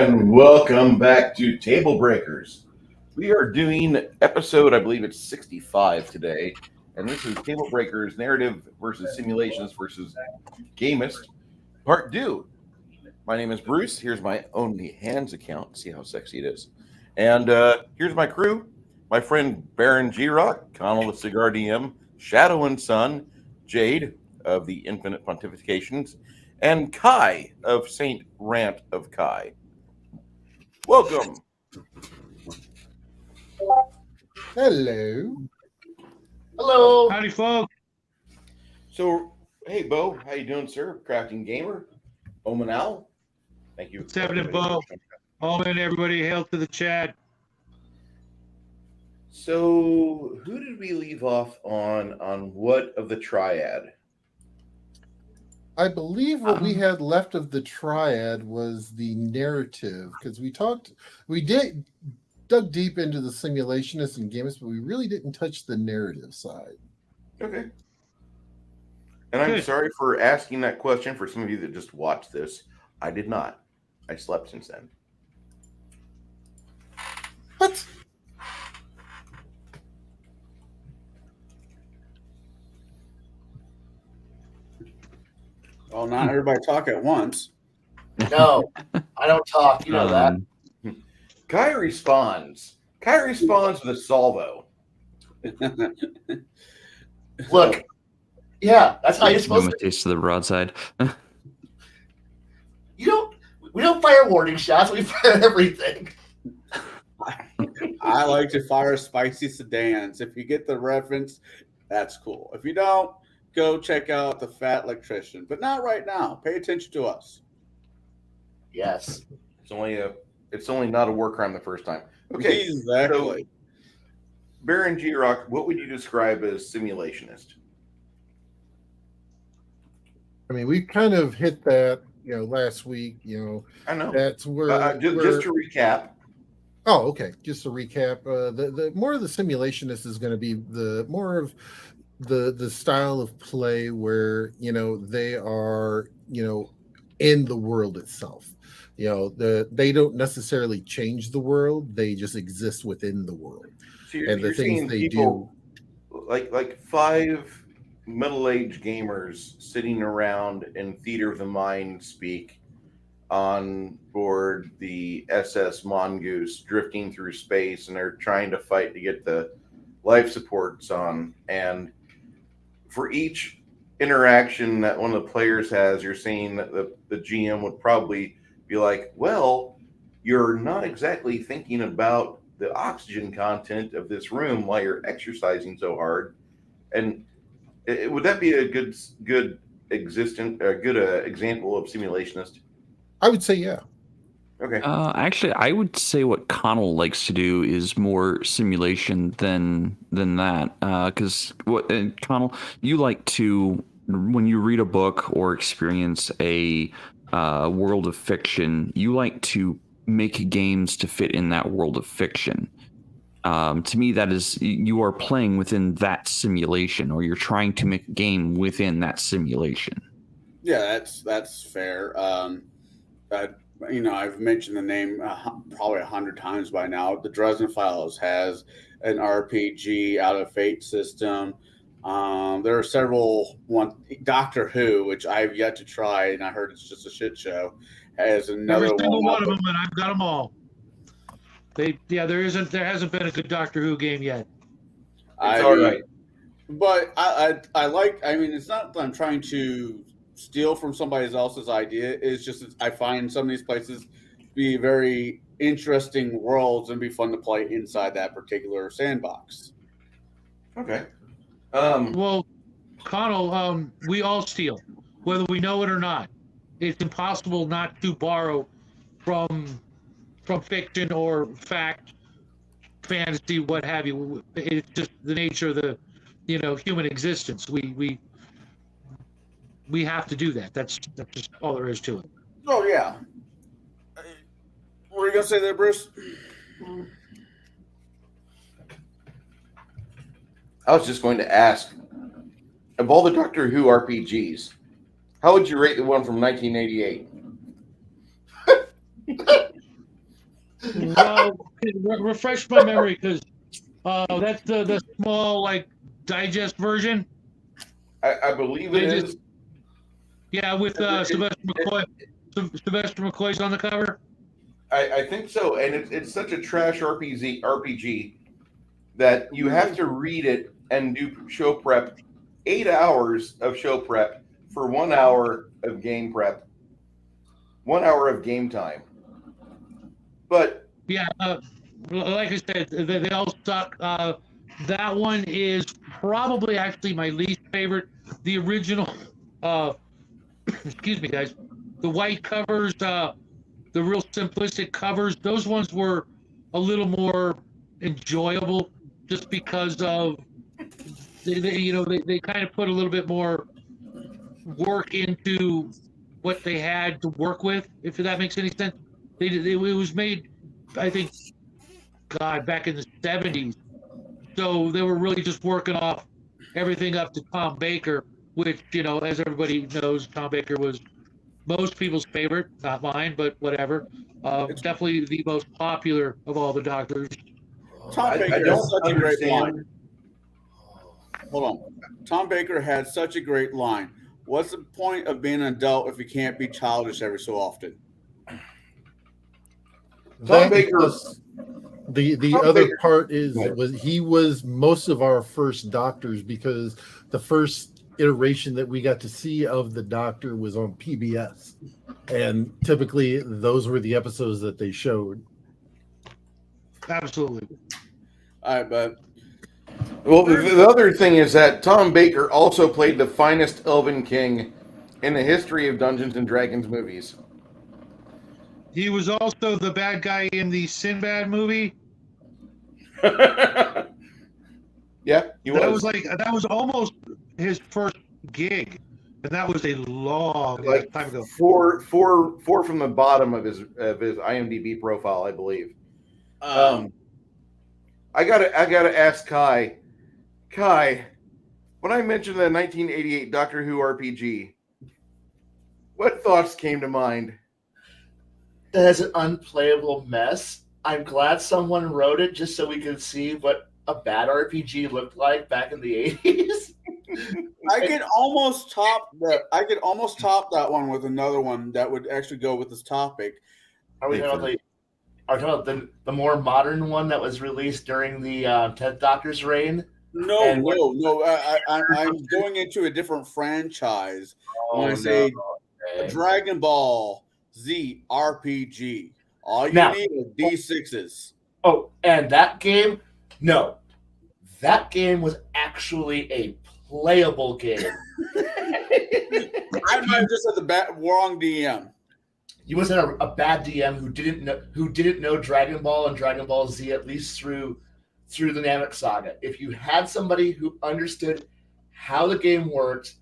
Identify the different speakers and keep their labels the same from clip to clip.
Speaker 1: And welcome back to Tablebreakers. We are doing episode, I believe it's 65 today, and this is Tablebreakers Narrative versus Simulationist versus Gamist, Part 2. My name is Bruce. Here's my Only Hands account. See how sexy it is. And here's my crew. My friend Baron G-Rock, Connell the Cigar DM, Shadow and Sun, Jaide of the Infinite Pontifications, and Kai of Saint Rant of Kai. Welcome.
Speaker 2: Hello.
Speaker 3: Hello.
Speaker 4: Howdy, folks.
Speaker 1: So, hey, Bo, how you doing, sir? Crafting Gamer, Omanal. Thank you.
Speaker 4: What's happening, Bo? Omen, everybody, hail to the chat.
Speaker 1: So, who did we leave off on what of the triad?
Speaker 2: I believe what we had left of the triad was the narrative, because we dug deep into the simulationist and Gamist, but we really didn't touch the narrative side.
Speaker 1: Okay. And I'm sorry for asking that question for some of you that just watched this. I did not. I slept since then.
Speaker 2: What?
Speaker 3: Well, not everybody talk at once.
Speaker 5: No, I don't talk. You know that.
Speaker 1: Kai responds. Kai responds with a salvo.
Speaker 5: Look, yeah, that's how you're supposed to.
Speaker 6: Taste of the broadside.
Speaker 5: We don't fire warning shots. We fire everything.
Speaker 3: I like to fire spicy sedans. If you get the reference, that's cool. If you don't, go check out the Fat Electrician. But not right now. Pay attention to us.
Speaker 5: Yes.
Speaker 1: It's only not a war crime the first time. Okay,
Speaker 3: exactly.
Speaker 1: So, Baron G-Rock, what would you describe as simulationist?
Speaker 2: I mean, we kind of hit that, last week.
Speaker 1: I know.
Speaker 2: That's where
Speaker 1: just to recap.
Speaker 2: Oh, okay. Just to recap, the more of the simulationist is going to be the more of the style of play where they are in the world itself. They don't necessarily change the world; they just exist within the world.
Speaker 1: So
Speaker 2: and the things they do,
Speaker 1: like 5 middle-aged gamers sitting around in theater of the mind speak on board the SS Mongoose, drifting through space, and they're trying to fight to get the life supports on. And for each interaction that one of the players has, you're saying that the GM would probably be like, well, you're not exactly thinking about the oxygen content of this room while you're exercising so hard. And would that be a good example of simulationist?
Speaker 2: I would say, yeah.
Speaker 1: Okay.
Speaker 6: Actually, I would say what Connell likes to do is more simulation than that. Because Connell, you like to, when you read a book or experience a world of fiction, you like to make games to fit in that world of fiction. To me, that is, you are playing within that simulation, or you're trying to make a game within that simulation.
Speaker 3: Yeah, that's fair. I've mentioned the name probably 100 times by now. The Dresden Files has an RPG out of Fate system. There are several. Doctor Who, which I've yet to try, and I heard it's just a shit show, has another
Speaker 4: Every single one of
Speaker 3: there.
Speaker 4: them, and I've got them all. There hasn't been a good Doctor Who game yet.
Speaker 1: It's all right.
Speaker 3: But I like. I mean, it's not that I'm trying to steal from somebody else's idea. It's just I find some of these places be very interesting worlds and be fun to play inside that particular sandbox.
Speaker 1: Okay.
Speaker 4: Well, Connell, we all steal, whether we know it or not. It's impossible not to borrow from fiction or fact, fantasy, what have you. It's just the nature of the human existence. We have to do that. That's just all there is to it.
Speaker 3: Oh yeah. What were you gonna say there, Bruce?
Speaker 1: I was just going to ask, of all the Doctor Who RPGs, how would you rate the one from 1988?
Speaker 4: Well, refresh my memory because that's the small like digest version.
Speaker 1: I believe it is.
Speaker 4: Yeah, with Sylvester McCoy. Sylvester McCoy's on the cover.
Speaker 1: I think so, and it's such a trash RPG that you have to read it and do show prep, 8 hours of show prep for 1 hour of game prep, 1 hour of game time. But
Speaker 4: yeah, like I said, they all suck. That one is probably actually my least favorite. The original, excuse me, guys, the white covers, the real simplistic covers, those ones were a little more enjoyable just because of they kind of put a little bit more work into what they had to work with, if that makes any sense. It was made, I think, God, back in the 70s. So they were really just working off everything up to Tom Baker, which, as everybody knows, Tom Baker was most people's favorite, not mine, but whatever. Definitely the most popular of all the doctors.
Speaker 3: Tom Baker
Speaker 1: I
Speaker 3: has
Speaker 1: don't
Speaker 3: such a great line.
Speaker 1: understand.
Speaker 3: Hold on. Tom Baker had such a great line. What's the point of being an adult if you can't be childish every so often?
Speaker 1: Tom Baker.
Speaker 2: The
Speaker 1: Tom
Speaker 2: other
Speaker 1: Baker-
Speaker 2: part was he was most of our first doctors, because the first iteration that we got to see of the Doctor was on PBS, and typically those were the episodes that they showed.
Speaker 4: Absolutely.
Speaker 3: All right, but
Speaker 1: Well, the other thing is that Tom Baker also played the finest Elven King in the history of Dungeons and Dragons movies.
Speaker 4: He was also the bad guy in the Sinbad movie.
Speaker 1: Yeah, he was.
Speaker 4: That was almost his first gig, and that was a long
Speaker 1: Like
Speaker 4: time ago.
Speaker 1: four from the bottom of his IMDb profile, I believe. I gotta ask Kai. Kai, when I mentioned the 1988 Doctor Who RPG, what thoughts came to mind?
Speaker 5: That is an unplayable mess. I'm glad someone wrote it just so we could see what a bad RPG looked like back in the 80s.
Speaker 3: I could almost top that one with another one that would actually go with this topic.
Speaker 5: Are we talking about the more modern one that was released during the 10th Doctor's reign?
Speaker 3: No. I'm going into a different franchise when I say Dragon Ball Z RPG. All you need is D6s.
Speaker 5: Oh, and that game? No. That game was actually a playable game.
Speaker 3: I might have just had the wrong DM.
Speaker 5: You wasn't a bad DM who didn't know Dragon Ball and Dragon Ball Z at least through the Namek Saga. If you had somebody who understood how the game worked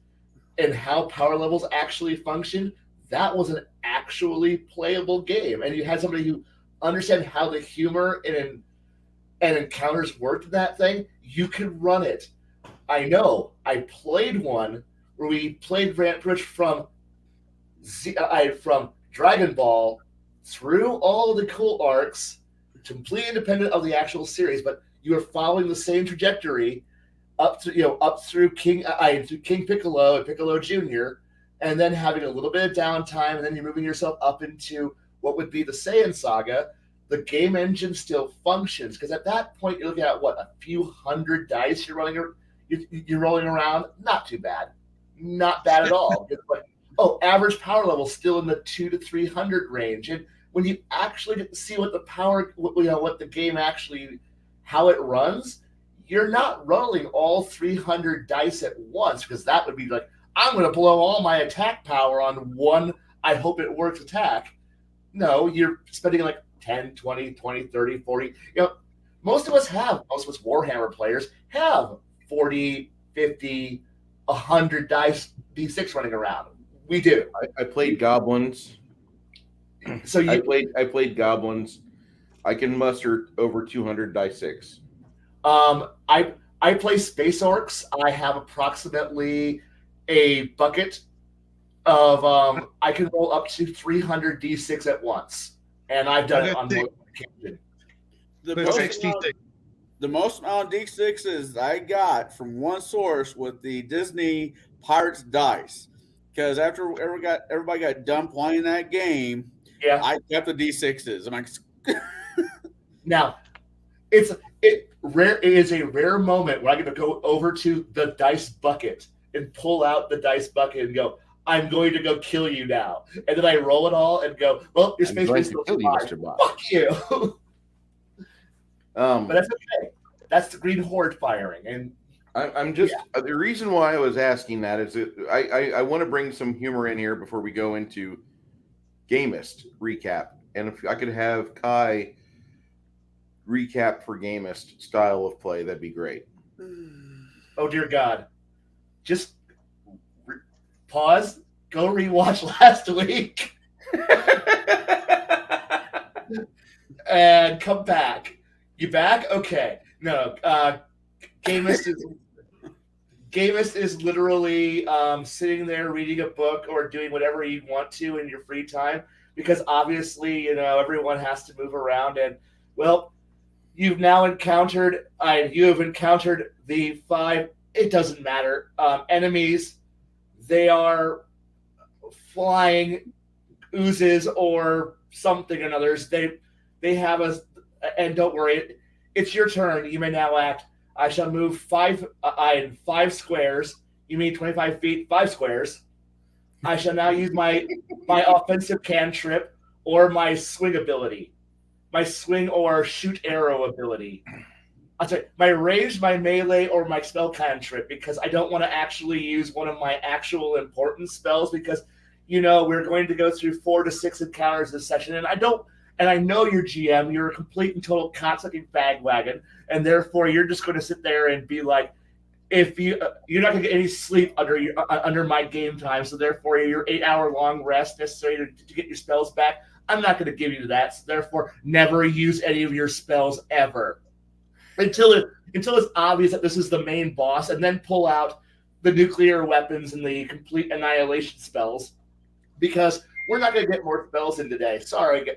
Speaker 5: and how power levels actually function, that was an actually playable game. And you had somebody who understood how the humor and encounters worked in that thing, you could run it. I know. I played one where we played Bridge from Dragon Ball through all the cool arcs, completely independent of the actual series, but you are following the same trajectory up through King Piccolo and Piccolo Jr., and then having a little bit of downtime, and then you're moving yourself up into what would be the Saiyan Saga. The game engine still functions, because at that point you're looking at a few hundred dice you're rolling around. Not too bad, not bad at all. It's like, average power level still in the 200 to 300 range, and when you actually get to see what the game actually, how it runs, you're not rolling all 300 dice at once, because that would be like, I'm going to blow all my attack power on one I hope it works attack. No, you're spending like 10, 20, 30, 40. Most of us Warhammer players have 40, 50, 100 dice D6 running around. We do.
Speaker 1: I played goblins.
Speaker 5: So
Speaker 1: I played goblins. I can muster over 200 die 6.
Speaker 5: I play Space Orcs. I have approximately a bucket of I can roll up to 300 D6 at once, and I've done it on more occasions.
Speaker 3: The
Speaker 4: With
Speaker 3: most
Speaker 4: 66.
Speaker 3: the most amount of D6s I got from one source with the Disney Pirates dice. Because after everybody got done playing that game,
Speaker 5: Yeah.
Speaker 3: I kept the D6s. I'm like,
Speaker 5: Now, it is a rare moment where I get to go over to the dice bucket and pull out the dice bucket and go, I'm going to go kill you now. And then I roll it all and go, well, your space base still survives. Fuck you. But that's okay. That's the Green Horde firing. And
Speaker 1: I'm just the reason why I was asking that is that I want to bring some humor in here before we go into Gamist recap. And if I could have Kai recap for Gamist style of play, that'd be great.
Speaker 5: oh dear God. Just pause, go rewatch last week, and come back. You back? Okay. No, Gamist is literally sitting there reading a book or doing whatever you want to in your free time, because obviously, everyone has to move around, and well, you have encountered the 5, it doesn't matter, enemies. They are flying oozes or something and others. They have us, and don't worry, it's your turn. You may now act. I shall move 5 squares. You mean 25 feet, 5 squares. I shall now use my offensive cantrip or my swing ability, my swing or shoot arrow ability. I'm sorry, my ranged, my melee, or my spell cantrip, because I don't want to actually use one of my actual important spells, because we're going to go through 4 to 6 encounters this session, and I know your GM, you're a complete and total cocksucking bagwagon, and therefore you're just going to sit there and be like, if you're not going to get any sleep under my game time, so therefore your 8-hour long rest necessary to get your spells back, I'm not going to give you that. So therefore, never use any of your spells ever until it's obvious that this is the main boss, and then pull out the nuclear weapons and the complete annihilation spells, because we're not going to get more spells in today. Sorry,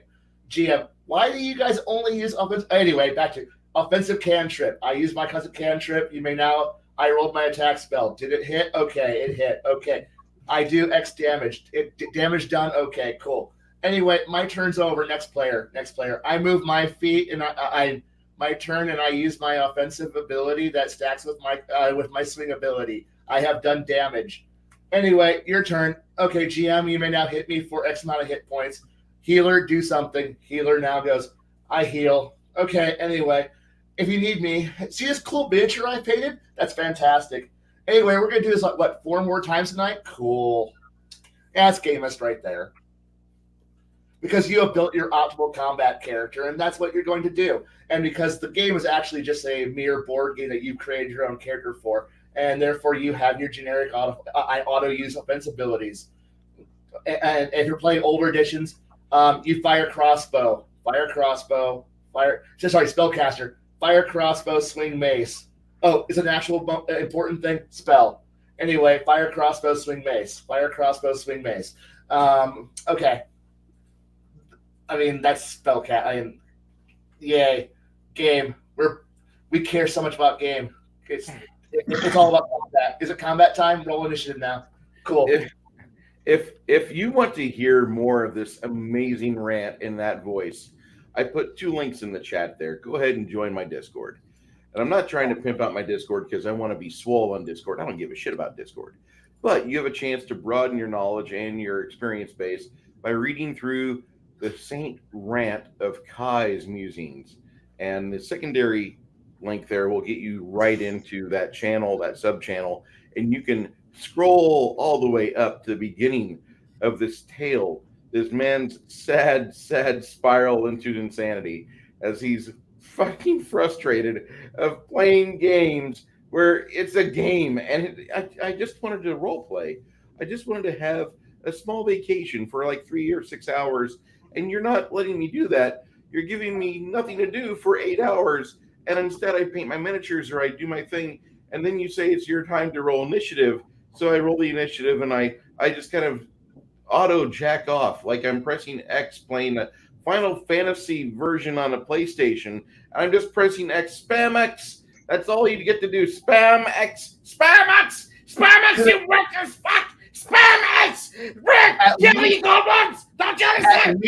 Speaker 5: GM. Why do you guys only use offensive? Anyway, back to offensive cantrip. I use my offensive cantrip. You may now. I rolled my attack spell. Did it hit? Okay, it hit. Okay, I do X damage. Damage done. Okay, cool. Anyway, my turn's over. Next player. I move my feet and my turn, and I use my offensive ability that stacks with my swing ability. I have done damage. Anyway, your turn. Okay, GM, you may now hit me for X amount of hit points. Healer, do something. Healer now goes, I heal. Okay, anyway, if you need me, see this cool miniature I painted? That's fantastic. Anyway, we're going to do this, 4 more times tonight? Cool. Yeah, that's Gamist right there. Because you have built your optimal combat character, and that's what you're going to do. And because the game is actually just a mere board game that you've created your own character for, and therefore you have your generic auto-use offense abilities. And if you're playing older editions, you fire crossbow, spellcaster, fire crossbow, swing mace. Oh, it's an actual important thing? Spell. Anyway, fire crossbow, swing mace. Okay. I mean, that's spellcast. Yay. Game. We care so much about game. It's all about combat. Is it combat time? Roll initiative now. Cool.
Speaker 1: If you want to hear more of this amazing rant in that voice, I put 2 links in the chat there. Go ahead and join my Discord. And I'm not trying to pimp out my Discord because I want to be swole on Discord. I don't give a shit about Discord. But you have a chance to broaden your knowledge and your experience base by reading through the Saint Rant of Kai's musings. And the secondary link there will get you right into that channel, that sub-channel, and you can scroll all the way up to the beginning of this tale, this man's sad spiral into insanity as he's fucking frustrated of playing games where it's a game. And I just wanted to role play. I just wanted to have a small vacation for 3 or 6 hours, and you're not letting me do that. You're giving me nothing to do for 8 hours, and instead I paint my miniatures or I do my thing, and then you say it's your time to roll initiative. So I roll the initiative, and I just kind of auto jack off like I'm pressing X playing a Final Fantasy version on a PlayStation, and I'm just pressing X, spam X. That's all you get to do. Spam X, spam X, spam X, you workers, fuck! Spam X! Rick, give me goblins! Don't you understand?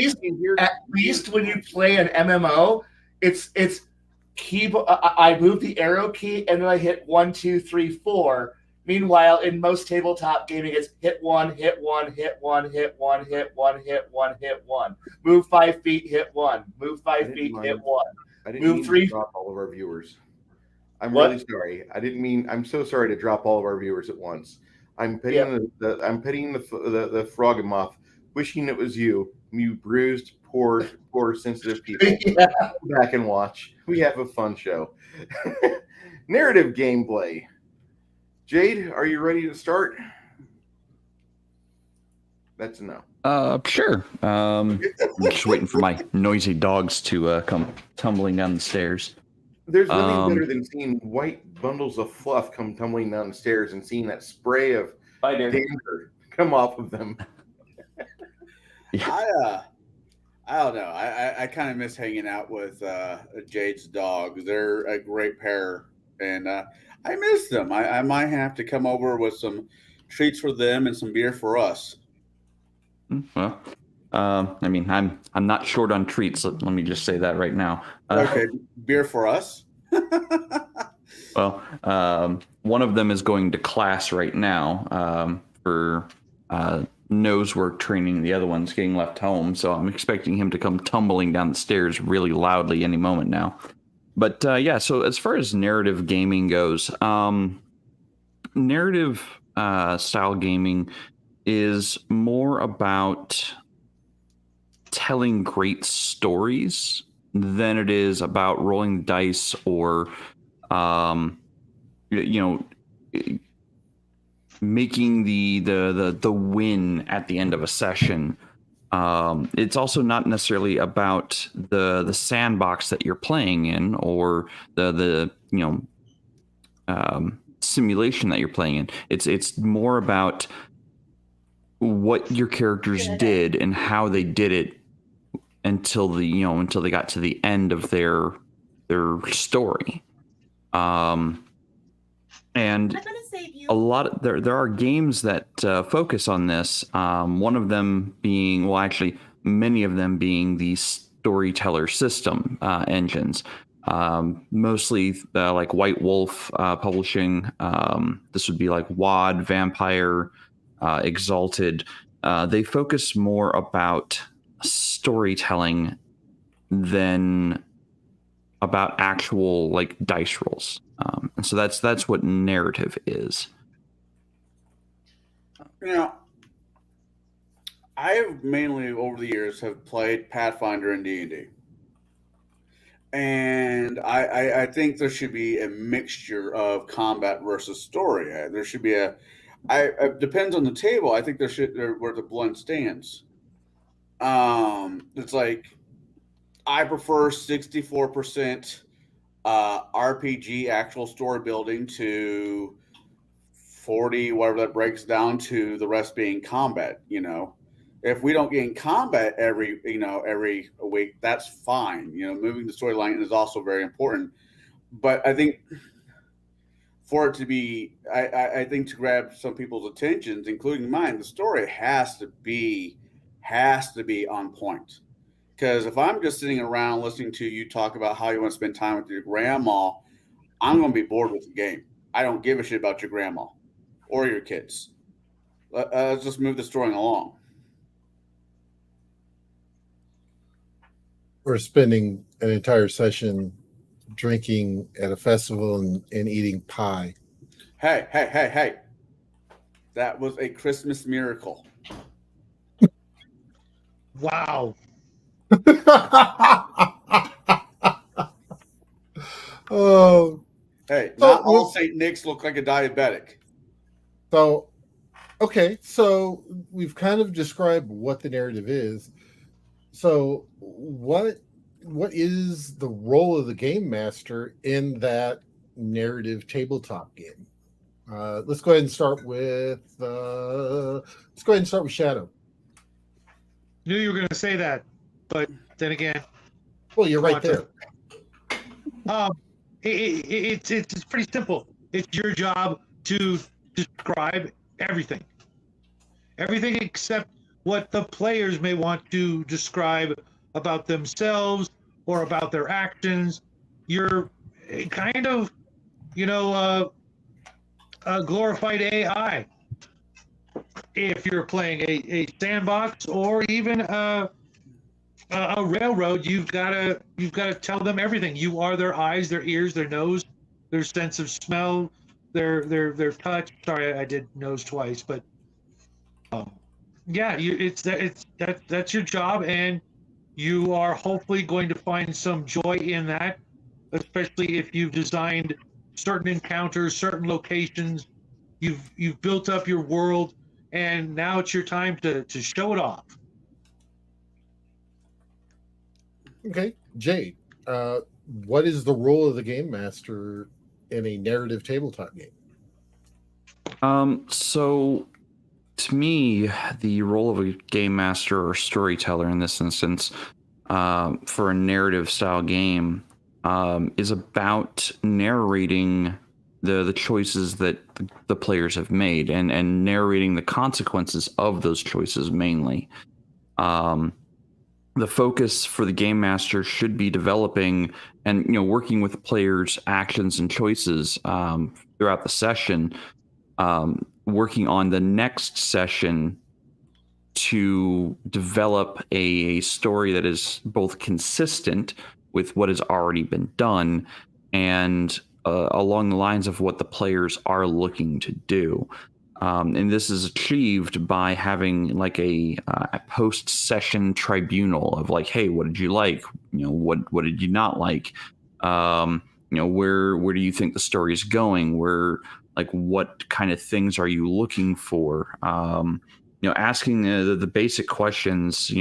Speaker 5: At least when you play an MMO, it's keyboard. I move the arrow key and then I hit 1, 2, 3, 4. Meanwhile, in most tabletop gaming, it's hit 1, hit 1, hit 1, hit 1, hit 1, hit 1, hit 1. Move 5 feet, hit 1. Move 5 feet, hit 1.
Speaker 1: I didn't mean to drop all of our viewers. I'm really sorry. I didn't mean. I'm so sorry to drop all of our viewers at once. I'm pitying the Froggemoth, wishing it was you. You bruised, poor, sensitive people.
Speaker 5: Yeah.
Speaker 1: Come back and watch. We have a fun show. Narrative gameplay. Jaide, are you ready to start? That's a no.
Speaker 6: Sure. I'm just waiting for my noisy dogs to come tumbling down the stairs.
Speaker 1: There's nothing better than seeing white bundles of fluff come tumbling down the stairs and seeing that spray of dander come off of them.
Speaker 3: I don't know. I kind of miss hanging out with Jaide's dogs. They're a great pair, and I miss them. I might have to come over with some treats for them and some beer for us.
Speaker 6: Well, I mean, I'm not short on treats. Let me just say that right now.
Speaker 3: Okay, beer for us.
Speaker 6: Well, one of them is going to class right now for nose work training. The other one's getting left home, so I'm expecting him to come tumbling down the stairs really loudly any moment now. But yeah, so as far as narrative gaming goes, narrative style gaming is more about telling great stories than it is about rolling dice or making the win at the end of a session. It's also not necessarily about the sandbox that you're playing in or the simulation that you're playing in. It's more about what your characters did and how they did it until they got to the end of their story. And a lot of, there are games that focus on this. One of them being, well, actually, many of them being the storyteller system engines. Mostly like White Wolf Publishing. This would be like WoD, Vampire, Exalted. They focus more about storytelling than about actual like dice rolls. And so that's what narrative is.
Speaker 3: I have mainly over the years have played Pathfinder and D&D. And I think there should be a mixture of combat versus story. There should be it depends on the table. I think where the blend stands. It's like I prefer 64% RPG actual story building to 40, whatever that breaks down to, the rest being combat. If we don't get in combat every week, that's fine. Moving the storyline is also very important. But I think for it to be, I think to grab some people's attentions, including mine, the story has to be on point. Because if I'm just sitting around listening to you talk about how you want to spend time with your grandma, I'm going to be bored with the game. I don't give a shit about your grandma or your kids. Let's just move the story along.
Speaker 2: Or spending an entire session drinking at a festival and eating pie.
Speaker 3: Hey. That was a Christmas miracle.
Speaker 4: Wow.
Speaker 2: Oh.
Speaker 3: Hey, not all St. Nick's look like a diabetic.
Speaker 2: So, okay, so we've kind of described what the narrative is. So, what is the role of the game master in that narrative tabletop game? Let's go ahead and start with Shadow.
Speaker 4: Knew you were going to say that, but then again,
Speaker 2: Well, you're right there.
Speaker 4: it's pretty simple. It's your job to describe everything except what the players may want to describe about themselves or about their actions. You're kind of, a glorified AI. If you're playing a sandbox or even a railroad, you've got to tell them everything. You are their eyes, their ears, their nose, their sense of smell, their touch. Sorry, I did nose twice, but yeah, that's your job, and you are hopefully going to find some joy in that, especially if you've designed certain encounters, certain locations. You've built up your world, and now it's your time to show it off.
Speaker 2: Okay, Jade, what is the role of the game master in a narrative tabletop game?
Speaker 6: So to me, the role of a game master or storyteller in this instance, for a narrative style game, is about narrating the choices that the players have made and narrating the consequences of those choices mainly. The focus for the game master should be developing and working with the players' actions and choices throughout the session, working on the next session to develop a story that is both consistent with what has already been done and along the lines of what the players are looking to do. And this is achieved by having like a post-session tribunal of like, hey, what did you like? What did you not like? Where do you think the story is going? What kind of things are you looking for? Asking the basic questions.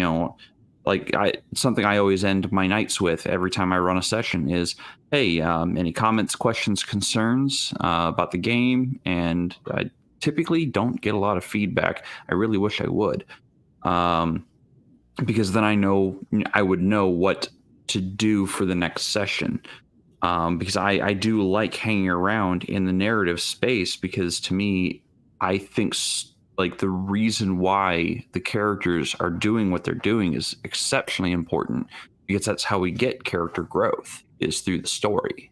Speaker 6: Something I always end my nights with every time I run a session is, hey, any comments, questions, concerns about the game? And I typically don't get a lot of feedback. I really wish I would, because then I would know what to do for the next session. Because I do like hanging around in the narrative space, because to me, I think like the reason why the characters are doing what they're doing is exceptionally important, because that's how we get character growth, is through the story.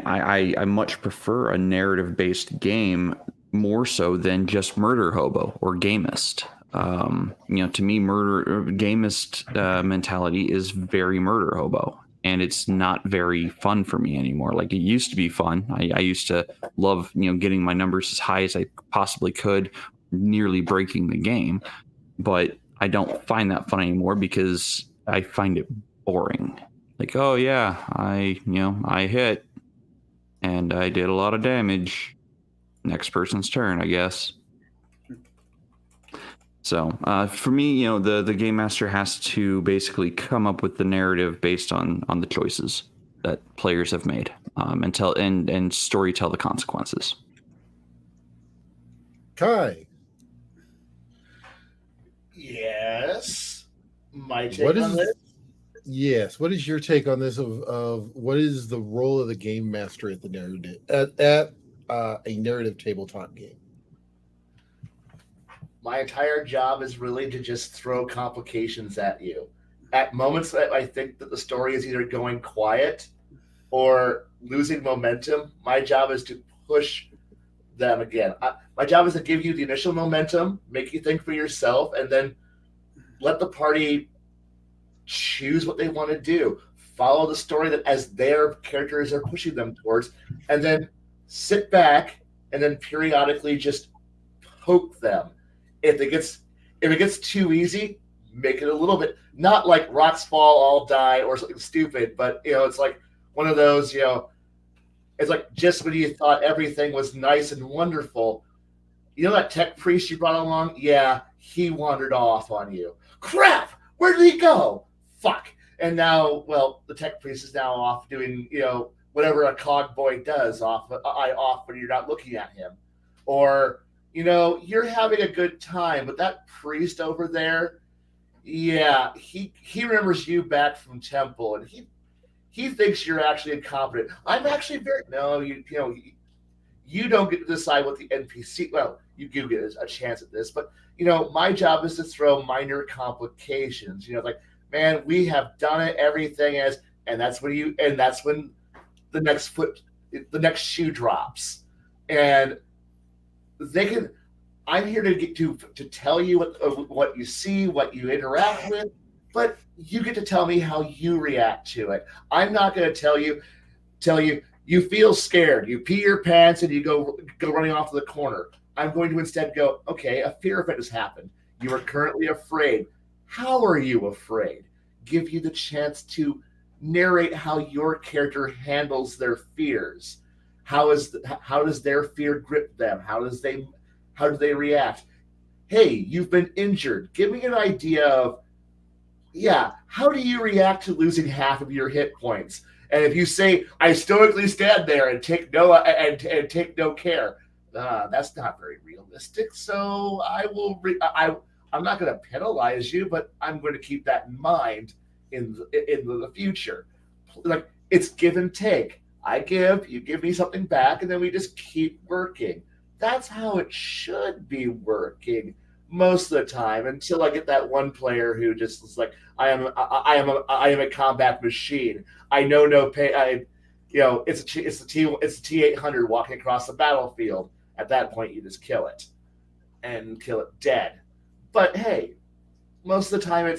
Speaker 6: I much prefer a narrative-based game more so than just Murder Hobo or Gamist. To me, Gamist mentality is very Murder Hobo, and it's not very fun for me anymore. Like it used to be fun. I used to love, getting my numbers as high as I possibly could, nearly breaking the game. But I don't find that fun anymore because I find it boring. Like, oh yeah, I hit and I did a lot of damage. Next person's turn, I guess. So for me, the game master has to basically come up with the narrative based on the choices that players have made, and story tell the consequences.
Speaker 2: Kai,
Speaker 5: Yes. My take on this.
Speaker 2: Yes. What is your take on this? Of what is the role of the game master at the narrative at a narrative tabletop game?
Speaker 5: My entire job is really to just throw complications at you. At moments that I think that the story is either going quiet or losing momentum, my job is to push them again. My job is to give you the initial momentum, make you think for yourself, and then let the party choose what they want to do. Follow the story that as their characters are pushing them towards, and then sit back and then periodically just poke them. If it gets too easy, make it a little bit, not like rocks fall, all die, or something stupid, but it's like one of those, it's like just when you thought everything was nice and wonderful, that tech priest you brought along, yeah, he wandered off on you. Crap! Where did he go? Fuck. And now, well, the tech priest is now off doing, whatever a cog boy does off when you're not looking at him. Or you're having a good time, but that priest over there, yeah, he remembers you back from temple, and he thinks you're actually incompetent. I'm actually very no, you don't get to decide what the NPC. Well, you do get a chance at this, but my job is to throw minor complications. Like, man, we have done it, everything is, and that's when the next shoe drops, and they can. I'm here to get to tell you what you see, what you interact with, but you get to tell me how you react to it. I'm not going to tell you you feel scared, you pee your pants, and you go running off to the corner. I'm going to instead go, okay, a fear event has happened. You are currently afraid. How are you afraid? Give you the chance to narrate how your character handles their fears. How does their fear grip them? How do they react? Hey, you've been injured. Give me an idea of, how do you react to losing half of your hit points? And if you say, I stoically stand there and take no care, that's not very realistic. So I'm not going to penalize you, but I'm going to keep that in mind in the future. Like, it's give and take. I give, you give me something back, and then we just keep working. That's how it should be working most of the time, until I get that one player who just is like, I am a combat machine. I know no pain. It's the T-800 walking across the battlefield. At that point, you just kill it and kill it dead. But hey, most of the time,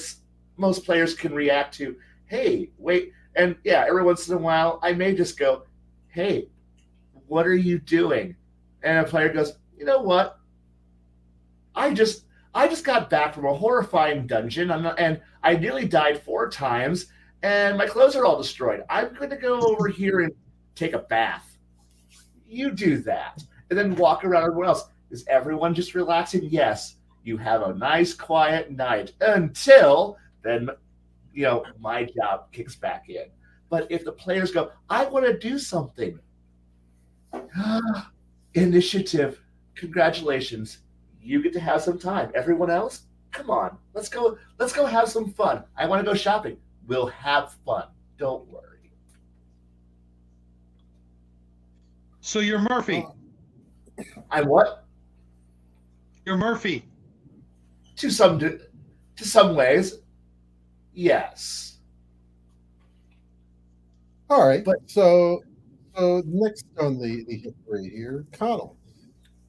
Speaker 5: most players can react to, hey, wait, and every once in a while, I may just go, hey, what are you doing? And a player goes, you know what? I just got back from a horrifying dungeon, and I nearly died 4 times, and my clothes are all destroyed. I'm going to go over here and take a bath. You do that, and then walk around everyone else. Is everyone just relaxing? Yes. You have a nice, quiet night until then, my job kicks back in. But if the players go, I want to do something. Initiative. Congratulations. You get to have some time. Everyone else, come on. Let's go have some fun. I want to go shopping. We'll have fun. Don't worry.
Speaker 4: So you're Murphy.
Speaker 5: I'm what?
Speaker 4: You're Murphy.
Speaker 5: To some ways, yes.
Speaker 2: All right. So next on the hit parade here, Connell.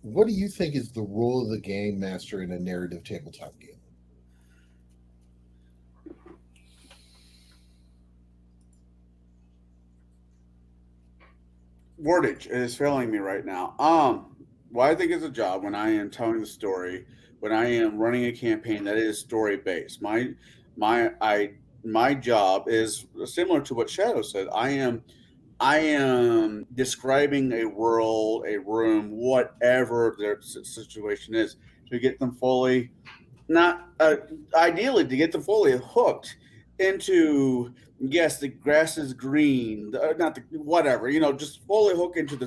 Speaker 2: What do you think is the role of the game master in a narrative tabletop game?
Speaker 3: Wordage is failing me right now. What I think is a job when I am telling the story, when I am running a campaign that is story based. My job is similar to what Shadow said. I am describing a world, a room, whatever their situation is, to get them fully, ideally to get them fully hooked into, yes, the grass is green, whatever, just fully hook into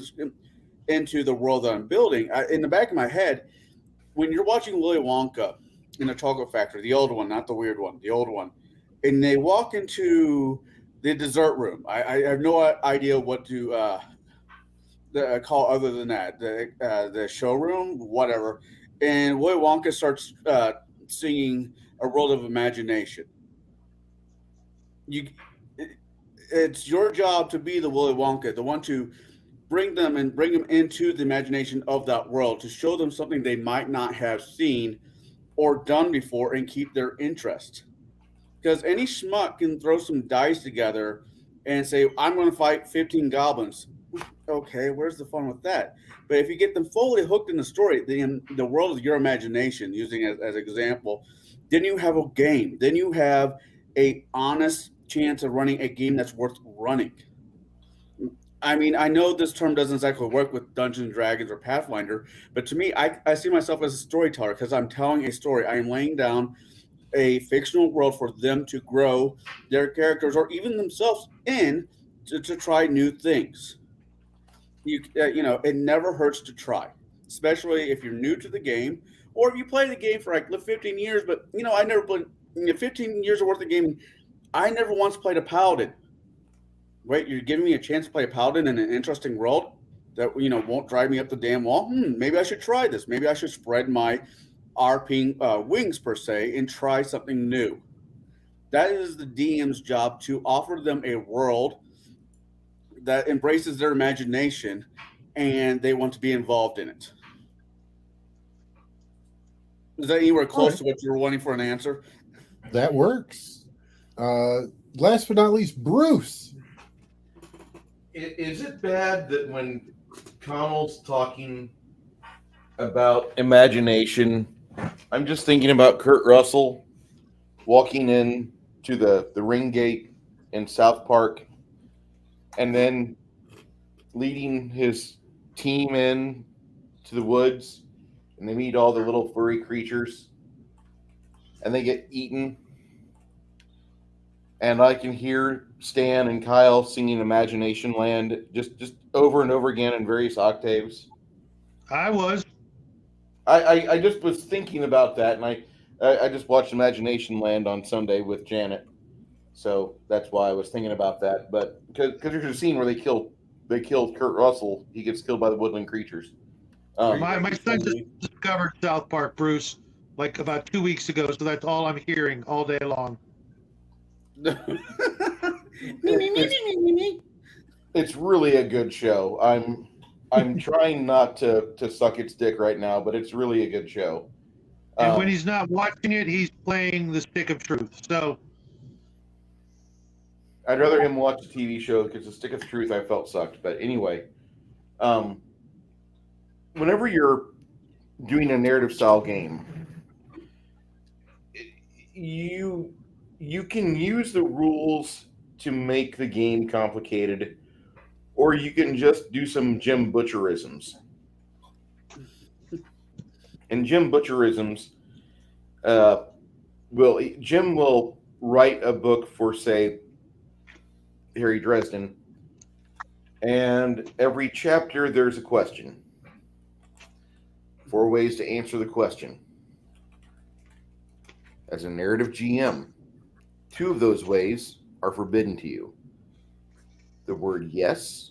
Speaker 3: the world that I'm building. In the back of my head, when you're watching Willy Wonka in the Chocolate Factory, the old one, not the weird one, the old one, and they walk into the dessert room. I have no idea what to call other than that. The showroom, whatever. And Willy Wonka starts singing "A World of Imagination." It's your job to be the Willy Wonka, the one to bring them into the imagination of that world, to show them something they might not have seen or done before, and keep their interest. Because any schmuck can throw some dice together and say, I'm going to fight 15 goblins. Okay, where's the fun with that? But if you get them fully hooked in the story, in the world of your imagination, using it as an example, then you have a game. Then you have a honest chance of running a game that's worth running. I mean, I know this term doesn't exactly work with Dungeons and Dragons or Pathfinder, but to me, I see myself as a storyteller because I'm telling a story. I am laying down a fictional world for them to grow their characters or even themselves in to try new things. It never hurts to try. especially if you're new to the game, or if you play the game for like 15 years, but I never played 15 years worth of gaming. I never once played a paladin. Wait, you're giving me a chance to play a paladin in an interesting world that won't drive me up the damn wall? Maybe I should try this. Maybe I should spread my RP wings per se and try something new. That is the DM's job, to offer them a world that embraces their imagination and they want to be involved in it. Is that anywhere close to what you were wanting for an answer?
Speaker 2: That works. Last but not least, Bruce.
Speaker 1: Is it bad that when Connell's talking about imagination, I'm just thinking about Kurt Russell walking in to the ring gate in South Park and then leading his team in to the woods, and they meet all the little furry creatures and they get eaten. And I can hear Stan and Kyle singing Imagination Land just over and over again in various octaves.
Speaker 4: I
Speaker 1: just was thinking about that, and I just watched Imagination Land on Sunday with Janet, so that's why I was thinking about that. But because there's a scene where they killed Kurt Russell, he gets killed by the woodland creatures.
Speaker 4: my son just discovered South Park, Bruce, like about 2 weeks ago, so that's all I'm hearing all day long.
Speaker 1: It's really a good show. I'm trying not to suck its dick right now, but it's really a good show.
Speaker 4: And when he's not watching it, he's playing the Stick of Truth. So
Speaker 1: I'd rather him watch a TV show, because the Stick of Truth I felt sucked. But anyway, whenever you're doing a narrative style game, you can use the rules to make the game complicated, or you can just do some Jim Butcherisms. And Jim Butcherisms, Jim will write a book for, say, Harry Dresden, and every chapter there's a question. 4 ways to answer the question. As a narrative GM, 2 of those ways are forbidden to you. The word yes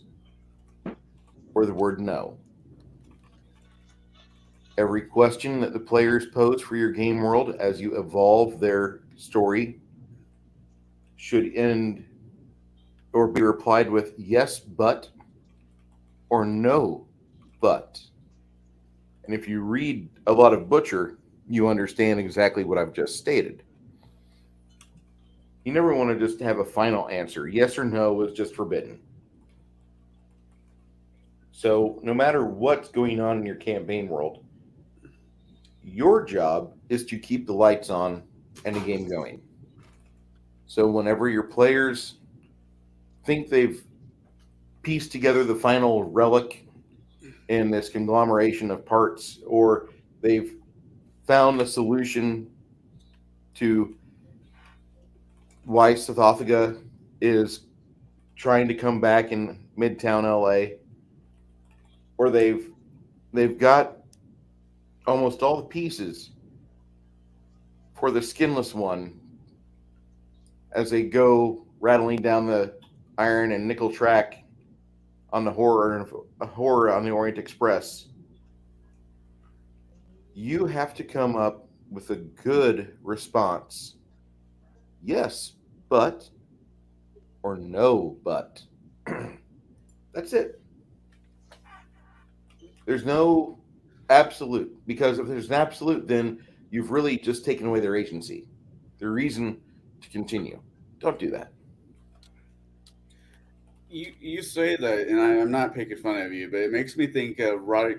Speaker 1: or the word no. Every question that the players pose for your game world as you evolve their story should end or be replied with yes, but, or no, but. And if you read a lot of Butcher, you understand exactly what I've just stated. You never want to just have a final answer. Yes or no is just forbidden. So no matter what's going on in your campaign world, your job is to keep the lights on and the game going. So whenever your players think they've pieced together the final relic in this conglomeration of parts, or they've found a solution to why Sarcophaga is trying to come back in Midtown LA, or they've got almost all the pieces for the skinless one as they go rattling down the iron and nickel track on the horror on the Orient Express, you have to come up with a good response. Yes, but, or no, but. That's it. There's no absolute, because if there's an absolute, then you've really just taken away their agency, their reason to continue. Don't do that.
Speaker 3: You say that, and I'm not picking fun of you, but it makes me think of Roddy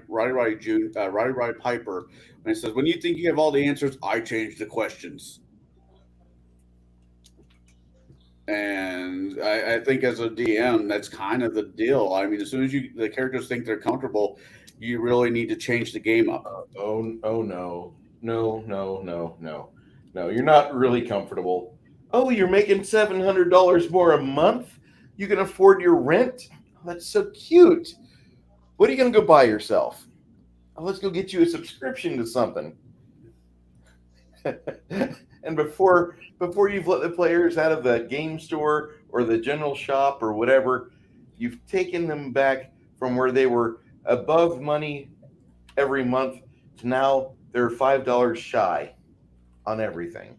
Speaker 3: Piper when it says, "When you think you have all the answers, I change the questions." And I think as a DM, that's kind of the deal. I mean, as soon as the characters think they're comfortable, you really need to change the game up.
Speaker 1: Oh no. You're not really comfortable. Oh, you're making $700 more a month? You can afford your rent? Oh, that's so cute. What are you going to go buy yourself? Oh, let's go get you a subscription to something. And before you've let the players out of the game store or the general shop or whatever, you've taken them back from where they were above money every month to now they're $5 shy on everything.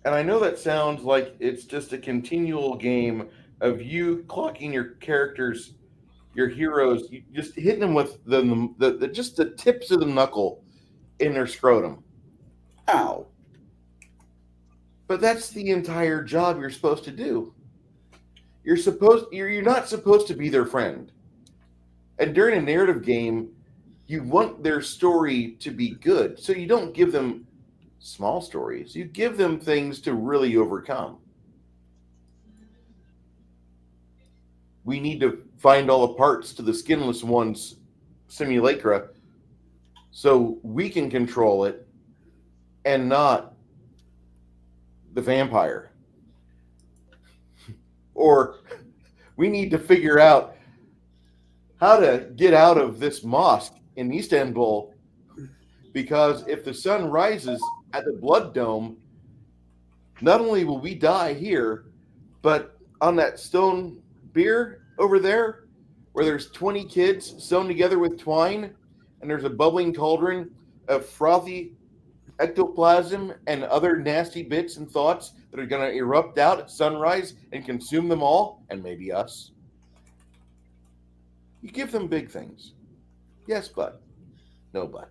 Speaker 1: And I know that sounds like it's just a continual game of you clocking your characters, your heroes, you just hitting them with just the tips of the knuckle in their scrotum.
Speaker 3: Ow.
Speaker 1: But that's the entire job you're supposed to do. You're not supposed to be their friend. And during a narrative game, you want their story to be good. So you don't give them small stories. You give them things to really overcome. We need to find all the parts to the Skinless One's simulacra so we can control it and not the vampire. Or we need to figure out how to get out of this mosque in Istanbul, because if the sun rises at the Blood Dome, not only will we die here, but on that stone beer over there, where there's 20 kids sewn together with twine, and there's a bubbling cauldron of frothy ectoplasm and other nasty bits and thoughts that are going to erupt out at sunrise and consume them all, and maybe us. You give them big things. Yes, but. No, but.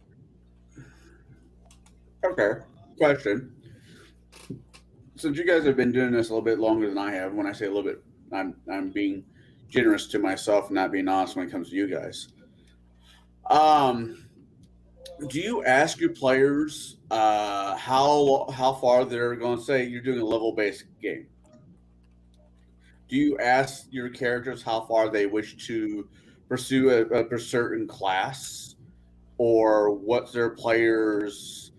Speaker 3: Okay. Question. Since you guys have been doing this a little bit longer than I have, when I say a little bit, I'm being generous to myself and not being honest when it comes to you guys. Do you ask your players how far they're going to say you're doing a level-based game? Do you ask your characters how far they wish to pursue a certain class, or what their players'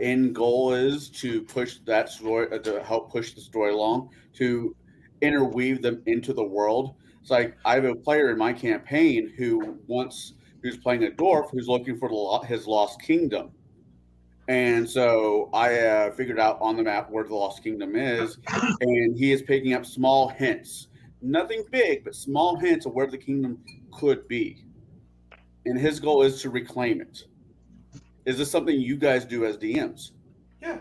Speaker 3: end goal is to push that story, to help push the story along, to interweave them into the world? It's like I have a player in my campaign who's playing a dwarf who's looking for his lost kingdom. And so I figured out on the map where the lost kingdom is, and he is picking up small hints. Nothing big, but small hints of where the kingdom could be. And his goal is to reclaim it. Is this something you guys do as DMs?
Speaker 1: Yeah.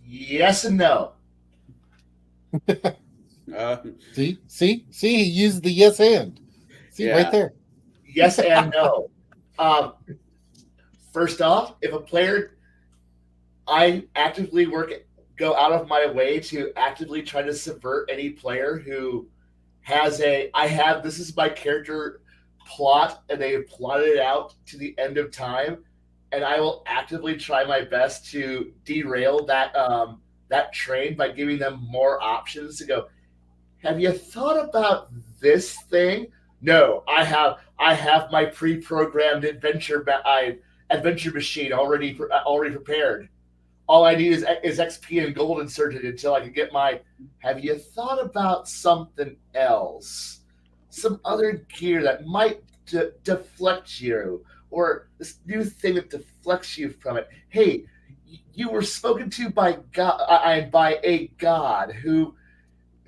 Speaker 5: Yes and no.
Speaker 2: See, he used the yes and. See,
Speaker 3: Yeah.
Speaker 2: right there.
Speaker 5: Yes and no. First off, if a player, I actively go out of my way to actively try to subvert any player who has this is my character plot, and they have plotted it out to the end of time, and I will actively try my best to derail that train by giving them more options to go, have you thought about this thing? No, I have my pre-programmed adventure machine already prepared. All I need is XP and gold inserted until I can get my. Have you thought about something else? Some other gear that might deflect you, or this new thing that deflects you from it. Hey, you were spoken to by by a god who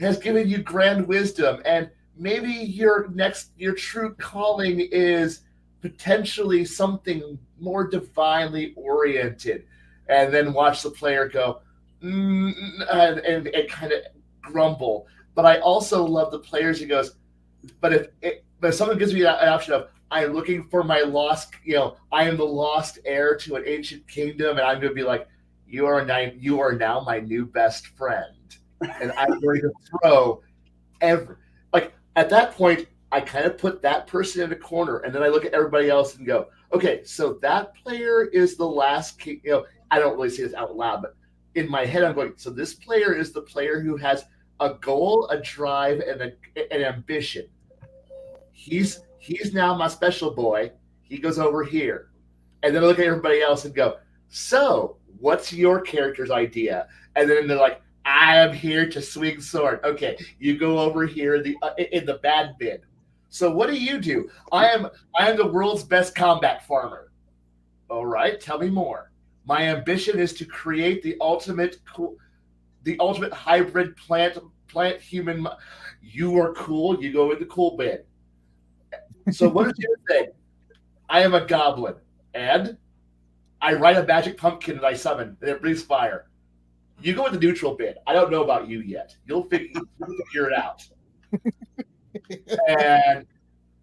Speaker 5: has given you grand wisdom, and maybe your true calling is potentially something more divinely oriented. And then watch the player go and kind of grumble. But I also love the players who goes, but if someone gives me that option of, I'm looking for my lost, I am the lost heir to an ancient kingdom, and I'm going to be like, you are now my new best friend, and I'm going to throw at that point, I kind of put that person in a corner, and then I look at everybody else and go, okay, so that player is the last king. I don't really say this out loud, but in my head, I'm going, so this player is the player who has a goal, a drive, and an ambition. He's now my special boy. He goes over here. And then I look at everybody else and go, so what's your character's idea? And then they're like, I am here to swing sword. Okay, you go over here in the bad bin. So what do? I am the world's best combat farmer. All right, tell me more. My ambition is to create the ultimate hybrid plant human. You are cool. You go in the cool bin. So what is your thing? I am a goblin, and I ride a magic pumpkin that I summon, and it breathes fire. You go in the neutral bin. I don't know about you yet. You'll figure it out.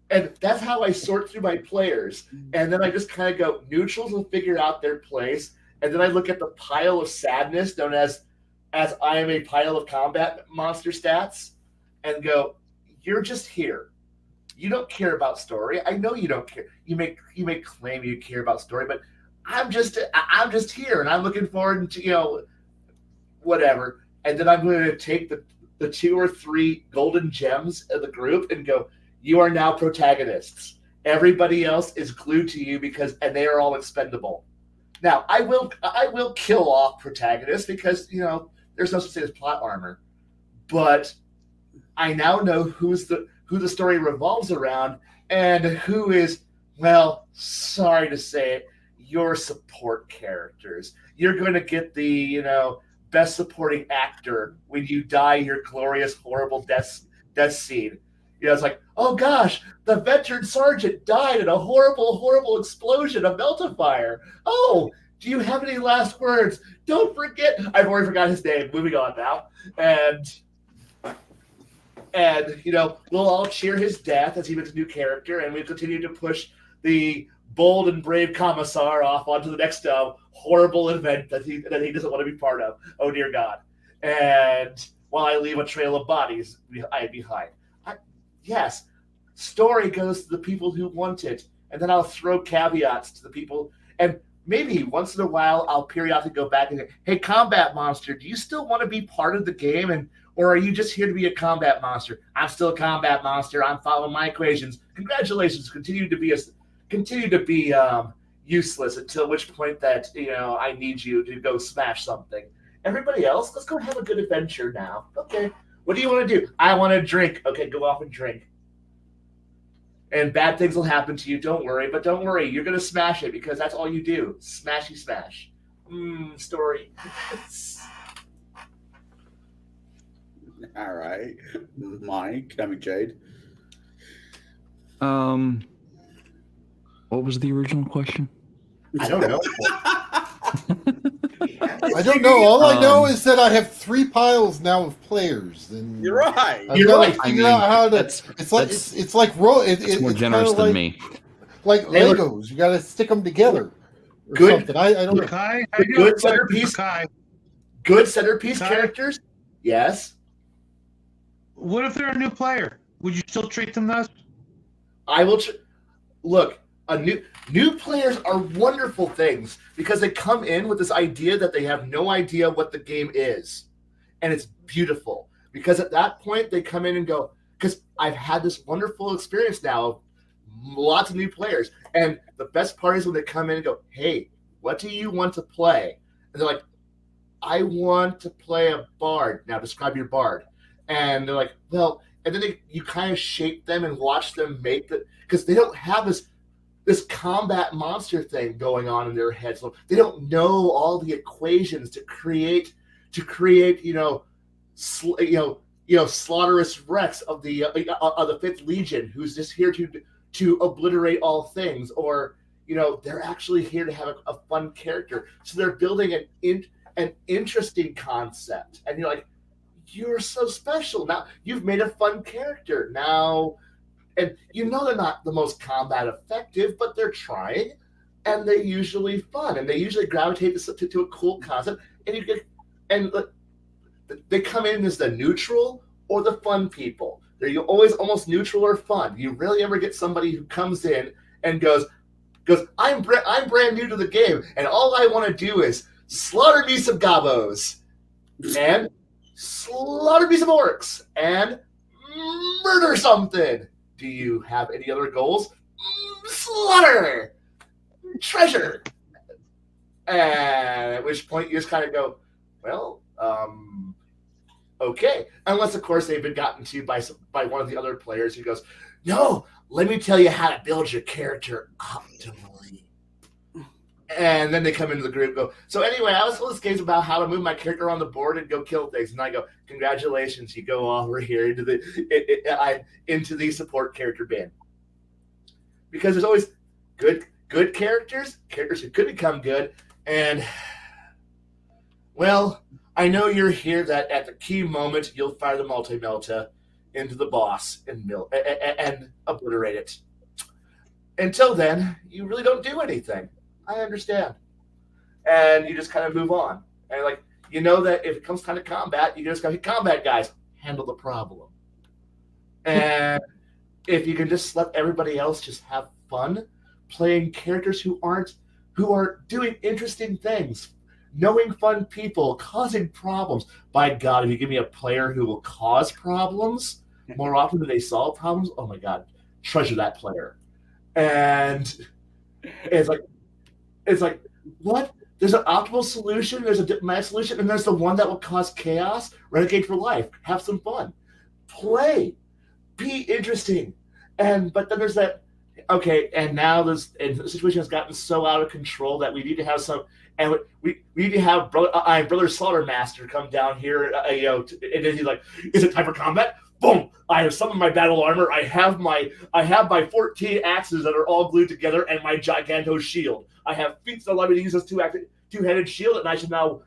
Speaker 5: And that's how I sort through my players. And then I just kind of go, neutrals will figure out their place. And then I look at the pile of sadness known as I am a pile of combat monster stats and go, you're just here. You don't care about story. I know you don't care. You may claim you care about story, but I'm just here, and I'm looking forward to whatever. And then I'm going to take the 2 or 3 golden gems of the group and go, you are now protagonists. Everybody else is glued to you and they are all expendable. Now I will kill off protagonists because there's no such thing as plot armor, but I now know who the story revolves around and who is, well, sorry to say it, your support characters. You're going to get the best supporting actor when you die your glorious, horrible death scene. It's like, oh gosh, the veteran sergeant died in a horrible, horrible explosion of Meltifier. Oh, do you have any last words? Don't forget. I've already forgot his name. Moving on now. And we'll all cheer his death as he becomes a new character, and we continue to push the bold and brave commissar off onto the next horrible event that he doesn't want to be part of. Oh dear God! And while I leave a trail of bodies behind. Yes, story goes to the people who want it, and then I'll throw caveats to the people. And maybe once in a while, I'll periodically go back and say, "Hey, combat monster, do you still want to be part of the game, or are you just here to be a combat monster?" I'm still a combat monster. I'm following my equations. Congratulations. Continue to be useless until which point that I need you to go smash something. Everybody else, let's go have a good adventure now. Okay. What do you want to do? I want to drink. Okay, go off and drink. And bad things will happen to you. Don't worry. But don't worry. You're going to smash it because that's all you do. Smashy smash. Story.
Speaker 3: All right. Mike, Jaide.
Speaker 6: What was the original question?
Speaker 5: I don't know.
Speaker 2: I don't know. All I know is that I have 3 piles now of players. And
Speaker 3: You're right.
Speaker 2: I've got to figure out how to. It's like
Speaker 6: it's more generous than me.
Speaker 2: Like Legos, you got to stick them together. Or
Speaker 5: Good.
Speaker 2: Something. I don't know.
Speaker 4: Kai,
Speaker 5: Good centerpiece.
Speaker 4: Kai.
Speaker 5: Good centerpiece
Speaker 4: Kai?
Speaker 5: characters. Yes.
Speaker 4: What if they're a new player? Would you still treat them thus?
Speaker 5: I will. Look. New players are wonderful things because they come in with this idea that they have no idea what the game is, and it's beautiful because at that point they come in and go, because I've had this wonderful experience now of lots of new players, and the best part is when they come in and go, hey, what do you want to play? And they're like, I want to play a bard. Now describe your bard. And they're like, well, and then you kind of shape them and watch them make because they don't have this combat monster thing going on in their heads. So they don't know all the equations to create slaughterous Rex of the Fifth Legion, who's just here to obliterate all things, or they're actually here to have a fun character. So they're building an interesting concept, and you're like, you're so special. Now you've made a fun character now. And they're not the most combat effective, but they're trying, and they're usually fun, and they usually gravitate to a cool concept. And they come in as the neutral or the fun people. They're always almost neutral or fun. You rarely ever get somebody who comes in and goes, I'm brand new to the game, and all I want to do is slaughter me some gobos, and slaughter me some orcs, and murder something. Do you have any other goals? Slaughter! Treasure! And at which point you just kind of go, well, Okay, unless of course they've been gotten to by one of the other players who goes, "No, let me tell you how to build your character optimally." And then they come into the group and go, "So anyway, I was told this game's about how to move my character on the board and go kill things." And I go, "Congratulations, you go over here into the support character bin." Because there's always good characters who could become good, and well, I know you're here that at the key moment you'll fire the multi-melta into the boss and obliterate it. Until then, you really don't do anything. I understand. And you just kind of move on. And like, you know that if it comes time to combat, you just go, "Hey, combat guys, handle the problem." And if you can just let everybody else just have fun playing characters who are doing interesting things, knowing fun people, causing problems. By God, if you give me a player who will cause problems more often than they solve problems, oh my God, treasure that player. And it's like, what? There's an optimal solution, there's a diplomatic solution, and there's the one that will cause chaos. Renegade for life. Have some fun. Play. Be interesting. But then there's that, okay, and now the situation has gotten so out of control that we need to have some, and we need to have Brother Slaughtermaster come down here, and then he's like, "Is it time for combat?" Boom! I have some of my battle armor. I have my 14 axes that are all glued together, and my Giganto shield. I have feats that allow me to use this two-headed shield, and I should now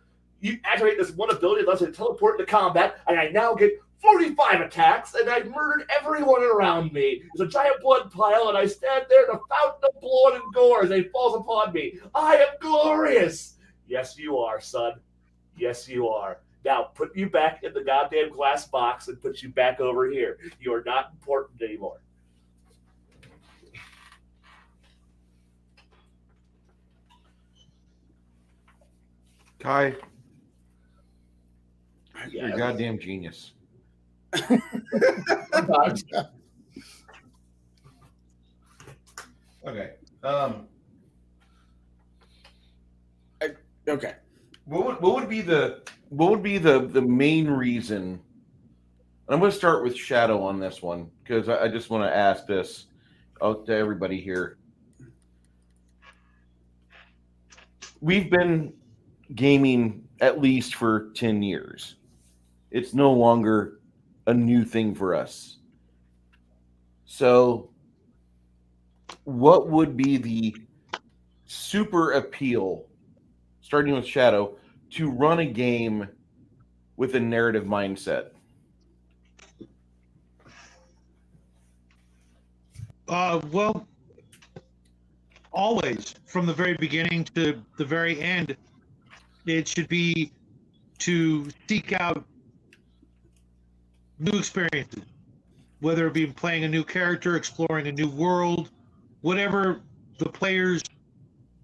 Speaker 5: activate this one ability that lets me teleport into combat, and I now get 45 attacks, and I murdered everyone around me. There's a giant blood pile, and I stand there in a fountain of blood and gore as they falls upon me. I am glorious. Yes, you are, son. Yes, you are. Now, put you back in the goddamn glass box and put you back over here. You are not important anymore.
Speaker 1: Kai, you're a
Speaker 5: Yes.
Speaker 1: goddamn genius.
Speaker 5: Sometimes.
Speaker 1: Okay.
Speaker 3: Okay.
Speaker 1: What would be the main reason? I'm going to start with Shadow on this one because I just want to ask this out to everybody here. We've been gaming at least for 10 years. It's no longer a new thing for us. So, what would be the super appeal, starting with Shadow, to run a game with a narrative mindset?
Speaker 4: Well, always from the very beginning to the very end, it should be to seek out new experiences, whether it be playing a new character, exploring a new world, whatever the players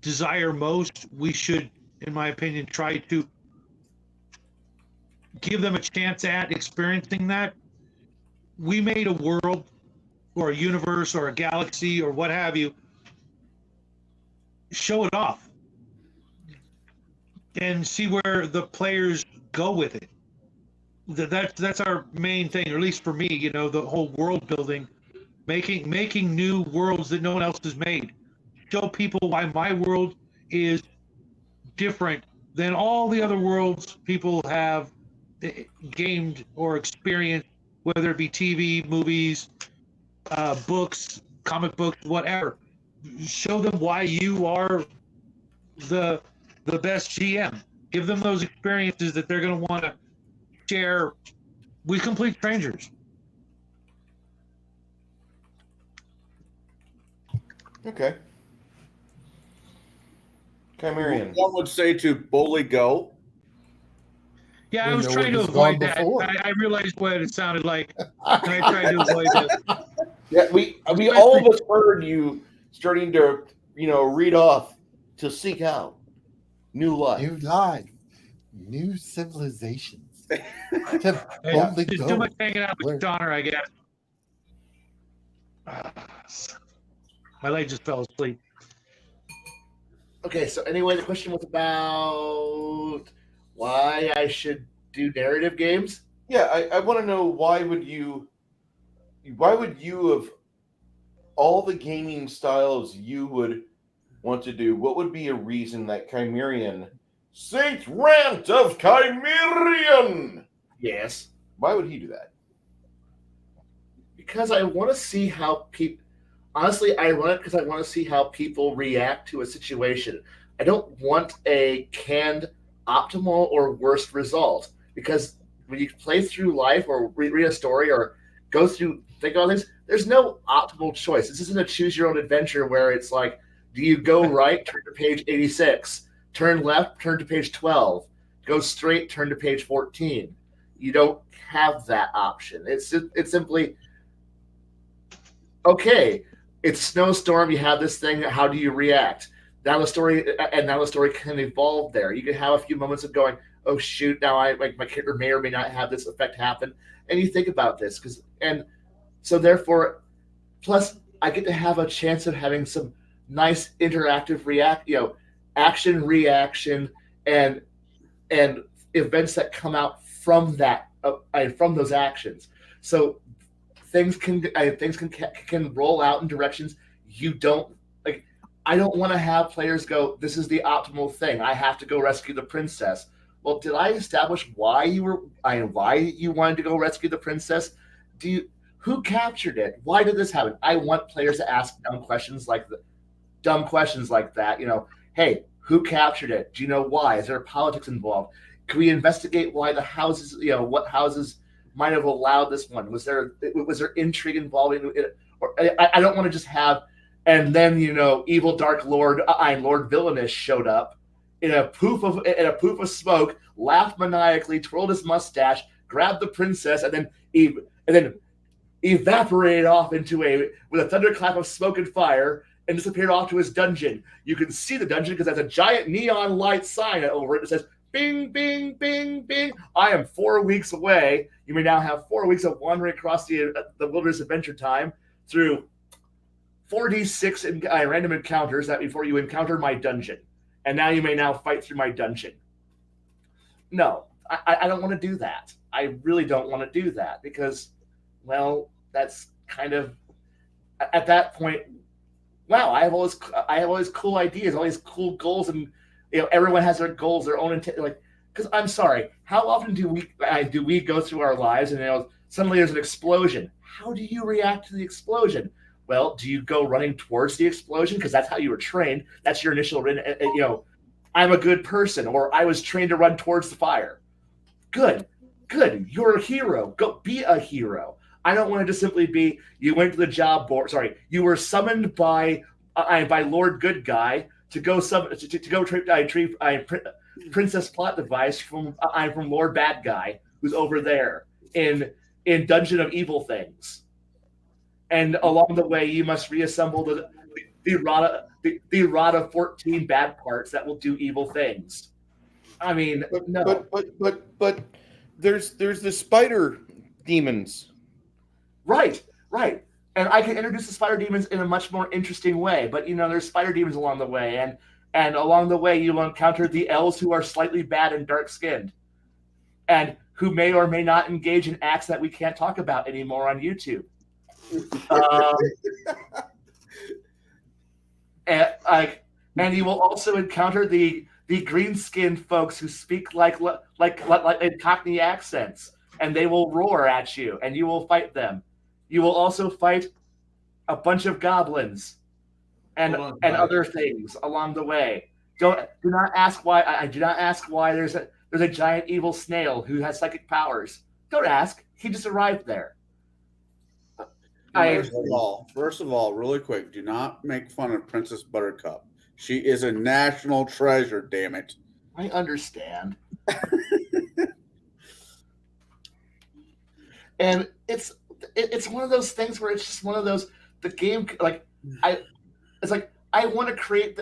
Speaker 4: desire most, we should, in my opinion, try to give them a chance at experiencing that. We made a world or a universe or a galaxy or what have you. Show it off and see where the players go with it. That's our main thing, or at least for me, the whole world building, making new worlds that no one else has made. Show people why my world is different than all the other worlds people have gamed or experienced, whether it be TV, movies, books, comic books, whatever. Show them why you are the best GM. Give them those experiences that they're going to want to share with complete strangers.
Speaker 1: Okay. Chimerian.
Speaker 3: One would say to boldly go.
Speaker 4: Yeah, I
Speaker 2: You
Speaker 4: was
Speaker 2: know
Speaker 4: trying
Speaker 2: what
Speaker 4: to
Speaker 2: has gone
Speaker 4: avoid that.
Speaker 2: before.
Speaker 4: I realized what it sounded like, and I tried to avoid it.
Speaker 1: Yeah, we all of us heard you starting to read off to seek out new life.
Speaker 7: New life, new civilizations. To
Speaker 4: Hey,
Speaker 7: boldly
Speaker 4: Just
Speaker 7: go.
Speaker 4: too much hanging out
Speaker 7: Where-
Speaker 4: with Donner, I guess. My leg just fell asleep.
Speaker 5: Okay, so anyway, the question was about why I should do narrative games.
Speaker 1: Yeah, I want to know why would you of all the gaming styles you would want to do, what would be a reason that Chimerian, Saint Rant of Chimerian,
Speaker 5: Yes.
Speaker 1: why would he do that?
Speaker 5: Because I want to see how people. Honestly, I run it because I want to see how people react to a situation. I don't want a canned optimal or worst result, because when you play through life or read a story or go through think about things, there's no optimal choice. This isn't a choose your own adventure where it's like, do you go right, turn to page 86, turn left, turn to page 12, go straight, turn to page 14. You don't have that option. It's simply, okay, it's snowstorm. You have this thing. How do you react? Now the story can evolve there. You can have a few moments of going, oh shoot, now my character may or may not have this effect happen, and you think about this so therefore, plus I get to have a chance of having some nice interactive action reaction and events that come out from that from those actions. So things can roll out in directions you don't like. I don't want to have players go, this is the optimal thing, I have to go rescue the princess. Well, did I establish why you wanted to go rescue the princess? Who captured it? Why did this happen? I want players to ask dumb questions like that. Hey, who captured it? Do you know why? Is there politics involved? Can we investigate why the houses, what houses might have allowed this one? Was there intrigue involving it? Or I don't want to just have, and then evil Dark Lord, Lord Villainous showed up in a poof of smoke, laughed maniacally, twirled his mustache, grabbed the princess, and then evaporated off with a thunderclap of smoke and fire, and disappeared off to his dungeon. You can see the dungeon because there's a giant neon light sign over it that says, bing, bing, bing, bing. I am 4 weeks away. You may now have 4 weeks of wandering across the wilderness adventure time through 4d6 random encounters that before you encounter my dungeon. And now you may now fight through my dungeon. No, I don't want to do that. I really don't want to do that because, well, that's kind of, at that point, wow, I have all these cool ideas, all these cool goals, and everyone has their goals, their own intent. Like, because I'm sorry, how often do we go through our lives and suddenly there's an explosion? How do you react to the explosion? Well, do you go running towards the explosion because that's how you were trained? That's your initial, I'm a good person, or I was trained to run towards the fire. Good. You're a hero. Go be a hero. I don't want to just simply be, you went to the job board. Sorry, you were summoned by Lord Good Guy to go retrieve Princess Plot Device from Lord Bad Guy, who's over there in Dungeon of Evil Things. And along the way, you must reassemble the rod of 14 bad parts that will do evil things. I mean, no.
Speaker 1: But there's the spider demons.
Speaker 5: Right. And I can introduce the spider demons in a much more interesting way. But there's spider demons along the way, and along the way you'll encounter the elves who are slightly bad and dark-skinned, and who may or may not engage in acts that we can't talk about anymore on YouTube. And you will also encounter the green-skinned folks who speak like in Cockney accents, and they will roar at you, and you will fight them. You will also fight a bunch of goblins and other things along the way. Do not ask why. I do not ask why there's a giant evil snail who has psychic powers. Don't ask. He just arrived there.
Speaker 3: First of all, really quick, do not make fun of Princess Buttercup. She is a national treasure, damn it.
Speaker 5: I understand. And it's one of those things where it's just one of those, the game, I want to create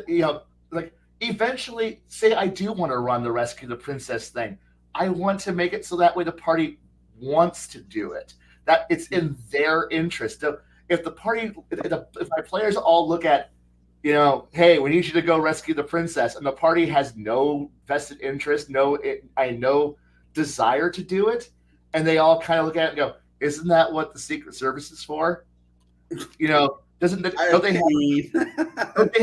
Speaker 5: eventually, say I do want to run the Rescue the Princess thing. I want to make it so that way the party wants to do it. That it's in their interest. If my players all look at, hey, we need you to go rescue the princess, and the party has no vested interest, no desire to do it, And they all kind of look at it and go, "Isn't that what the Secret Service is for?" You know, don't they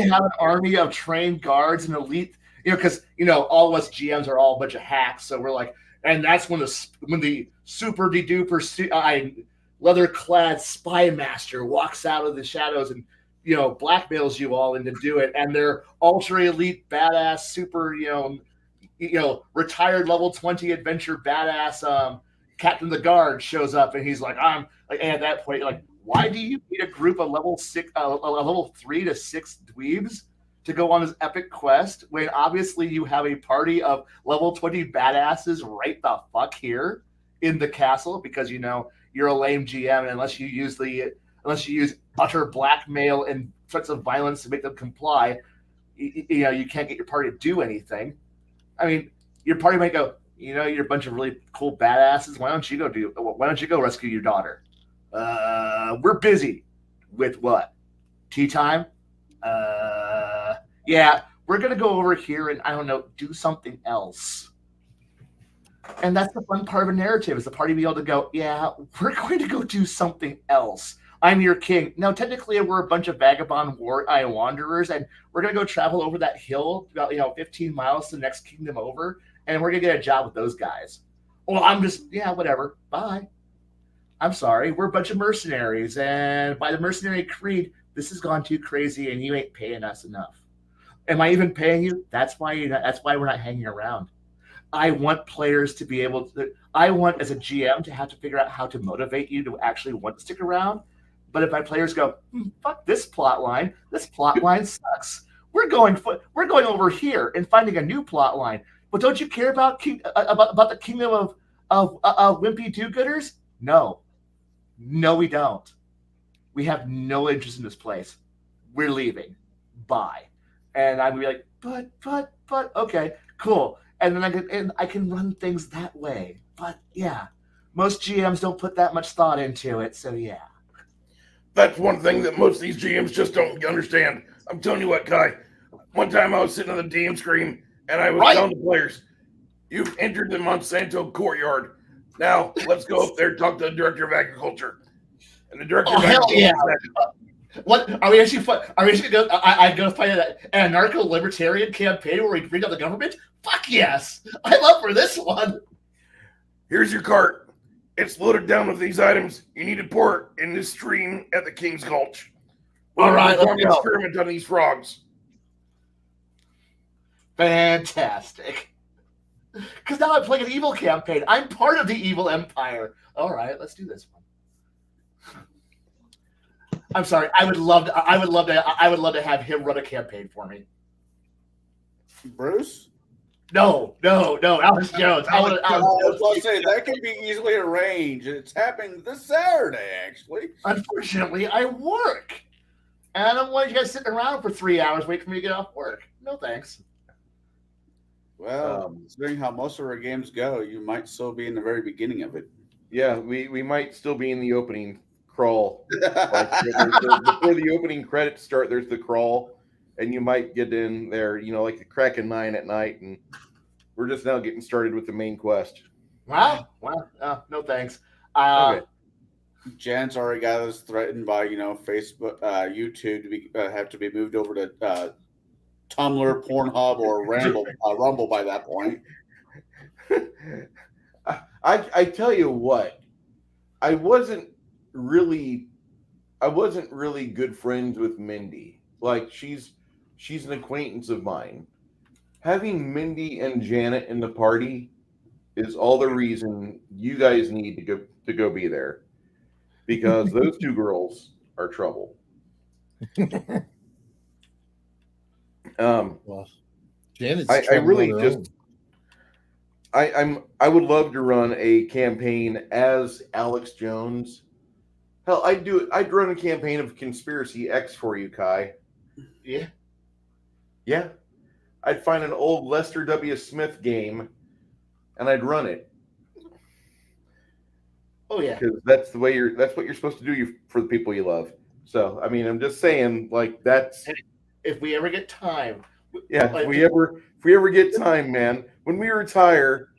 Speaker 5: have an army of trained guards and elite? You know, because all of us GMs are all a bunch of hacks, so we're like, and that's when the super duper leather-clad spy master walks out of the shadows and blackmails you all into do it, and they're ultra elite badass super retired level 20 adventure badass Captain the Guard shows up, and he's like, I'm like, and at that point, you're like, why do you need a group of level 3 to 6 dweebs to go on this epic quest when obviously you have a party of level 20 badasses right the fuck here in the castle? Because you're a lame GM, and unless you use utter blackmail and threats of violence to make them comply, you can't get your party to do anything. I mean, your party might go, you're a bunch of really cool badasses. Why don't you go rescue your daughter? We're busy with what? Tea time? Yeah, we're gonna go over here and I don't know, do something else. And that's the fun part of a narrative, is the party being able to go, yeah, we're going to go do something else. I'm your king. Now, technically, we're a bunch of vagabond wanderers, and we're going to go travel over that hill about 15 miles to the next kingdom over, and we're going to get a job with those guys. Well, I'm just, yeah, whatever. Bye. I'm sorry. We're a bunch of mercenaries, and by the mercenary creed, this has gone too crazy, and you ain't paying us enough. Am I even paying you? That's why we're not hanging around. I want players to be able to. I want, as a GM, to have to figure out how to motivate you to actually want to stick around. But if my players go, fuck this plot line sucks. We're going over here and finding a new plot line. But don't you care about the kingdom of wimpy do-gooders? No, we don't. We have no interest in this place. We're leaving. Bye. And I'm gonna be like, but okay, cool. And then I can run things that way. But yeah, most GMs don't put that much thought into it. So yeah.
Speaker 8: That's one thing that most of these GMs just don't understand. I'm telling you what, Kai. One time I was sitting on the DM screen and I was telling the players, "You've entered the Monsanto courtyard. Now let's go up there and talk to the director of agriculture." And the director of agriculture said,
Speaker 5: "What are we actually? Are we actually going? I'm going to fight an anarcho-libertarian campaign where we bring up the government? Fuck yes! I love for this one.
Speaker 8: Here's your cart. It's loaded down with these items. You need to pour it in this stream at the King's Gulch.
Speaker 5: All right, let's go.
Speaker 8: Experiment on these frogs."
Speaker 5: Fantastic. Because now I'm playing an evil campaign. I'm part of the evil empire. All right, let's do this one. I'm sorry. I would love to have him run a campaign for me.
Speaker 3: Bruce?
Speaker 5: No, Alex Jones.
Speaker 3: I was about to say that can be easily arranged. It's happening this Saturday, actually.
Speaker 5: Unfortunately, I work, and I don't want you guys sitting around for 3 hours waiting for me to get off work. No thanks.
Speaker 3: Well, considering how most of our games go, you might still be in the very beginning of it.
Speaker 1: Yeah, we might still be in the opening crawl. Before the opening credits start, there's the crawl. And you might get in there, like the crack of 9 at night, and we're just now getting started with the main quest.
Speaker 5: Wow. No thanks.
Speaker 1: Okay.
Speaker 3: Jan's already got us threatened by, Facebook, YouTube to have to be moved over to Tumblr, Pornhub, or Rumble by that point.
Speaker 1: I tell you what, I wasn't really good friends with Mindy. Like she's an acquaintance of mine. Having Mindy and Janet in the party is all the reason you guys need to go be there, because those two girls are trouble.
Speaker 2: Well, Janet's
Speaker 1: I really just I would love to run a campaign as Alex Jones. Hell, I'd run a campaign of Conspiracy X for you, Kai. Yeah. I'd find an old Lester W. Smith game, and I'd run it.
Speaker 5: Oh yeah,
Speaker 1: because that's what you're supposed to do for the people you love. So I mean, I'm just saying, like that's.
Speaker 5: If we ever get time.
Speaker 1: Yeah, if we ever get time, man. When we retire,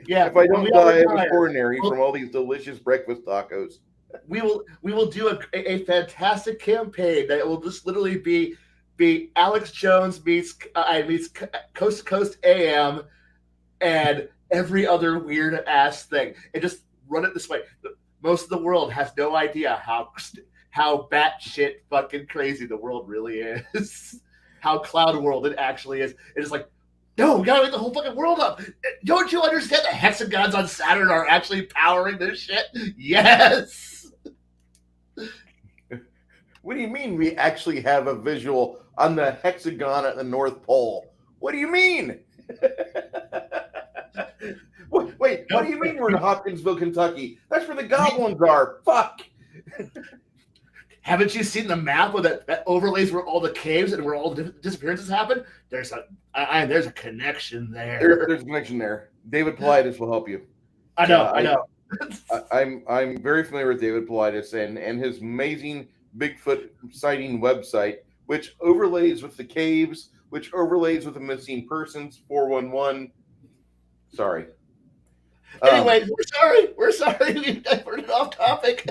Speaker 5: Yeah,
Speaker 1: if I
Speaker 5: when
Speaker 1: don't
Speaker 5: we all
Speaker 1: die of a
Speaker 5: retire,
Speaker 1: coronary from all these delicious breakfast tacos.
Speaker 5: we will do a fantastic campaign that will just literally be Alex Jones meets Coast to Coast AM and every other weird ass thing, and just run it this way. Most of the world has no idea how batshit fucking crazy the world really is, how cloud world it actually is. It's like, no, we gotta make the whole fucking world up. Don't you understand the hexagons on Saturn are actually powering this shit? Yes.
Speaker 1: What do you mean we actually have a visual on the hexagon at the North Pole? What do you mean? Wait, what do you mean we're in Hopkinsville, Kentucky? That's where the goblins are. Fuck.
Speaker 5: Haven't you seen the map with that overlays where all the caves and where all the disappearances happen? There's a connection there.
Speaker 1: There's a connection there. David Politis will help you.
Speaker 5: I know.
Speaker 1: I'm very familiar with David Politis and his amazing Bigfoot sighting website, which overlays with the caves, which overlays with the missing persons 411. Sorry.
Speaker 5: Anyway, we're sorry. We diverted off topic.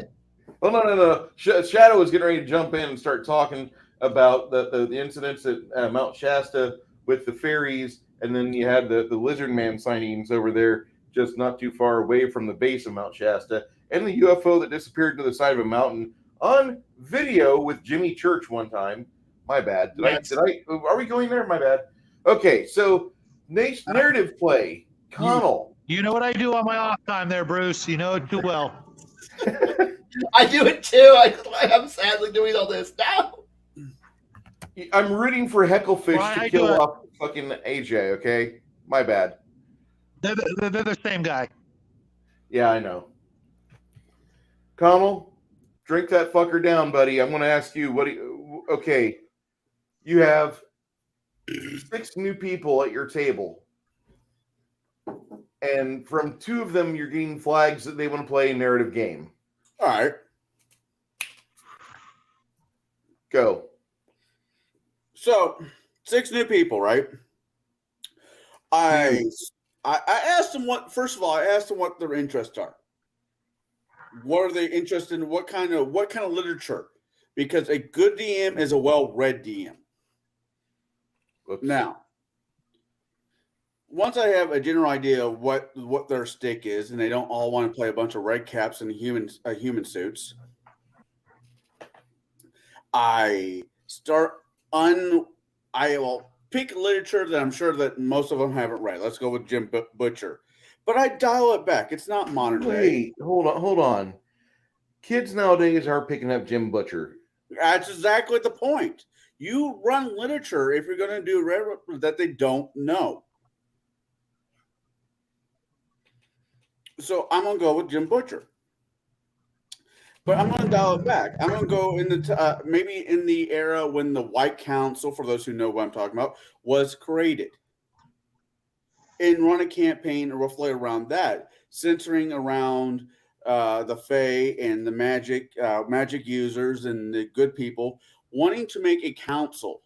Speaker 1: Oh no. Shadow was getting ready to jump in and start talking about the incidents at Mount Shasta with the fairies, and then you had the lizard man sightings over there, just not too far away from the base of Mount Shasta, and the UFO that disappeared to the side of a mountain on video with Jimmy Church one time. My bad. Did I? Are we going there? My bad. Okay, so narrative play. Connell.
Speaker 4: You know what I do on my off time there, Bruce. You know it too well.
Speaker 5: I do it too. I'm sadly doing all this now.
Speaker 1: I'm rooting for Hecklefish
Speaker 4: Well,
Speaker 1: to kill off fucking AJ, okay? My bad.
Speaker 4: They're the same guy.
Speaker 1: Yeah, I know. Connell, drink that fucker down, buddy. I'm going to ask you, okay, you have 6 new people at your table. And from 2 of them, you're getting flags that they want to play a narrative game.
Speaker 3: All right.
Speaker 1: Go.
Speaker 3: So 6 new people, right? I asked them first of all, I asked them what their interests are. What are they interested in? What kind of literature? Because a good DM is a well-read DM.
Speaker 1: Oops.
Speaker 3: Now, once I have a general idea of what their stick is, and they don't all want to play a bunch of red caps and human suits, I will pick literature that I'm sure that most of them haven't read. Let's go with Jim Butcher. But I dial it back. It's not modern day.
Speaker 1: Wait, hold on. Kids nowadays are picking up Jim Butcher.
Speaker 3: That's exactly the point. You run literature if you're going to do that they don't know. So I'm going to go with Jim Butcher. But I'm going to dial it back. I'm going to go in the maybe in the era when the White Council, for those who know what I'm talking about, was created. And run a campaign or roughly around that, centering around the Fae and the magic users and the good people, wanting to make a council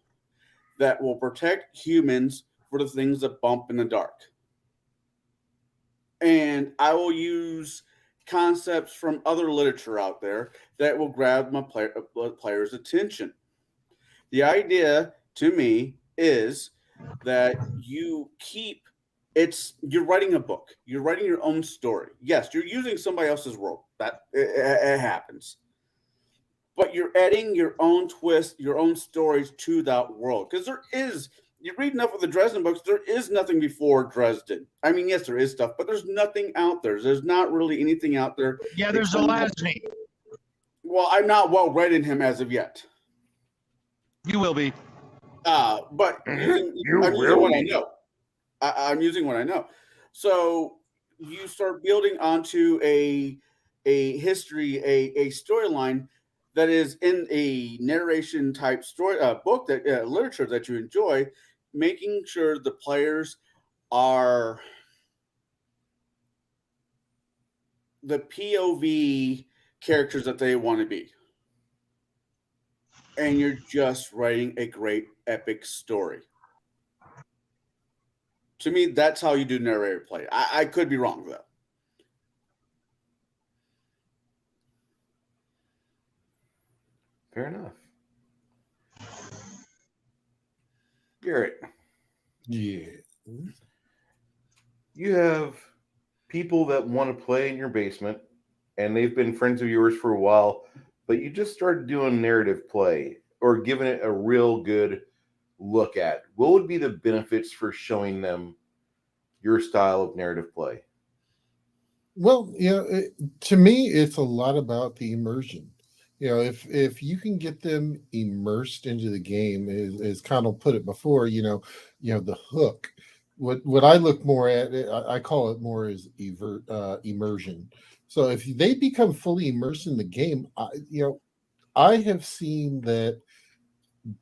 Speaker 3: that will protect humans for the things that bump in the dark. And I will use concepts from other literature out there that will grab my player's attention. The idea to me is that you're writing a book. You're writing your own story. Yes, you're using somebody else's world. That it happens. But you're adding your own twist, your own stories to that world. Because you read enough of the Dresden books, there is nothing before Dresden. I mean, yes, there is stuff, but there's nothing out there. There's not really anything out there.
Speaker 4: Yeah, there's Zelazny.
Speaker 3: Well, I'm not well read in him as of yet.
Speaker 4: You will be.
Speaker 3: But I'm using what I know. I'm using what I know. So you start building onto a history, a storyline that is in a narration type story book that literature that you enjoy, making sure the players are the POV characters that they want to be. And you're just writing a great epic story. To me, that's how you do narrated play. I could be wrong though.
Speaker 1: Fair enough. Garrett,
Speaker 2: Yeah.
Speaker 1: you have people that want to play in your basement, and they've been friends of yours for a while, but you just started doing narrative play or giving it a real good look at. What would be the benefits for showing them your style of narrative play?
Speaker 2: Well, to me, it's a lot about the immersion. If you can get them immersed into the game, as Connell put it before, the hook. What I look more at, I call it more as immersion. So if they become fully immersed in the game, I have seen that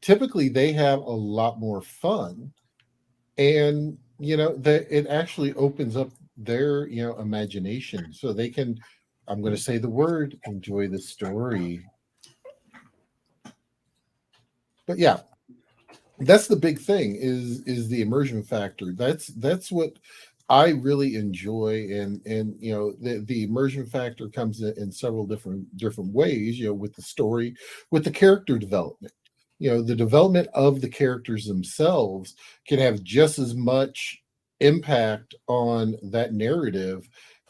Speaker 2: typically they have a lot more fun, and that it actually opens up their imagination, so they can, I'm going to say the word, enjoy the story. But yeah, that's the big thing, is the immersion factor. That's what I really enjoy. And the immersion factor comes in several different ways, with the story, with the character development. The development of the characters themselves can have just as much impact on that narrative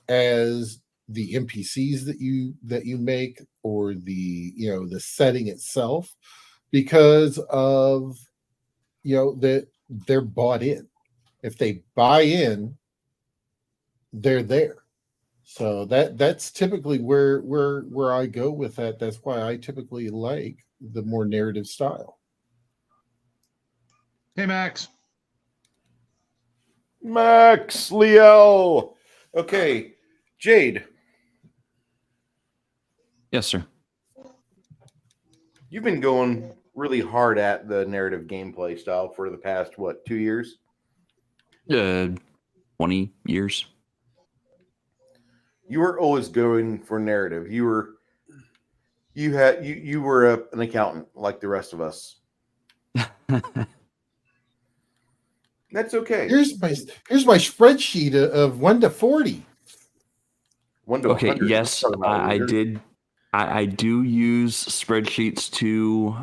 Speaker 2: as the NPCs that you make, or the setting itself, because of that they're bought in. If they buy in, they're there. So that's typically where I go with that. That's why I typically like the more narrative style.
Speaker 4: Hey, Max.
Speaker 1: Max Liel. Okay, Jaide,
Speaker 6: Yes, sir.
Speaker 1: you've been going really hard at the narrative gameplay style for the past, 2 years?
Speaker 6: 20 years.
Speaker 1: You were always going for narrative. You were an accountant like the rest of us. That's okay.
Speaker 2: Here's my spreadsheet of 1 to 40.
Speaker 1: 1 to
Speaker 6: Okay,
Speaker 1: 100.
Speaker 6: yes,
Speaker 1: Talking about
Speaker 6: I
Speaker 1: leaders.
Speaker 6: did. I do use spreadsheets to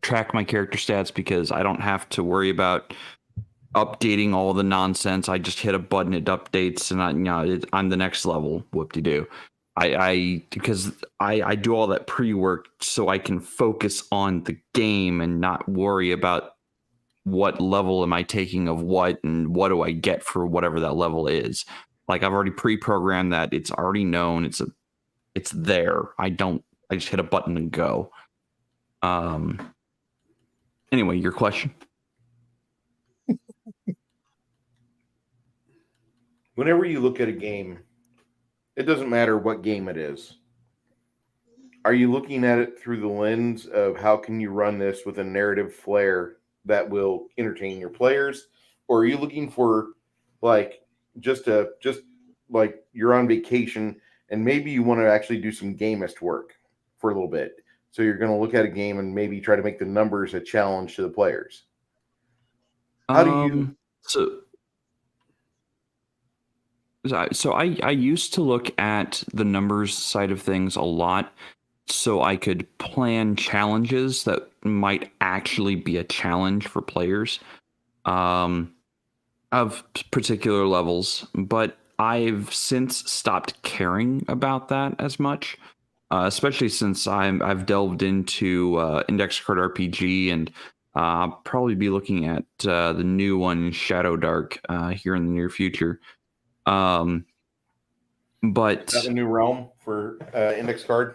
Speaker 6: track my character stats, because I don't have to worry about updating all the nonsense. I just hit a button, it updates, and I'm the next level. Whoop-de-doo. Because I do all that pre-work so I can focus on the game and not worry about what level am I taking of what, and what do I get for whatever that level is. Like, I've already pre-programmed that. It's already known. It's there. I just hit a button and go. Anyway, your question.
Speaker 1: Whenever you look at a game, it doesn't matter what game it is. Are you looking at it through the lens of how can you run this with a narrative flair that will entertain your players? Or are you looking for just like you're on vacation and maybe you want to actually do some Gamist work for a little bit? So you're going to look at a game and maybe try to make the numbers a challenge to the players. How do you...
Speaker 6: So I used to look at the numbers side of things a lot, so I could plan challenges that might actually be a challenge for players of particular levels. But I've since stopped caring about that as much, especially since I've delved into index card RPG, and I'll probably be looking at the new one, Shadow Dark, here in the near future. But
Speaker 1: is that a new realm for index card?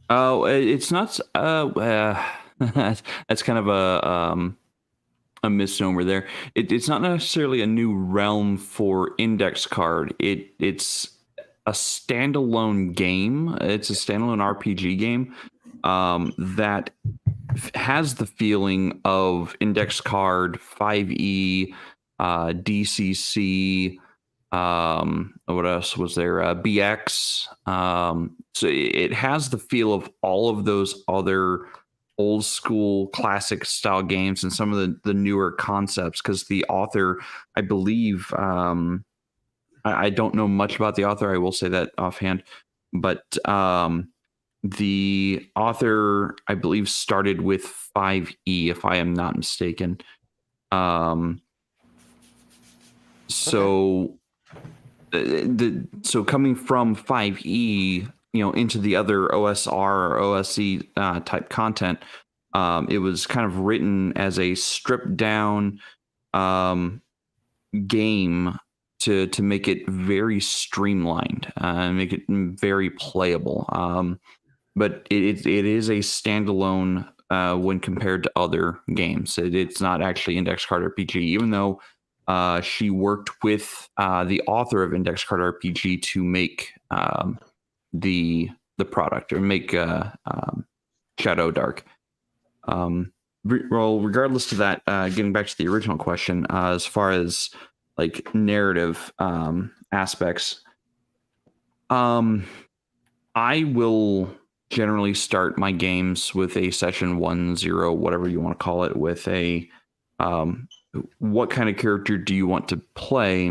Speaker 6: Oh, it's not. That's kind of a misnomer there. It's not necessarily a new realm for index card. It's a standalone game. It's a standalone RPG game that has the feeling of index card, 5e, DCC. What else was there? BX. So it has the feel of all of those other old school classic style games and some of the newer concepts, because the author, I believe, I don't know much about the author, I will say that offhand, but the author, I believe, started with 5e, if I am not mistaken. So so coming from 5e, into the other OSR or OSE type content, it was kind of written as a stripped down game to make it very streamlined and make it very playable. But it is a standalone when compared to other games. It's not actually Index Card RPG, even though she worked with the author of Index Card RPG to make the product, or make Shadow Dark. Well, regardless to that, getting back to the original question, as far as like narrative aspects, I will generally start my games with a session 1-0, whatever you want to call it, with a what kind of character do you want to play,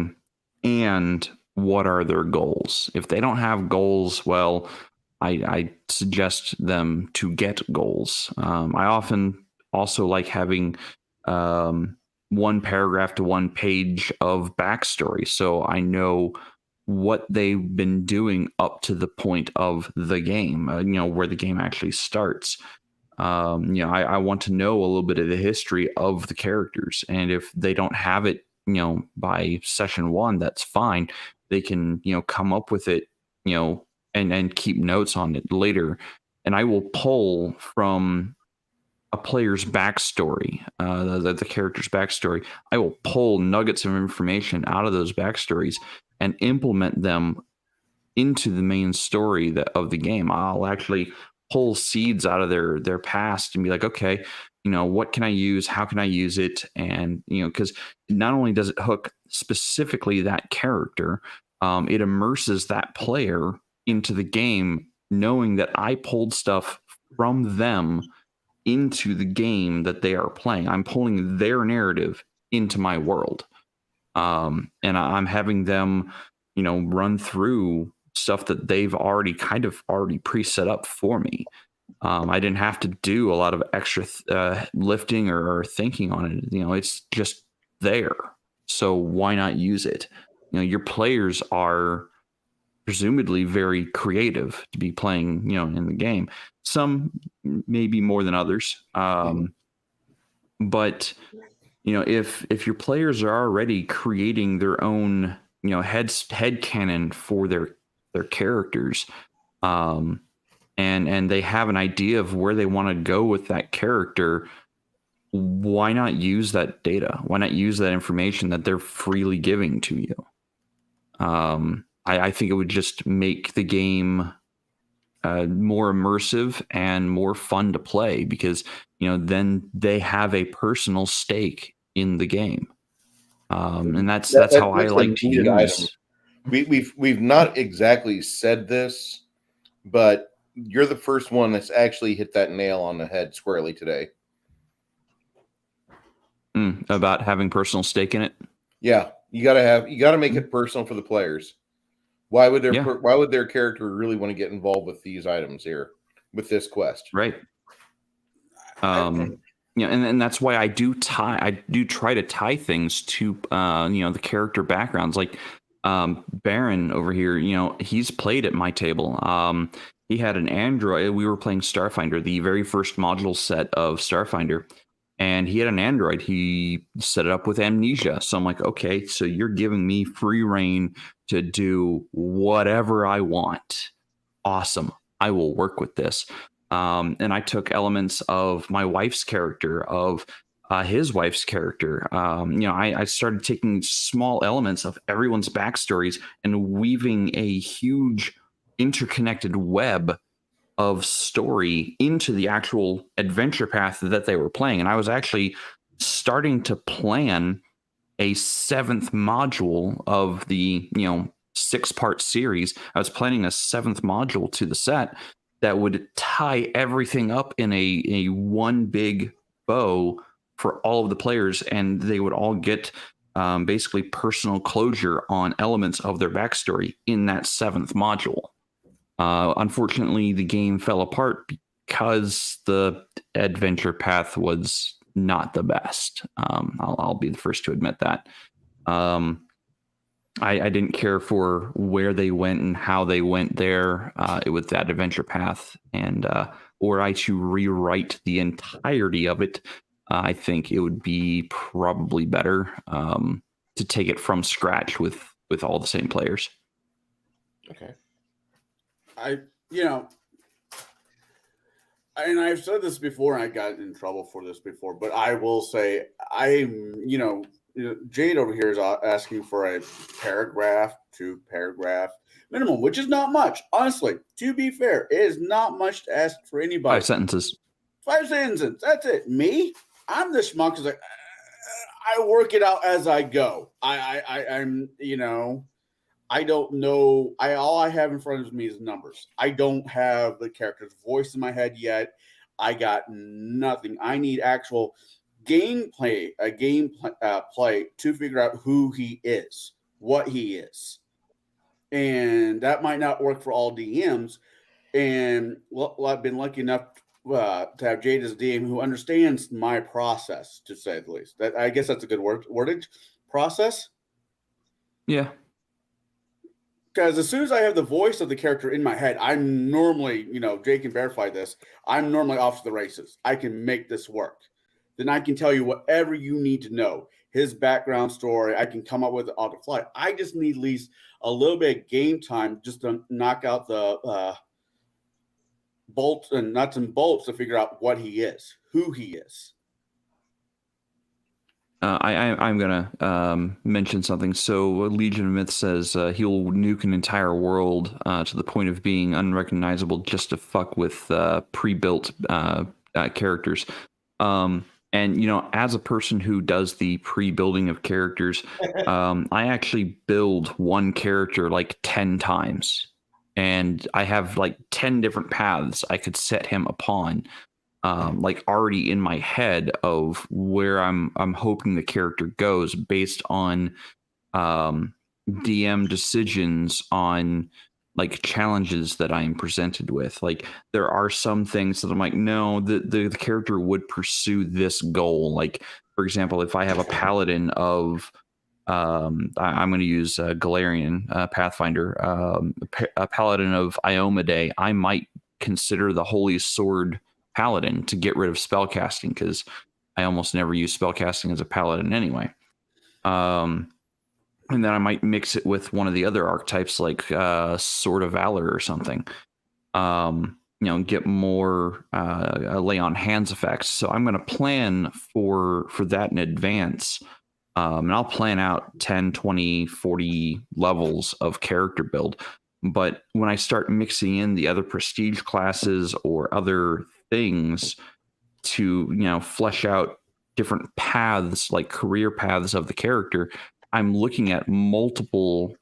Speaker 6: and what are their goals? If they don't have goals, well, I suggest them to get goals. I often also like having 1 paragraph to 1 page of backstory, so I know what they've been doing up to the point of the game, where the game actually starts. I want to know a little bit of the history of the characters, and if they don't have it, by session 1, that's fine. They can, come up with it, and keep notes on it later. And I will pull from a player's backstory, the character's backstory. I will pull nuggets of information out of those backstories and implement them into the main story of the game. I'll actually pull seeds out of their past and be like, okay, what can I use? How can I use it? And, because not only does it hook specifically that character, it immerses that player into the game, knowing that I pulled stuff from them into the game that they are playing. I'm pulling their narrative into my world. And I'm having them, run through stuff that they've already preset up for me. I didn't have to do a lot of extra lifting or thinking on it. It's just there. So why not use it? Your players are presumably very creative to be playing, in the game. Some maybe more than others. But if your players are already creating their own, head canon for their characters, and they have an idea of where they want to go with that character, why not use that data? Why not use that information that they're freely giving to you? I think it would just make the game more immersive and more fun to play, because then they have a personal stake in the game, and that's how I like to use.
Speaker 1: We've not exactly said this, but you're the first one that's actually hit that nail on the head squarely today.
Speaker 6: About having personal stake in it.
Speaker 1: Yeah, you got to make it personal for the players. Why would their character really want to get involved with these items here, with this quest?
Speaker 6: Right. And that's why I do try to tie things to the character backgrounds. Like Baron over here, he's played at my table. He had an android. We were playing Starfinder, the very first module set of Starfinder, and he had an android. He set it up with amnesia. So I'm like, okay, so you're giving me free reign to do whatever I want. Awesome. I will work with this. And I took elements of my wife's character, of his wife's character. I started taking small elements of everyone's backstories and weaving a huge interconnected web of story into the actual adventure path that they were playing. And I was actually starting to plan a 7th module of the 6-part series. I was planning a 7th module to the set, that would tie everything up in a one big bow for all of the players, and they would all get basically personal closure on elements of their backstory in that 7th module. Unfortunately, the game fell apart because the adventure path was not the best. I'll be the first to admit that. I didn't care for where they went and how they went there with that adventure path. And were I to rewrite the entirety of it, I think it would be probably better to take it from scratch with all the same players.
Speaker 1: Okay.
Speaker 3: And I've said this before, and I got in trouble for this before, but I will say, Jaide over here is asking for a paragraph, 2-paragraph minimum, which is not much. Honestly, to be fair, it is not much to ask for anybody.
Speaker 6: 5 sentences.
Speaker 3: 5 sentences. That's it. Me, I'm the schmuck. Is like, I work it out as I go. I'm I don't know. All I have in front of me is numbers. I don't have the character's voice in my head yet. I got nothing. I need actual gameplay, play to figure out who he is, what he is. And that might not work for all DMs. And I've been lucky enough to have Jaide as a DM who understands my process, to say the least. I guess that's a good wordage. Process?
Speaker 6: Yeah.
Speaker 3: Because as soon as I have the voice of the character in my head, I'm normally, Jake can verify this, I'm normally off to the races. I can make this work. Then I can tell you whatever you need to know. His background story, I can come up with it on the fly. I just need at least a little bit of game time just to knock out the bolts and nuts and bolts to figure out what he is, who he is.
Speaker 6: I'm gonna mention something. So Legion of Myth says he'll nuke an entire world to the point of being unrecognizable just to fuck with pre-built characters. And as a person who does the pre-building of characters, I actually build one character like 10 times, and I have like 10 different paths I could set him upon. Like already in my head of where I'm hoping the character goes based on DM decisions on like challenges that I'm presented with. Like there are some things that I'm like, no, the character would pursue this goal. Like for example, if I have a paladin of I'm going to use Galarian Pathfinder, a paladin of Iomedae, I might consider the Holy Sword Paladin to get rid of spellcasting, because I almost never use spellcasting as a paladin anyway. And then I might mix it with one of the other archetypes like Sword of Valor or something. Get more lay on hands effects. So I'm going to plan for that in advance. And I'll plan out 10, 20, 40 levels of character build. But when I start mixing in the other prestige classes or other things to, flesh out different paths, like career paths of the character, I'm looking at multiple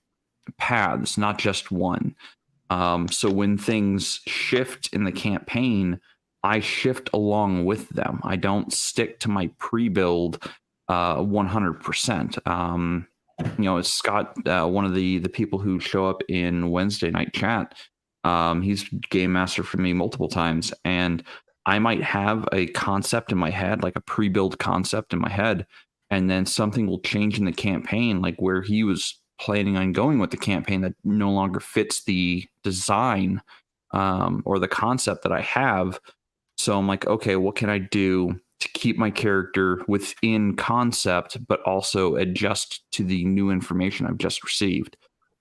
Speaker 6: paths, not just one. So when things shift in the campaign, I shift along with them. I don't stick to my pre-build 100%. Scott, one of the people who show up in Wednesday night chat, he's game master for me multiple times, and I might have a concept in my head, like a pre-build concept in my head, and then something will change in the campaign, like where he was planning on going with the campaign that no longer fits the design or the concept that I have. So I'm like, okay, what can I do to keep my character within concept, but also adjust to the new information I've just received?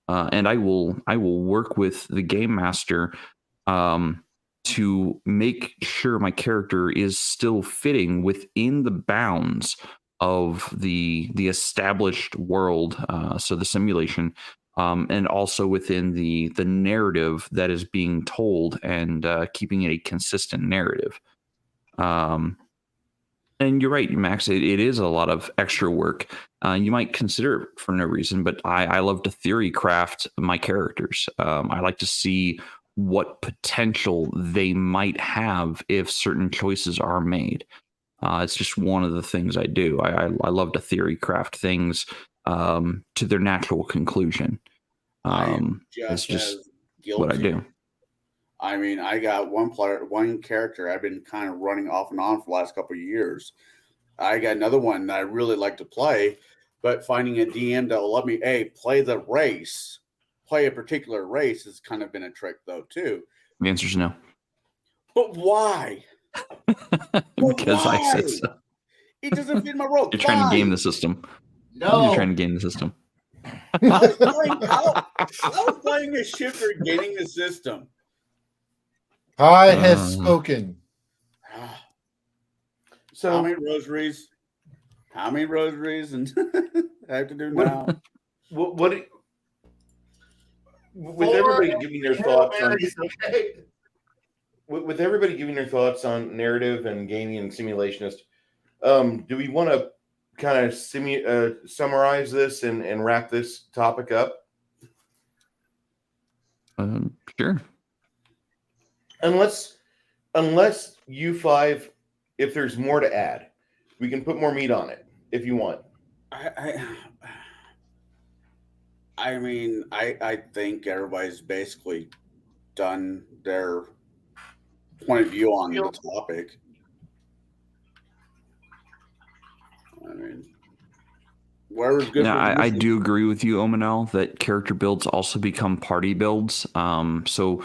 Speaker 6: And I will work with the game master to make sure my character is still fitting within the bounds of the established world, so the simulation, and also within the narrative that is being told, and keeping it a consistent narrative. And you're right, Max, it is a lot of extra work. You might consider it for no reason, but I love to theory craft my characters. I like to see what potential they might have if certain choices are made. It's just one of the things I do. I love to theory craft things to their natural conclusion. It's just what I do.
Speaker 3: I mean, I got one character I've been kind of running off and on for the last couple of years. I got another one that I really like to play, but finding a DM that will let me play a particular race has kind of been a trick though too.
Speaker 6: The answer is no.
Speaker 3: But why?
Speaker 6: Because I said so.
Speaker 3: It doesn't fit my role.
Speaker 6: You're trying to game the system.
Speaker 5: No.
Speaker 6: You're trying to game the system.
Speaker 3: I was playing a shifter getting the system.
Speaker 2: I has spoken.
Speaker 1: So
Speaker 3: How many rosaries? And I have to do now.
Speaker 1: with everybody giving their thoughts on with everybody giving their thoughts on narrative and gaming and simulationist, do we want to kind of summarize this and wrap this topic up?
Speaker 6: Sure.
Speaker 1: Unless you five, if there's more to add, we can put more meat on it if you want.
Speaker 3: I mean, I think everybody's basically done their point of view on the topic. I mean, wherever's good.
Speaker 6: Yeah, I do agree with you, Omanel, that character builds also become party builds. So,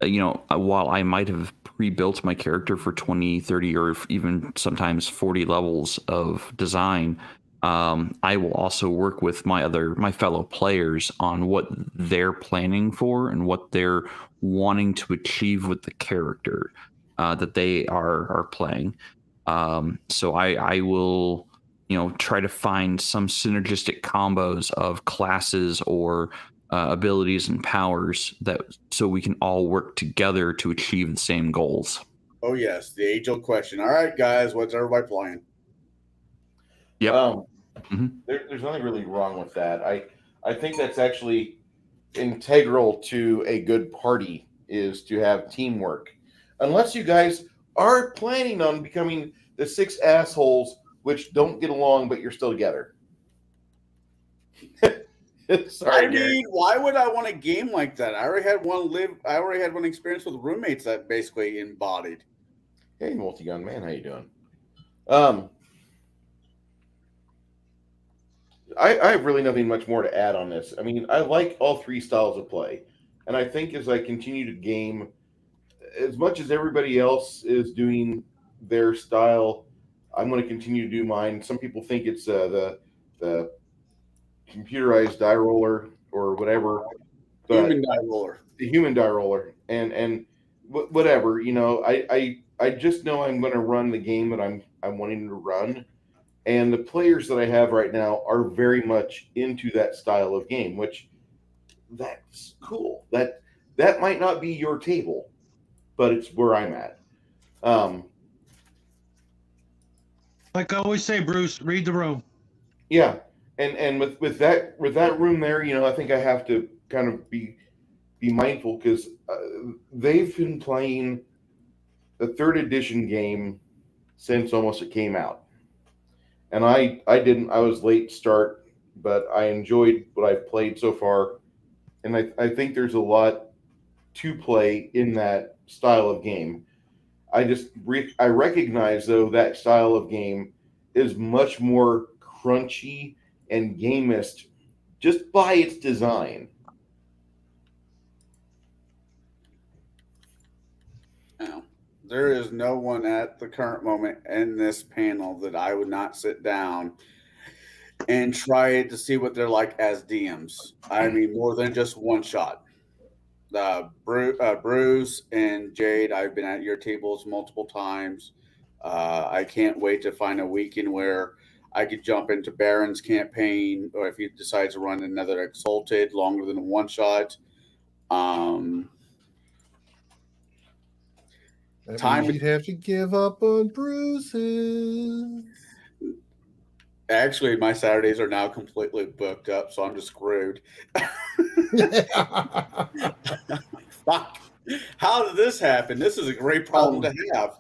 Speaker 6: while I might have pre-built my character for 20, 30, or even sometimes 40 levels of design, I will also work with my fellow players on what they're planning for and what they're wanting to achieve with the character that they are playing. So I will, try to find some synergistic combos of classes or abilities and powers so we can all work together to achieve the same goals.
Speaker 3: Oh yes, the age-old question. All right, guys, what's everybody playing?
Speaker 6: Yep.
Speaker 1: There's nothing really wrong with that. I think that's actually integral to a good party, is to have teamwork. Unless you guys are planning on becoming the six assholes which don't get along, but you're still together. Sorry,
Speaker 3: I mean, why would I want a game like that? I already had one experience with roommates that basically embodied.
Speaker 1: Hey, Multigun Man, how you doing? I have really nothing much more to add on this. I mean, I like all three styles of play, and I think as I continue to game, as much as everybody else is doing their style, I'm going to continue to do mine. Some people think it's the computerized die roller or whatever, but
Speaker 3: Human die roller.
Speaker 1: The human die roller, and whatever, I just know I'm going to run the game that I'm wanting to run, and the players that I have right now are very much into that style of game, which that's cool. That might not be your table, but it's where I'm at.
Speaker 4: Like I always say, Bruce, read the room.
Speaker 1: Yeah. And with that room there, I think I have to kind of be mindful, because they've been playing the 3rd edition game since almost it came out, and I was late start, but I enjoyed what I've played so far, and I think there's a lot to play in that style of game. I recognize though that style of game is much more crunchy and Gamist just by its design.
Speaker 3: Now, there is no one at the current moment in this panel that I would not sit down and try to see what they're like as DMs. I mean, more than just one shot. Bruce and Jaide, I've been at your tables multiple times. I can't wait to find a weekend where I could jump into Baron's campaign, or if he decides to run another Exalted longer than a one shot.
Speaker 2: You'd have to give up on Bruce's.
Speaker 3: Actually, my Saturdays are now completely booked up, so I'm just screwed. Fuck. How did this happen? This is a great problem to have.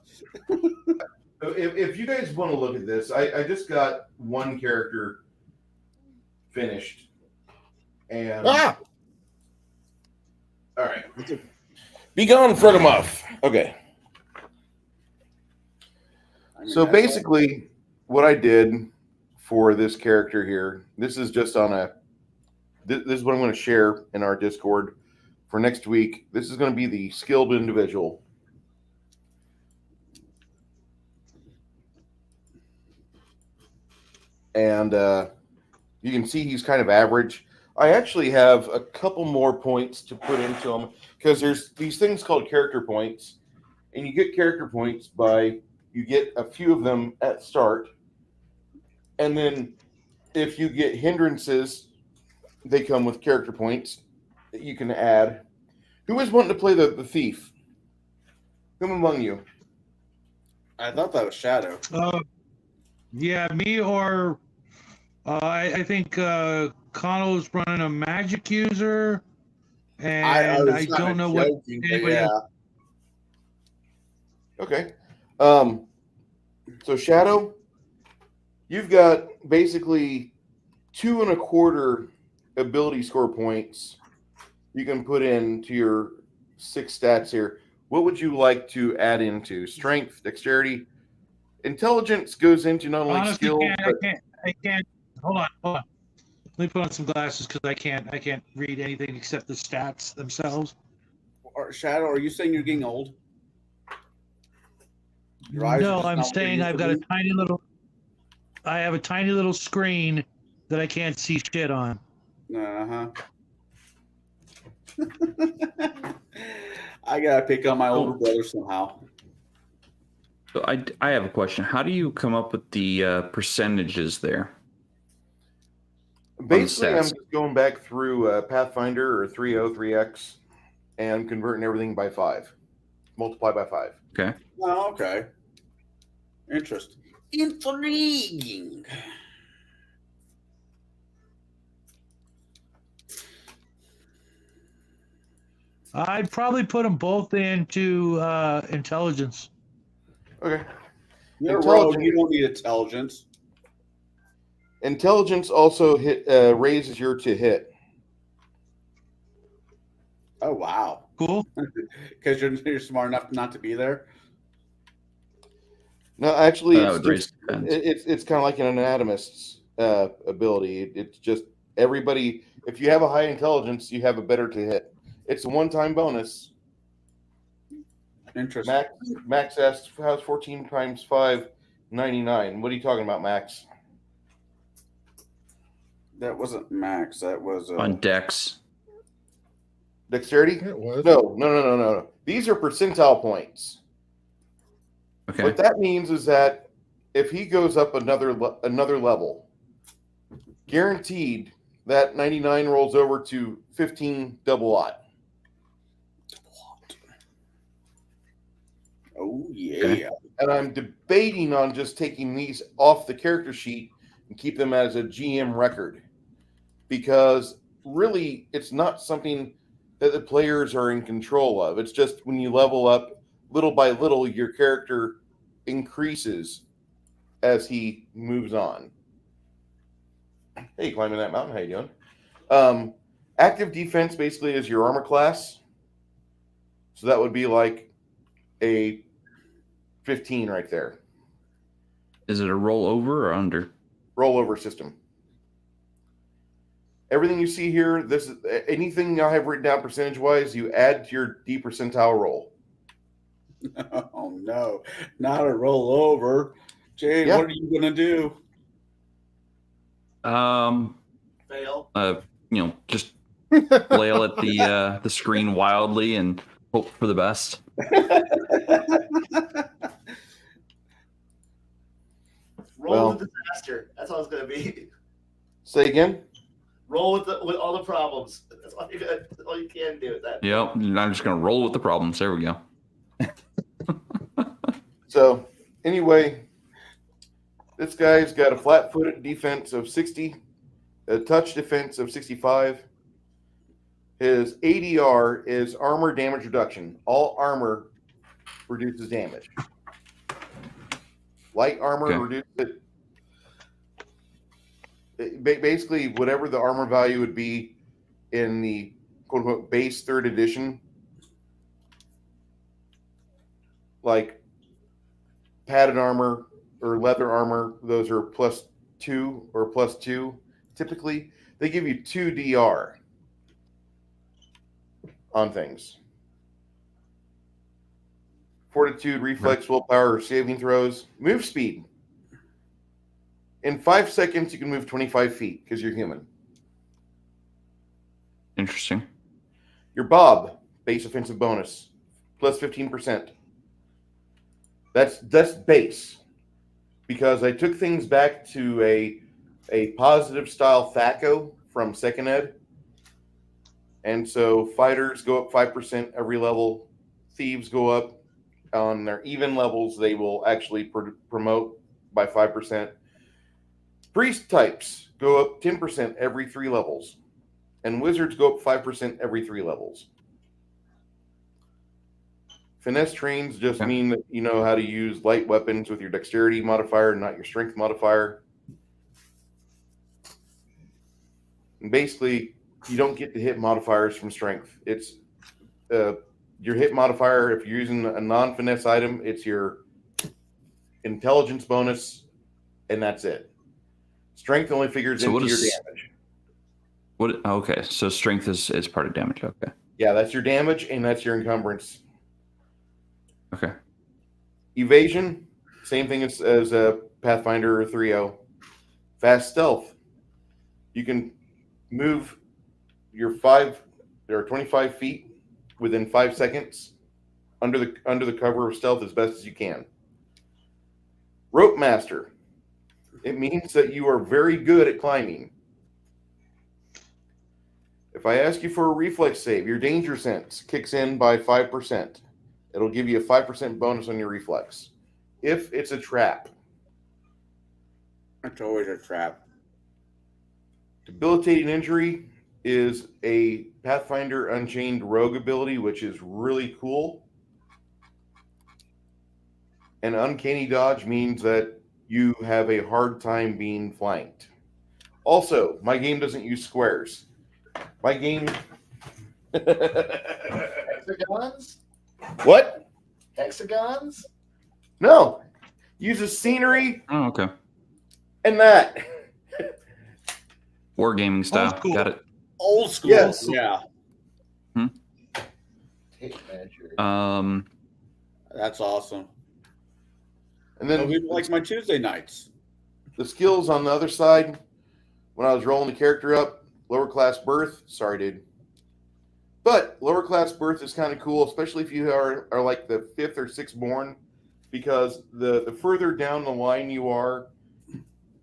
Speaker 1: If you guys want to look at this, I just got one character finished. And all right. Be gone, Fredermuff. Okay. So basically, what I did for this character here, this is just on a. This is what I'm going to share in our Discord for next week. This is going to be the skilled individual. And you can see he's kind of average. I actually have a couple more points to put into him because there's these things called character points. And you get character points by, you get a few of them at start. And then if you get hindrances, they come with character points that you can add. Who is wanting to play the thief? Whom among you?
Speaker 3: I thought that was Shadow.
Speaker 4: Yeah, me or I think Connell's running a magic user, and I don't know what anybody else.
Speaker 1: Okay. So Shadow, you've got basically 2.25 ability score points you can put into your 6 stats here. What would you like to add into? Strength, dexterity, intelligence goes into not only
Speaker 4: Honestly,
Speaker 1: skill.
Speaker 4: I can't. Hold on. Let me put on some glasses because I can't read anything except the stats themselves.
Speaker 3: Shadow, are you saying you're getting old? Your eyes are
Speaker 4: No,
Speaker 3: just
Speaker 4: I'm
Speaker 3: not what they
Speaker 4: saying
Speaker 3: used
Speaker 4: I've
Speaker 3: to
Speaker 4: got a
Speaker 3: be?
Speaker 4: tiny little. I have a tiny little screen that I can't see shit on.
Speaker 3: I gotta pick on my older brother somehow.
Speaker 6: So I have a question. How do you come up with the percentages there?
Speaker 1: Basically, I'm
Speaker 6: stats?
Speaker 1: just going back through Pathfinder or 3.0, 3x, and converting everything by 5. Multiply by 5.
Speaker 6: Okay.
Speaker 3: Oh, okay. Intriguing.
Speaker 4: I'd probably put them both into intelligence.
Speaker 1: Okay.
Speaker 3: You're a rogue. You don't need intelligence.
Speaker 1: Intelligence also raises your to hit.
Speaker 3: Oh wow.
Speaker 4: Cool.
Speaker 3: Because you're smart enough not to be there.
Speaker 1: No, actually,
Speaker 6: it's
Speaker 1: kind of like an anatomist's ability. It's just everybody. If you have a high intelligence, you have a better to hit. It's a one-time bonus.
Speaker 3: Interesting.
Speaker 1: Max asked, "How's 14 times 5? 99. What are you talking about, Max?
Speaker 3: That wasn't Max. That was
Speaker 6: on Dex.
Speaker 1: Dexterity?
Speaker 2: It was.
Speaker 1: No. These are percentile points.
Speaker 6: Okay.
Speaker 1: What that means is that if he goes up another level, guaranteed that 99 rolls over to 15 double odd.
Speaker 3: Oh yeah.
Speaker 6: Okay.
Speaker 1: And I'm debating on just taking these off the character sheet and keep them as a GM record, because really it's not something that the players are in control of. It's just when you level up little by little, your character increases as he moves on. Hey, climbing that mountain, how you doing? Active defense basically is your armor class. So that would be like a 15 right there.
Speaker 6: Is it a rollover or under?
Speaker 1: Rollover system. Everything you see here, this is anything I have written down percentage-wise, you add to your D percentile roll.
Speaker 3: Oh no, not a rollover. Jay,
Speaker 1: Yeah.
Speaker 3: what are you gonna do?
Speaker 5: Fail.
Speaker 6: Just flail at the screen wildly and hope for the best.
Speaker 5: Roll with disaster. That's all it's gonna be.
Speaker 1: Say again?
Speaker 5: Roll with all the problems. That's all you can do with that.
Speaker 6: Yep. I'm just gonna roll with the problems. There we go.
Speaker 1: So, anyway, this guy's got a flat-footed defense of 60, a touch defense of 65, His ADR is armor damage reduction. All armor reduces damage. Light armor
Speaker 6: Okay.
Speaker 1: reduces it. Basically, whatever the armor value would be in the quote unquote base 3rd edition, like padded armor or leather armor, those are +2 or +2. Typically, they give you 2 DR on things. Fortitude, reflex, willpower, or saving throws. Move speed. In 5 seconds, you can move 25 feet because you're human.
Speaker 6: Interesting.
Speaker 1: Your Bob, base offensive bonus, +15%. That's base. Because I took things back to a positive style THACO from 2nd Ed. And so fighters go up 5% every level. Thieves go up. On their even levels, they will actually promote by 5%. Priest types go up 10% every 3 levels. And wizards go up 5% every 3 levels. Finesse trains just mean that you know how to use light weapons with your dexterity modifier, not your strength modifier. And basically, you don't get the hit modifiers from strength. It's your hit modifier, if you're using a non-finesse item, it's your intelligence bonus, and that's it. Strength only figures into your damage.
Speaker 6: Okay, so strength is part of damage. Okay.
Speaker 1: Yeah, that's your damage, and that's your encumbrance.
Speaker 6: Okay.
Speaker 1: Evasion, same thing as a Pathfinder or 3.0. Fast stealth. You can move your 25 feet within 5 seconds under the cover of stealth as best as you can. Rope master. It means that you are very good at climbing. If I ask you for a reflex save, your danger sense kicks in by 5%. It'll give you a 5% bonus on your reflex. If it's a trap.
Speaker 3: It's always a trap.
Speaker 1: Debilitating injury is a Pathfinder Unchained rogue ability, which is really cool. And uncanny dodge means that you have a hard time being flanked. Also, my game doesn't use squares. My game...
Speaker 5: Hexagons?
Speaker 1: What?
Speaker 5: Hexagons?
Speaker 1: No. Uses scenery
Speaker 6: Oh, okay.
Speaker 1: and that.
Speaker 6: Wargaming style.
Speaker 4: Old school.
Speaker 6: Got it.
Speaker 3: Old school.
Speaker 1: Yes.
Speaker 3: Yeah.
Speaker 5: Tape measure.
Speaker 3: That's awesome.
Speaker 1: And then
Speaker 3: Like my Tuesday nights.
Speaker 1: the skills on the other side, when I was rolling the character up, lower class birth. Sorry, dude. But lower class birth is kind of cool, especially if you are like the 5th or 6th born, because the further down the line you are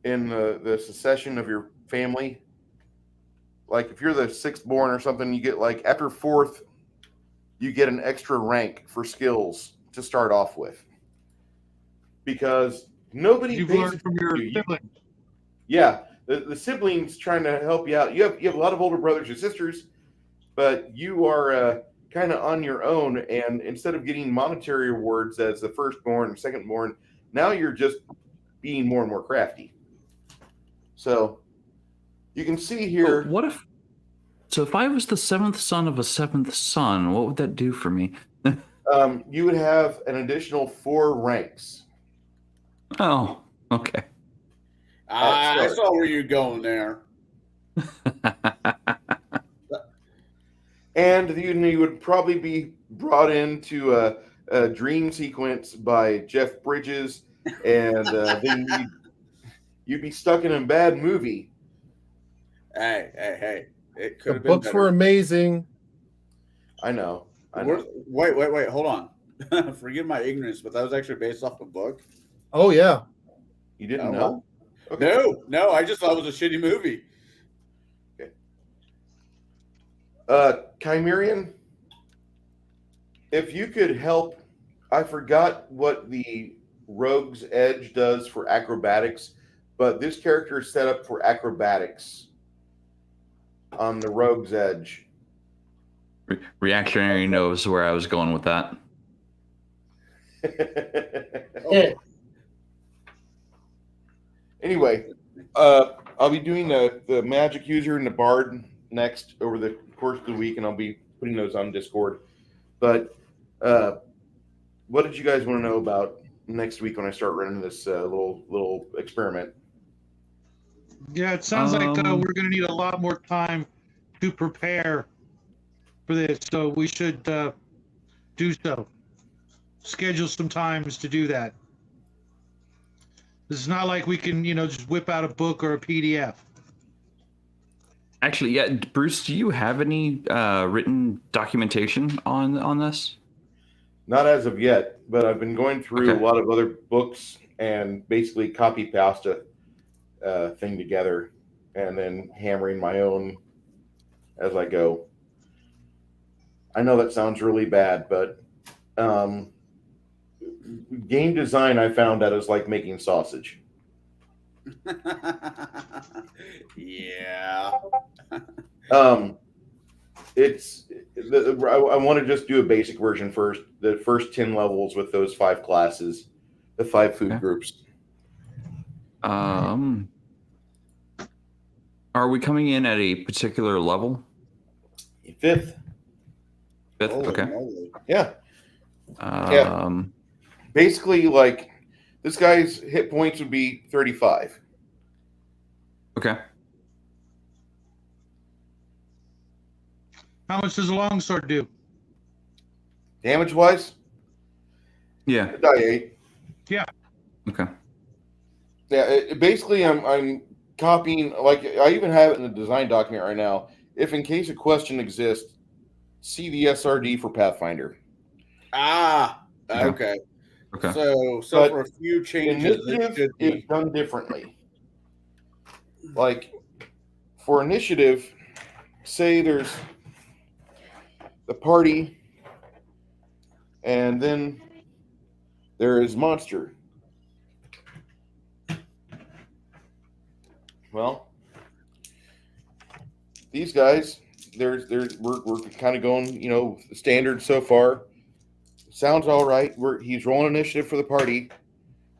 Speaker 1: in the succession of your family, like if you're the 6th born or something, you get like after 4th, you get an extra rank for skills to start off with. Because nobody
Speaker 4: You've
Speaker 1: pays
Speaker 4: learned from your
Speaker 1: attention to you.
Speaker 4: siblings.
Speaker 1: Yeah, the siblings trying to help you out. You have a lot of older brothers or sisters, but you are kind of on your own. And instead of getting monetary rewards as the firstborn or secondborn, now you're just being more and more crafty. So you can see here.
Speaker 6: So if I was the 7th son of a 7th son, what would that do for me?
Speaker 1: You would have an additional 4 ranks.
Speaker 6: Oh, okay.
Speaker 3: I saw where you're going there.
Speaker 1: And you would probably be brought into a dream sequence by Jeff Bridges, and then you'd be stuck in a bad movie.
Speaker 3: Hey. It could
Speaker 2: The
Speaker 3: have been
Speaker 2: books
Speaker 3: better.
Speaker 2: were amazing.
Speaker 1: I know.
Speaker 3: Wait, hold on. Forgive my ignorance, but that was actually based off a book.
Speaker 2: Oh yeah.
Speaker 1: You didn't know?
Speaker 3: No, I just thought it was a shitty movie.
Speaker 1: Chimerian, if you could help, I forgot what the Rogue's Edge does for acrobatics, but this character is set up for acrobatics on the Rogue's Edge.
Speaker 6: Reactionary knows where I was going with that.
Speaker 1: Anyway, I'll be doing the magic user and the bard next over the course of the week, and I'll be putting those on Discord. But what did you guys want to know about next week when I start running this little experiment?
Speaker 4: Yeah, it sounds like we're going to need a lot more time to prepare for this, so we should do so. Schedule some times to do that. It's not like we can, just whip out a book or a PDF.
Speaker 6: Actually, yeah, Bruce, do you have any written documentation on this?
Speaker 1: Not as of yet, but I've been going through a lot of other books and basically copy pasta thing together, and then hammering my own as I go. I know that sounds really bad, but game design, I found out, is like making sausage.
Speaker 3: Yeah.
Speaker 1: It's I want to just do a basic version first. The first 10 levels with those 5 classes, the 5 food groups.
Speaker 6: Are we coming in at a particular level?
Speaker 1: 5th.
Speaker 6: Okay.
Speaker 1: Yeah. Basically, like, this guy's hit points would be 35.
Speaker 6: Okay.
Speaker 4: How much does a longsword do?
Speaker 1: Damage-wise?
Speaker 6: Yeah.
Speaker 1: Die 8.
Speaker 4: Yeah.
Speaker 6: Okay.
Speaker 1: Yeah, basically, I'm copying, like, I even have it in the design document right now. If in case a question exists, see the SRD for Pathfinder.
Speaker 3: Okay.
Speaker 6: Okay.
Speaker 3: So
Speaker 1: But
Speaker 3: for a few changes,
Speaker 1: initiative is done differently. Like, for initiative, say there's the party, and then there is monster. Well, these guys, we're kind of going, standard so far. Sounds all right. He's rolling initiative for the party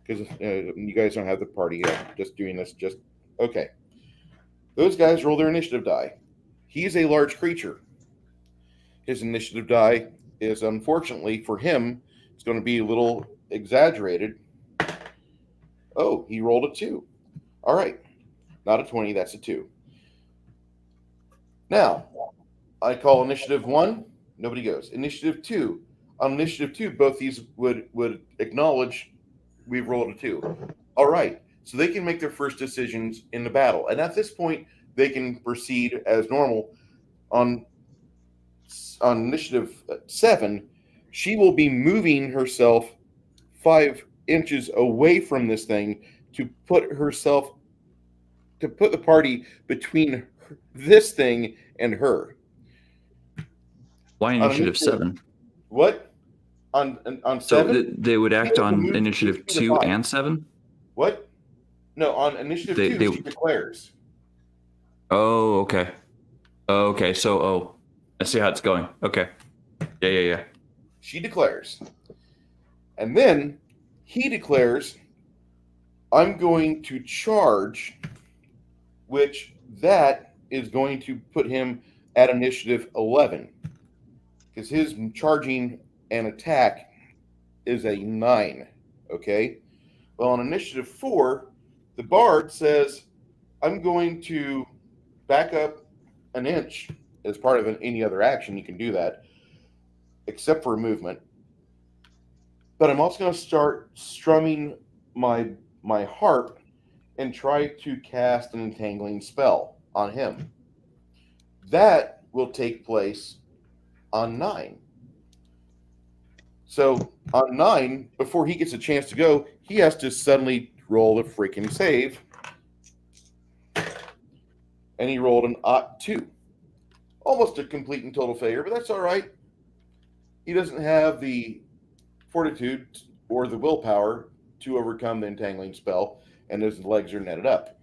Speaker 1: because you guys don't have the party yet. Just doing this, okay. Those guys roll their initiative die. He's a large creature. His initiative die is, unfortunately for him, it's going to be a little exaggerated. Oh, he rolled a 2. All right. Not a 20, that's a 2. Now, I call initiative 1, nobody goes. Initiative 2. On initiative 2, both these would acknowledge we've rolled a 2. All right. So they can make their first decisions in the battle. And at this point, they can proceed as normal. On initiative 7, she will be moving herself 5 inches away from this thing to put the party between this thing and her.
Speaker 6: Why initiative 7?
Speaker 1: What? On 7?
Speaker 6: So they would act on initiative 2 and 7?
Speaker 1: What? No, on initiative 2, she declares.
Speaker 6: Oh, okay. Okay, so, I see how it's going. Okay. Yeah.
Speaker 1: She declares. And then he declares, I'm going to charge, which that is going to put him at initiative 11. Because his charging and attack is a 9. Okay? Well, on initiative 4, the bard says, I'm going to back up an inch as part of any other action. You can do that, except for movement. But I'm also going to start strumming my harp and try to cast an entangling spell on him. That will take place on 9. So on 9, before he gets a chance to go, he has to suddenly roll a freaking save. And he rolled an 2. Almost a complete and total failure, but that's all right. He doesn't have the fortitude or the willpower to overcome the entangling spell, and his legs are netted up.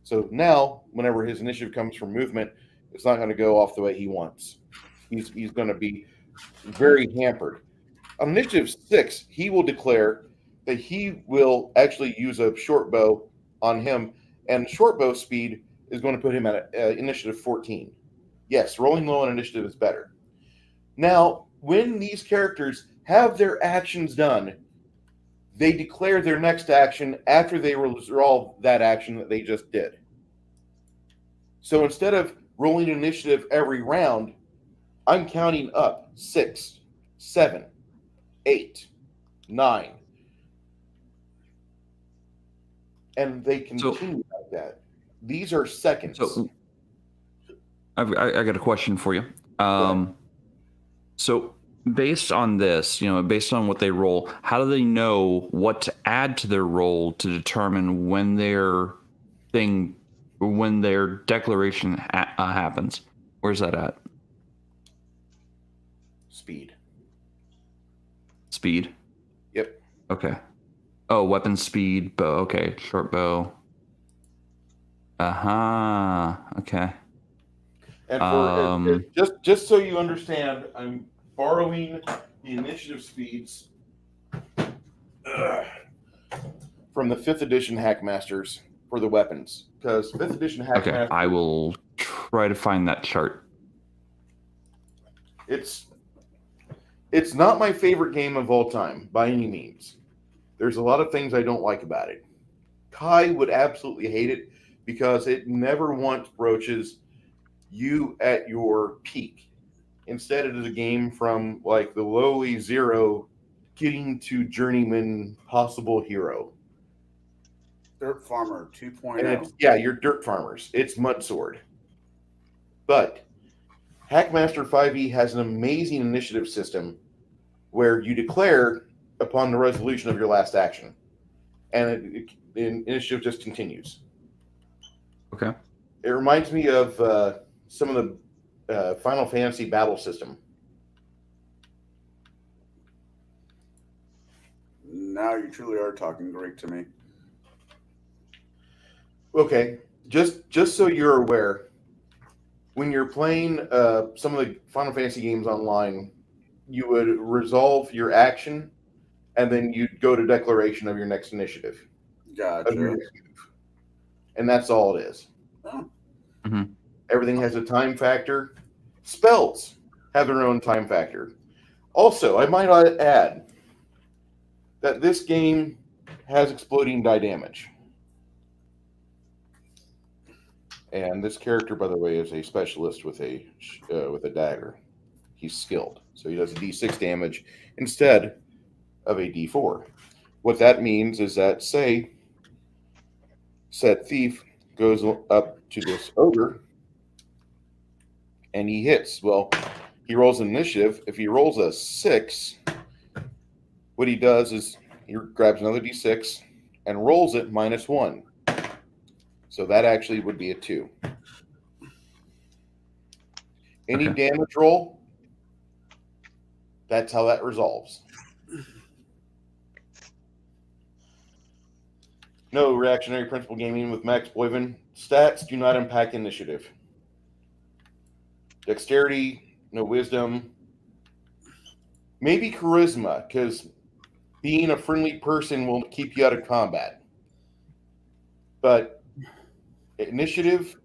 Speaker 1: So now, whenever his initiative comes from movement, it's not going to go off the way he wants. he's going to be very hampered. On initiative 6, he will declare that he will actually use a short bow on him, and short bow speed is going to put him at initiative 14. Yes, rolling low on initiative is better. Now, when these characters have their actions done, they declare their next action after they resolve that action that they just did. So instead of rolling initiative every round, I'm counting up 6, 7, 8, 9. And they continue like that. These are seconds.
Speaker 6: So I got a question for you. So based on this, based on what they roll, how do they know what to add to their roll to determine when their declaration happens? Where's that at?
Speaker 1: Speed.
Speaker 6: Speed?
Speaker 1: Yep.
Speaker 6: Okay. Oh, weapon speed, bow. Okay, short bow. Okay.
Speaker 1: And for, just so you understand, I'm borrowing the initiative speeds from the 5th edition Hackmasters for the weapons, because 5th edition Hackmasters.
Speaker 6: Okay, I will try to find that chart.
Speaker 1: It's not my favorite game of all time by any means. There's a lot of things I don't like about it. Kai would absolutely hate it because it never once broaches you at your peak. Instead, it is a game from like the lowly 0 getting to journeyman possible hero.
Speaker 3: Dirt Farmer 2.0.
Speaker 1: And yeah, you're dirt farmers. It's Mud Sword. But Hackmaster 5e has an amazing initiative system where you declare upon the resolution of your last action. And initiative just continues.
Speaker 6: Okay.
Speaker 1: It reminds me of some of the Final Fantasy battle system.
Speaker 3: Now you truly are talking Greek to me.
Speaker 1: Okay, just so you're aware, when you're playing some of the Final Fantasy games online, you would resolve your action, and then you'd go to declaration of your next initiative.
Speaker 3: Gotcha.
Speaker 1: And that's all it is.
Speaker 3: Oh.
Speaker 6: Mm-hmm.
Speaker 1: Everything has a time factor. Spells have their own time factor. Also, I might add that this game has exploding die damage. And this character, by the way, is a specialist with a dagger. He's skilled, so he does a d6 damage instead of a d4. What that means is that, say, said thief goes up to this ogre, and he hits. Well, he rolls an initiative. If he rolls a 6, what he does is he grabs another d6 and rolls it -1. So that actually would be a 2. Any damage roll, that's how that resolves. No reactionary principle gaming with Max Boyven. Stats do not impact initiative. Dexterity, no wisdom. Maybe charisma, because being a friendly person will keep you out of combat. But initiative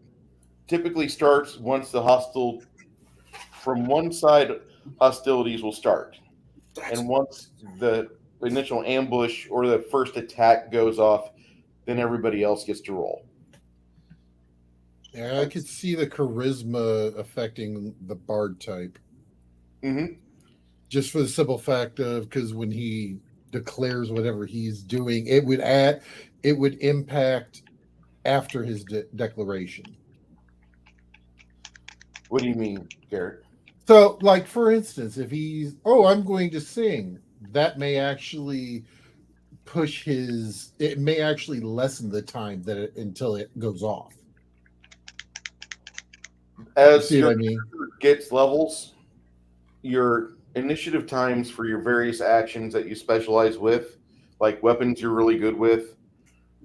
Speaker 1: typically starts once the from one side, hostilities will start. And once the initial ambush or the first attack goes off, then everybody else gets to roll.
Speaker 2: Yeah, I could see the charisma affecting the bard type.
Speaker 1: Mm-hmm.
Speaker 2: Just for the simple fact of, because when he declares whatever he's doing, it would impact after his declaration.
Speaker 1: What do you mean, Garrett?
Speaker 2: So, like, for instance, if he's, I'm going to sing, that may actually it may actually lessen the time until it goes off.
Speaker 1: As
Speaker 2: you see
Speaker 1: your
Speaker 2: what I mean?
Speaker 1: Gets levels, your initiative times for your various actions that you specialize with, like weapons you're really good with,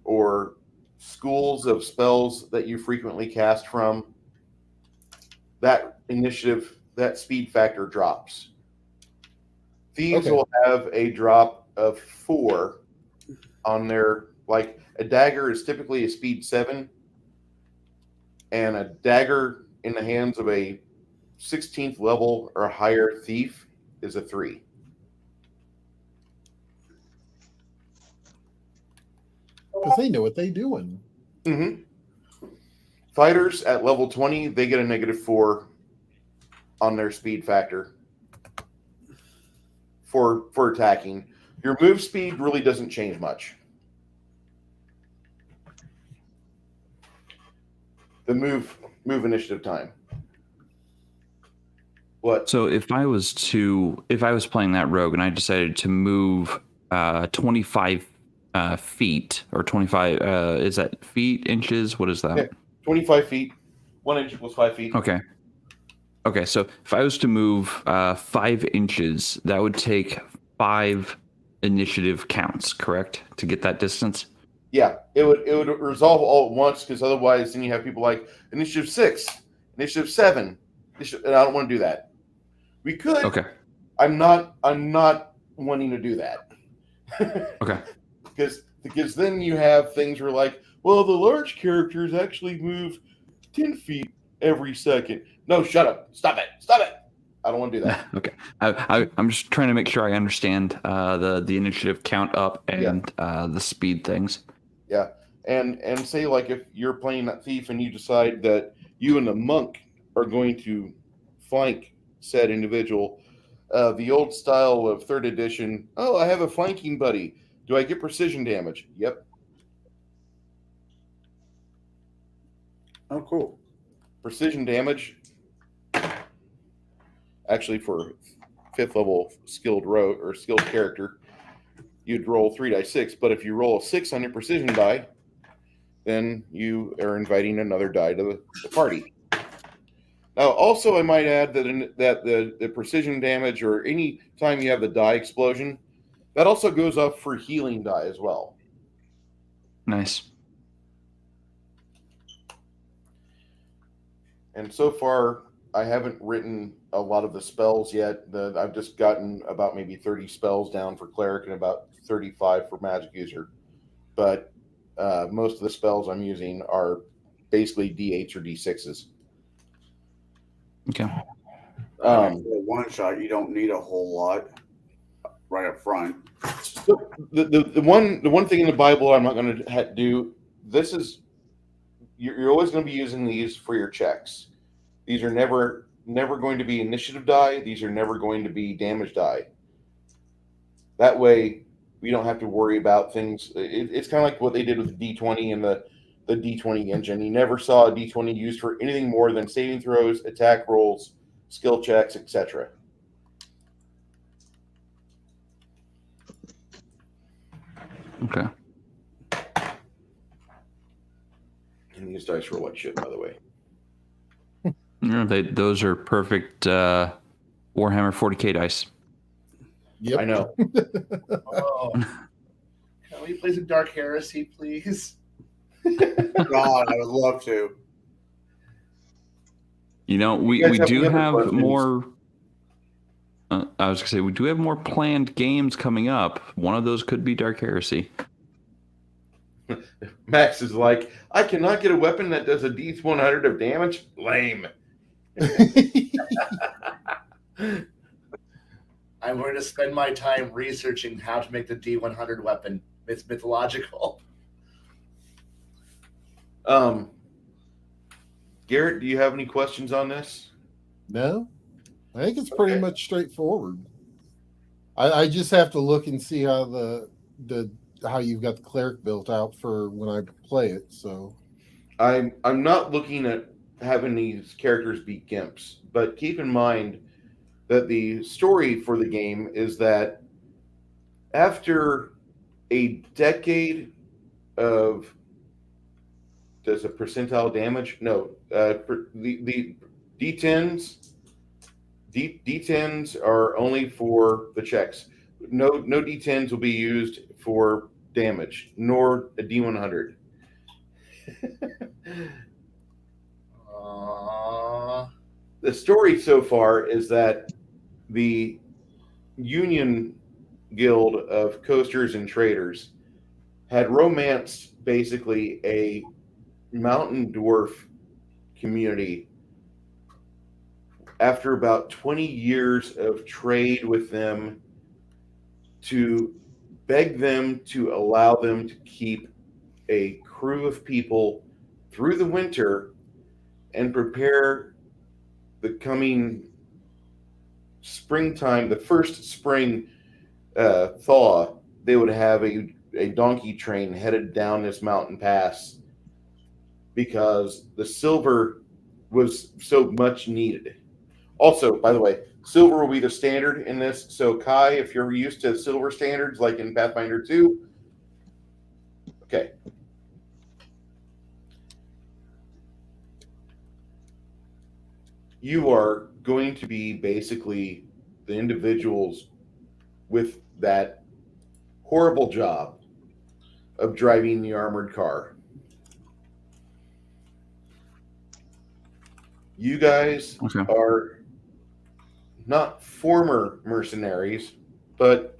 Speaker 1: or schools of spells that you frequently cast from, that initiative that speed factor drops. Thieves
Speaker 2: Okay.
Speaker 1: will have a drop of 4 on their, like, a dagger is typically a speed 7, and a dagger in the hands of a 16th level or higher thief is a 3.
Speaker 2: Because they know what they're doing.
Speaker 1: Mm-hmm. Fighters at level 20, they get a -4 on their speed factor for attacking. Your move speed really doesn't change much. The move initiative time. What?
Speaker 6: So if I was playing that rogue and I decided to move 25 feet or 25 is that feet, inches? What is that?
Speaker 1: Yeah, 25 feet. 1 inch equals 5 feet.
Speaker 6: Okay, so if I was to move 5 inches, that would take 5 initiative counts, correct? To get that distance?
Speaker 1: Yeah, it would resolve all at once, because otherwise then you have people like initiative 6, initiative 7, and I don't want to do that. We could.
Speaker 6: Okay.
Speaker 1: I'm not wanting to do that.
Speaker 6: Okay.
Speaker 1: Because then you have things where, like, well, the large characters actually move 10 feet every second. No, shut up. Stop it. I don't want to do that.
Speaker 6: Okay. I'm just trying to make sure I understand the initiative count up and the speed things.
Speaker 1: Yeah. And say, like, if you're playing that thief and you decide that you and the monk are going to flank said individual, the old style of 3rd edition, oh, I have a flanking buddy. Do I get precision damage? Yep.
Speaker 3: Oh, cool.
Speaker 1: Precision damage, actually, for 5th level skilled rogue or skilled character, you'd roll 3d6. But if you roll a 6 on your precision die, then you are inviting another die to the party. Now, also, I might add that the precision damage, or any time you have the die explosion, that also goes up for healing die as well.
Speaker 6: Nice.
Speaker 1: And so far, I haven't written a lot of the spells yet. I've just gotten about maybe 30 spells down for cleric and about 35 for magic user. But most of the spells I'm using are basically D8s or D6s.
Speaker 6: Okay.
Speaker 3: For one shot, you don't need a whole lot right up front.
Speaker 1: So the one thing in the Bible I'm not going to do. This is you're always going to be using these for your checks. These are never going to be initiative die. These are never going to be damage die. That way, we don't have to worry about things. It's kind of like what they did with the D20 and the D20 engine. You never saw a D20 used for anything more than saving throws, attack rolls, skill checks, etc.
Speaker 6: Okay.
Speaker 1: And these dice roll like shit, by the way.
Speaker 6: Yeah, those are perfect Warhammer 40K dice.
Speaker 2: Yep.
Speaker 1: I know.
Speaker 5: Oh. Can we play some Dark Heresy, please?
Speaker 3: God, I would love to.
Speaker 6: You know, we
Speaker 1: You guys have
Speaker 6: do
Speaker 1: any other
Speaker 6: have
Speaker 1: questions?
Speaker 6: more. I was gonna say we do have more planned games coming up. One of those could be Dark Heresy.
Speaker 1: Max is like, I cannot get a weapon that does a D100 of damage. Lame.
Speaker 5: I'm going to spend my time researching how to make the D100 weapon. It's mythological.
Speaker 1: Garrett, do you have any questions on this?
Speaker 2: No, I think it's pretty
Speaker 1: Okay.
Speaker 2: much straightforward. I just have to look and see how how you've got the cleric built out for when I play it. So
Speaker 1: I'm not looking at having these characters be gimps, but keep in mind that the story for the game is that after a decade of does a percentile damage? No, the D10s. D10s are only for the checks. No D10s will be used for damage, nor a D100. the story so far is that the Union Guild of Coasters and Traders had romanced basically a mountain dwarf community after about 20 years of trade with them to beg them to allow them to keep a crew of people through the winter and prepare the coming springtime, the first spring thaw. They would have a donkey train headed down this mountain pass because the silver was so much needed. Also, by the way, silver will be the standard in this. So, Kai, if you're used to silver standards like in Pathfinder 2, okay. You are going to be basically the individuals with that horrible job of driving the armored car. You guys are not former mercenaries, but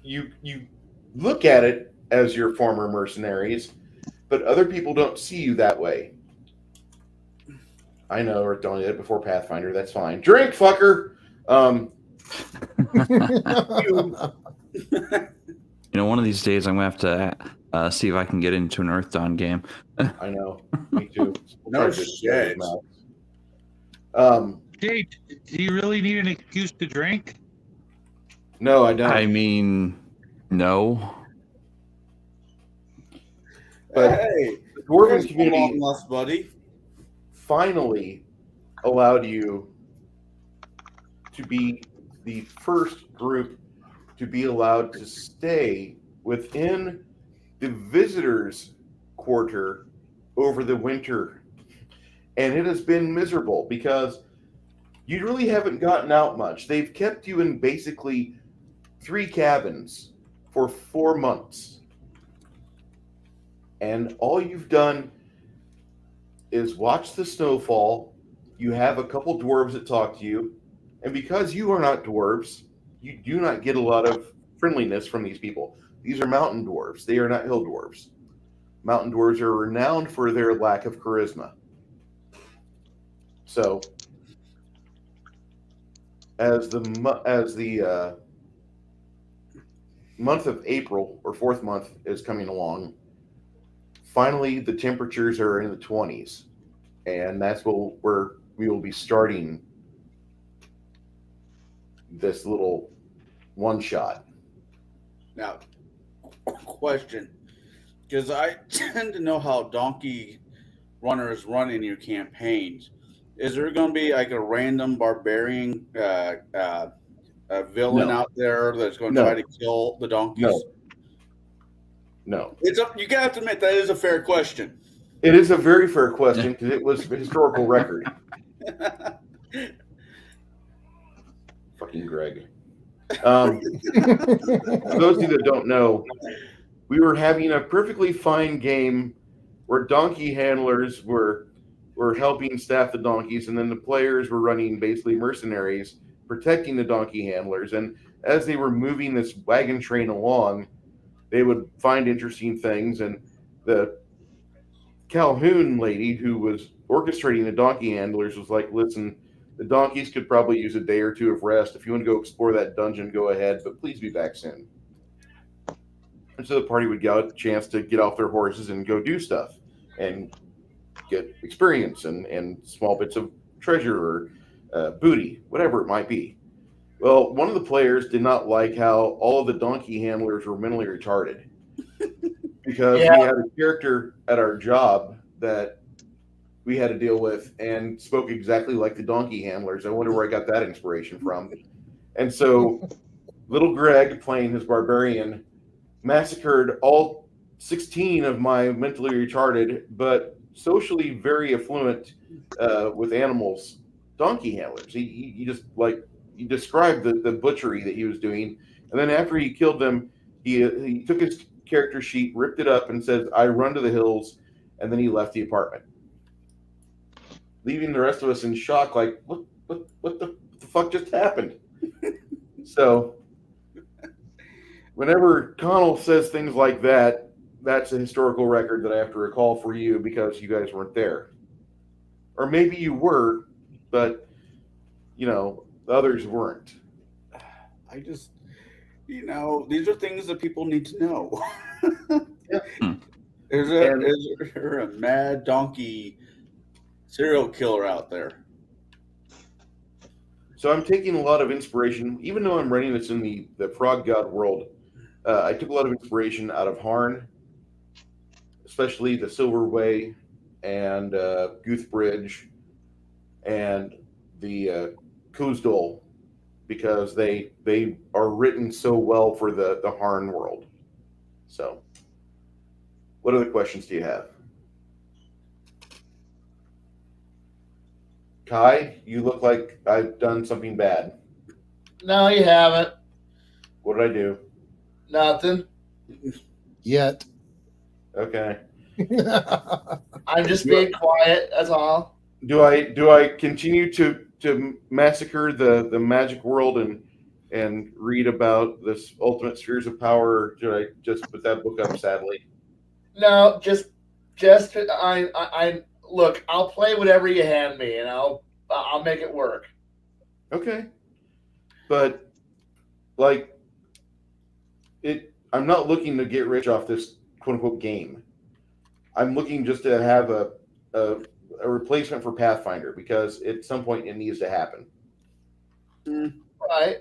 Speaker 1: you look at it as your former mercenaries, but other people don't see you that way. I know, or don't did it before Pathfinder. That's fine. Drink, fucker.
Speaker 6: You know, one of these days I'm gonna have to see if I can get into an Earth Dawn game.
Speaker 1: I know. Me too.
Speaker 3: No shit.
Speaker 4: Jade, do you really need an excuse to drink?
Speaker 1: No, I don't.
Speaker 6: I mean, no.
Speaker 1: But
Speaker 3: hey,
Speaker 1: the Dwarven
Speaker 3: there's
Speaker 1: community
Speaker 3: long lost, buddy.
Speaker 1: finally allowed you to be the first group to be allowed to stay within the visitors' quarter over the winter. And it has been miserable because you really haven't gotten out much. They've kept you in basically 3 cabins for 4 months. And all you've done is watch the snowfall. You have a couple dwarves that talk to you. And because you are not dwarves, you do not get a lot of friendliness from these people. These are mountain dwarves. They are not hill dwarves. Mountain dwarves are renowned for their lack of charisma. So, as the month of April, or 4th month, is coming along, finally the temperatures are in the 20s, and that's where we will be starting this little one shot.
Speaker 3: Now, question, because I tend to know how donkey runners run in your campaigns. Is there going to be like a random barbarian villain out there that's going to try to kill the donkeys?
Speaker 1: No.
Speaker 3: You have to admit that is a fair question.
Speaker 1: It is a very fair question because it was a historical record. Fucking Greg. For those of you that don't know, we were having a perfectly fine game where donkey handlers were helping staff the donkeys, and then the players were running basically mercenaries protecting the donkey handlers. And as they were moving this wagon train along, they would find interesting things. And the Calhoun lady who was orchestrating the donkey handlers was like, listen, the donkeys could probably use a day or 2 of rest. If you want to go explore that dungeon, go ahead, but please be back soon. And so the party would get a chance to get off their horses and go do stuff and get experience and small bits of treasure or booty, whatever it might be. Well, one of the players did not like how all of the donkey handlers were mentally retarded because we had a character at our job that we had to deal with and spoke exactly like the donkey handlers. I wonder where I got that inspiration from. And so little Greg, playing his barbarian, massacred all 16 of my mentally retarded but socially very affluent with animals donkey handlers. He just he described the butchery that he was doing, and then after he killed them, he took his character sheet, ripped it up, and said, "I run to the hills," and then he left the apartment. leaving the rest of us in shock, like, what the fuck just happened? So, whenever Connell says things like that, that's a historical record that I have to recall for you because you guys weren't there. Or maybe you were, but, the others weren't.
Speaker 3: I just, these are things that people need to know.
Speaker 1: Yeah.
Speaker 3: Is there a mad donkey serial killer out there?
Speaker 1: So I'm taking a lot of inspiration, even though I'm running this in the Frog God world. I took a lot of inspiration out of Harn, especially the Silver Way and Guthbridge and the Kuzdal, because they are written so well for the Harn world. So, what other questions do you have? Kai, you look like I've done something bad.
Speaker 5: No, you haven't.
Speaker 1: What did I do?
Speaker 5: Nothing.
Speaker 2: Yet.
Speaker 1: Okay.
Speaker 5: I'm just being quiet. That's all.
Speaker 1: Do I continue to massacre the magic world and read about this ultimate spheres of power, or should I just put that book up? Sadly,
Speaker 5: No, just I look. I'll play whatever you hand me, and I'll make it work.
Speaker 1: okay. But like I'm not looking to get rich off this quote unquote game. I'm looking just to have a replacement for Pathfinder, because at some point it needs to happen.
Speaker 5: Right.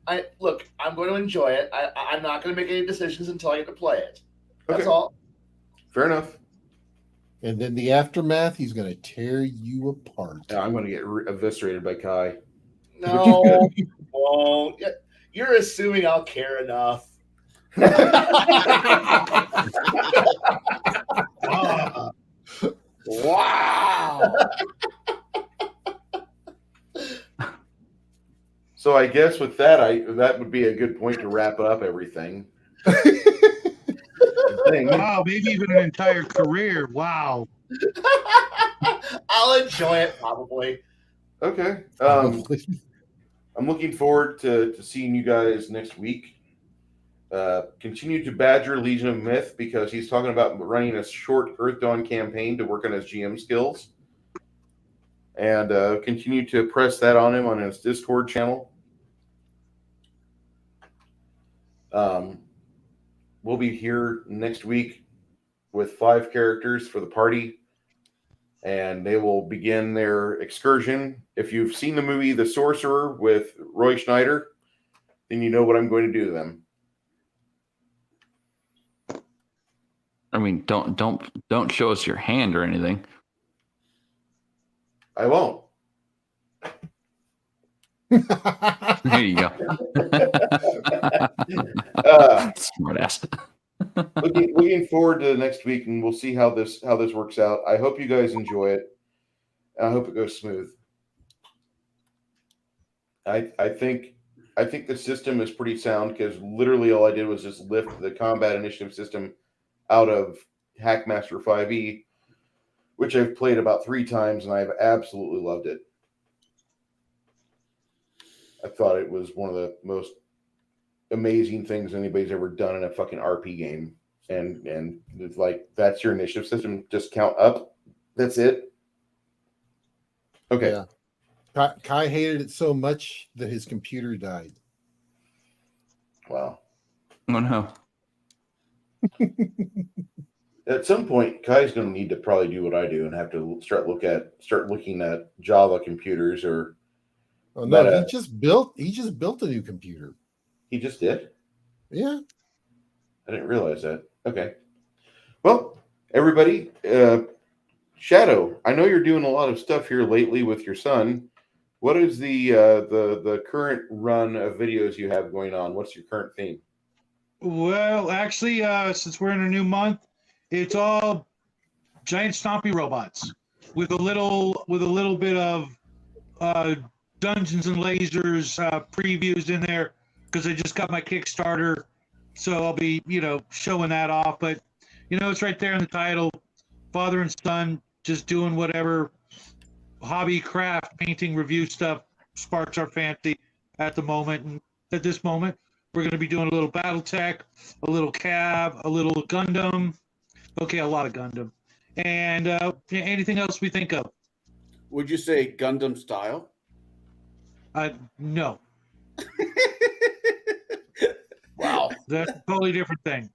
Speaker 5: I'm going to enjoy it. I'm not going to make any decisions until I get to play it. That's
Speaker 1: Okay.
Speaker 5: all.
Speaker 1: Fair enough.
Speaker 2: And then the aftermath, he's going to tear you apart.
Speaker 1: I'm going to get eviscerated by Kai.
Speaker 5: No, won't. You're assuming I'll care enough.
Speaker 3: Wow.
Speaker 1: So I guess with that, that would be a good point to wrap up everything.
Speaker 4: Wow, maybe even an entire career. Wow.
Speaker 5: I'll enjoy it probably.
Speaker 1: Okay. I'm looking forward to seeing you guys next week. Continue to badger Legion of Myth, because he's talking about running a short Earth Dawn campaign to work on his GM skills. And continue to press that on him on his Discord channel. We'll be here next week with 5 characters for the party, and they will begin their excursion. If you've seen the movie The Sorcerer with Roy Schneider, then you know what I'm going to do to them.
Speaker 6: I mean, don't show us your hand or anything.
Speaker 1: I won't.
Speaker 6: There you go. Smart ass.
Speaker 1: Looking forward to next week, and we'll see how this works out. I hope you guys enjoy it. I hope it goes smooth. I think the system is pretty sound, because literally all I did was just lift the combat initiative system out of Hackmaster 5e, which I've played about 3 times, and I've absolutely loved it. I thought it was one of the most amazing things anybody's ever done in a fucking RP game. And it's like, that's your initiative system. Just count up. That's it. Okay.
Speaker 2: Yeah. Kai hated it so much that his computer died.
Speaker 1: Wow.
Speaker 6: Oh no.
Speaker 1: At some point, Kai's going to need to probably do what I do and have to start looking at Java computers or.
Speaker 2: Oh no,
Speaker 1: Meta.
Speaker 2: He just built a new computer.
Speaker 1: He just did?
Speaker 2: Yeah.
Speaker 1: I didn't realize that. Okay. Well, everybody, Shadow, I know you're doing a lot of stuff here lately with your son. What is the current run of videos you have going on? What's your current theme?
Speaker 4: Well, actually, since we're in a new month, it's all giant stompy robots with a little bit of Dungeons and Lasers previews in there, because I just got my Kickstarter, so I'll be showing that off. But it's right there in the title, father and son just doing whatever hobby, craft, painting, review stuff sparks our fancy at the moment. And at this moment, we're going to be doing a little BattleTech, a little Cab, a little Gundam. Okay, a lot of Gundam. And anything else we think of.
Speaker 3: Would you say Gundam style?
Speaker 4: No.
Speaker 1: Wow.
Speaker 4: That's a totally different thing.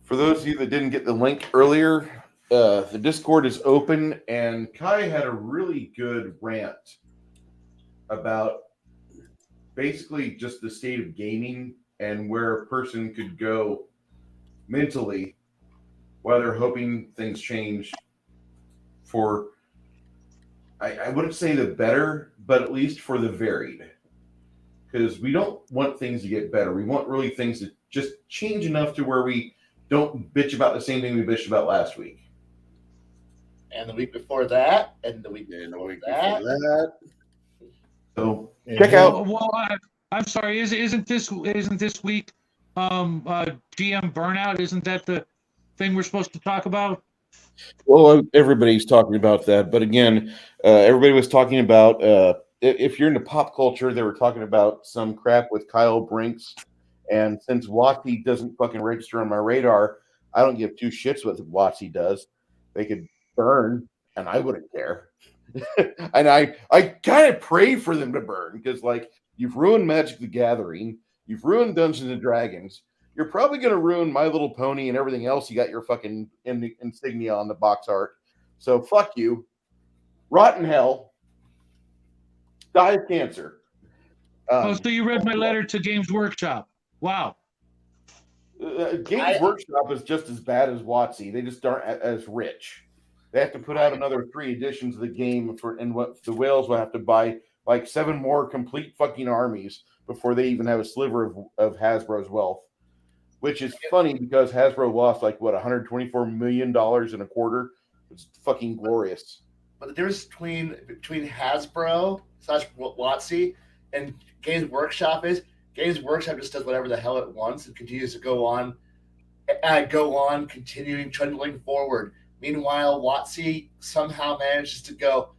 Speaker 1: For those of you that didn't get the link earlier, the Discord is open, and Kai had a really good rant about basically just the state of gaming and where a person could go mentally while they're hoping things change for, I wouldn't say the better, but at least for the varied. Because we don't want things to get better. We want really things to just change enough to where we don't bitch about the same thing we bitched about last week.
Speaker 5: And the week before that, and the week before that.
Speaker 1: So check out.
Speaker 4: Well, I'm sorry. Isn't this week GM burnout? Isn't that the thing we're supposed to talk about?
Speaker 1: Well, everybody's talking about that, but again, everybody was talking about if you're into pop culture, they were talking about some crap with Kyle Brinks, and since WotC doesn't fucking register on my radar, I don't give two shits what WotC does. They could burn, and I wouldn't care. And I kind of pray for them to burn because, like, you've ruined Magic the Gathering, you've ruined Dungeons and Dragons. You're probably going to ruin My Little Pony and everything else you got your fucking insignia on the box art. So fuck you. Rot in hell. Die of cancer.
Speaker 4: So you read my letter to Games Workshop. Wow.
Speaker 1: Games Workshop is just as bad as WotC. They just aren't as rich. They have to put out another 3 editions of the game and what the whales will have to buy like 7 more complete fucking armies before they even have a sliver of Hasbro's wealth. Which is funny because Hasbro lost like what $124 million in a quarter. It's fucking glorious.
Speaker 5: But the difference between Hasbro / WotC and Games Workshop is Games Workshop just does whatever the hell it wants and continues to go on, continuing trundling forward. Meanwhile, WotC somehow manages to go,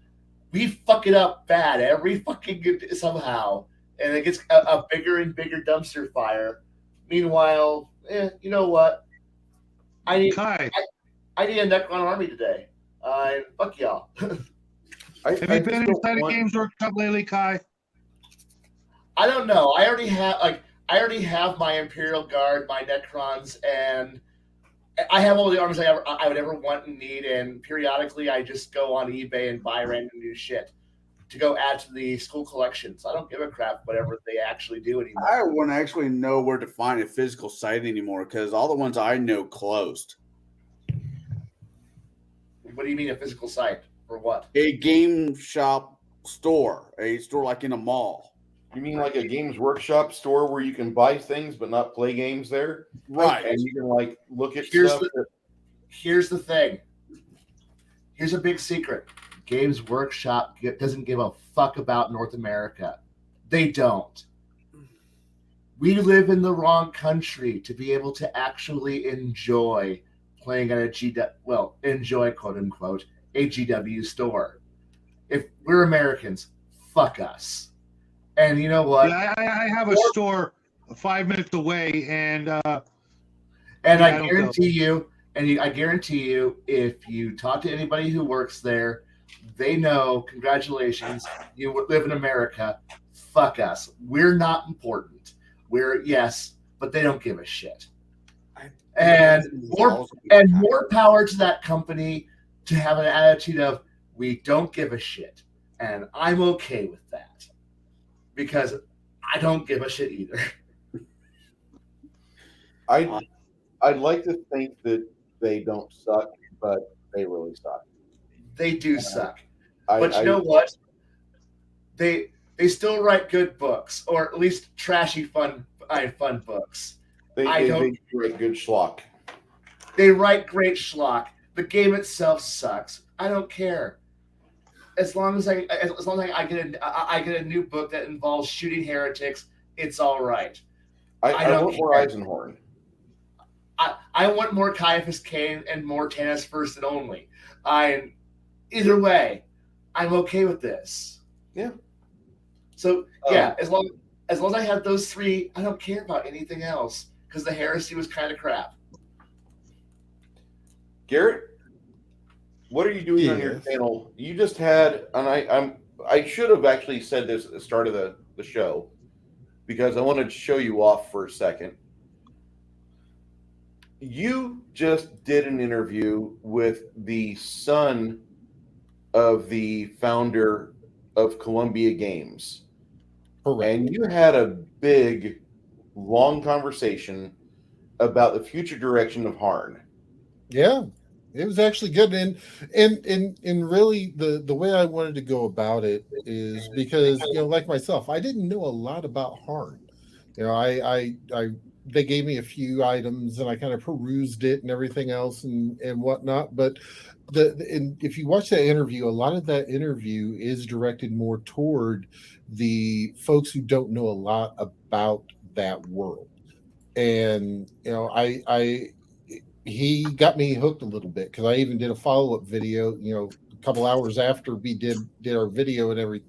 Speaker 5: we fuck it up bad every fucking somehow, and it gets a bigger and bigger dumpster fire. Meanwhile, you know what? I need a Necron army today. Fuck y'all.
Speaker 4: Have you been inside a Games Workshop lately, Kai?
Speaker 5: I don't know. I already have my Imperial Guard, my Necrons, and I have all the armies I would ever want and need. And periodically, I just go on eBay and buy random new shit to go add to the school collection. So I don't give a crap whatever they actually do anymore.
Speaker 3: I wouldn't actually know where to find a physical site anymore because all the ones I know closed.
Speaker 5: What do you mean a physical site? For what?
Speaker 3: A game shop store. A store like in a mall.
Speaker 1: You mean like a Games Workshop store where you can buy things but not play games there?
Speaker 3: Right.
Speaker 1: And you can like look at
Speaker 5: Here's
Speaker 1: stuff.
Speaker 5: the thing. Here's a big secret. Games Workshop doesn't give a fuck about North America. They don't. We live in the wrong country to be able to actually enjoy playing at enjoy, quote unquote, a GW store. If we're Americans, fuck us. And you know what?
Speaker 4: Yeah, I have a store 5 minutes away, and
Speaker 5: I guarantee you, if you talk to anybody who works there, they know, congratulations, you live in America. Fuck us. We're not important. Yes, but they don't give a shit. And more power to that company to have an attitude of, we don't give a shit. And I'm okay with that. Because I don't give a shit either.
Speaker 1: I'd like to think that they don't suck, but they really suck.
Speaker 5: They do suck. But you know what? They still write good books, or at least trashy fun books.
Speaker 1: They write good schlock.
Speaker 5: They write great schlock. The game itself sucks. I don't care. As long as I get a new book that involves shooting heretics, it's all right.
Speaker 1: I want more Eisenhorn.
Speaker 5: I want more Caiaphas Cain and more Tanis First and Only. Either way, I'm okay with this.
Speaker 1: Yeah.
Speaker 5: So yeah, as long as I have those three, I don't care about anything else because the heresy was kind of crap.
Speaker 1: Garrett, what are you doing on your
Speaker 2: Yes.
Speaker 1: channel? You just had, and I should have actually said this at the start of the show because I wanted to show you off for a second. You just did an interview with the son of the founder of Columbia Games.
Speaker 2: Correct.
Speaker 1: And you had a big, long conversation about the future direction of Harn.
Speaker 2: Yeah, it was actually good, and really the way I wanted to go about it is because like myself, I didn't know a lot about Harn. I they gave me a few items and I kind of perused it and everything else and whatnot, but and if you watch that interview, a lot of that interview is directed more toward the folks who don't know a lot about that world. And he got me hooked a little bit because I even did a follow-up video, a couple hours after we did our video and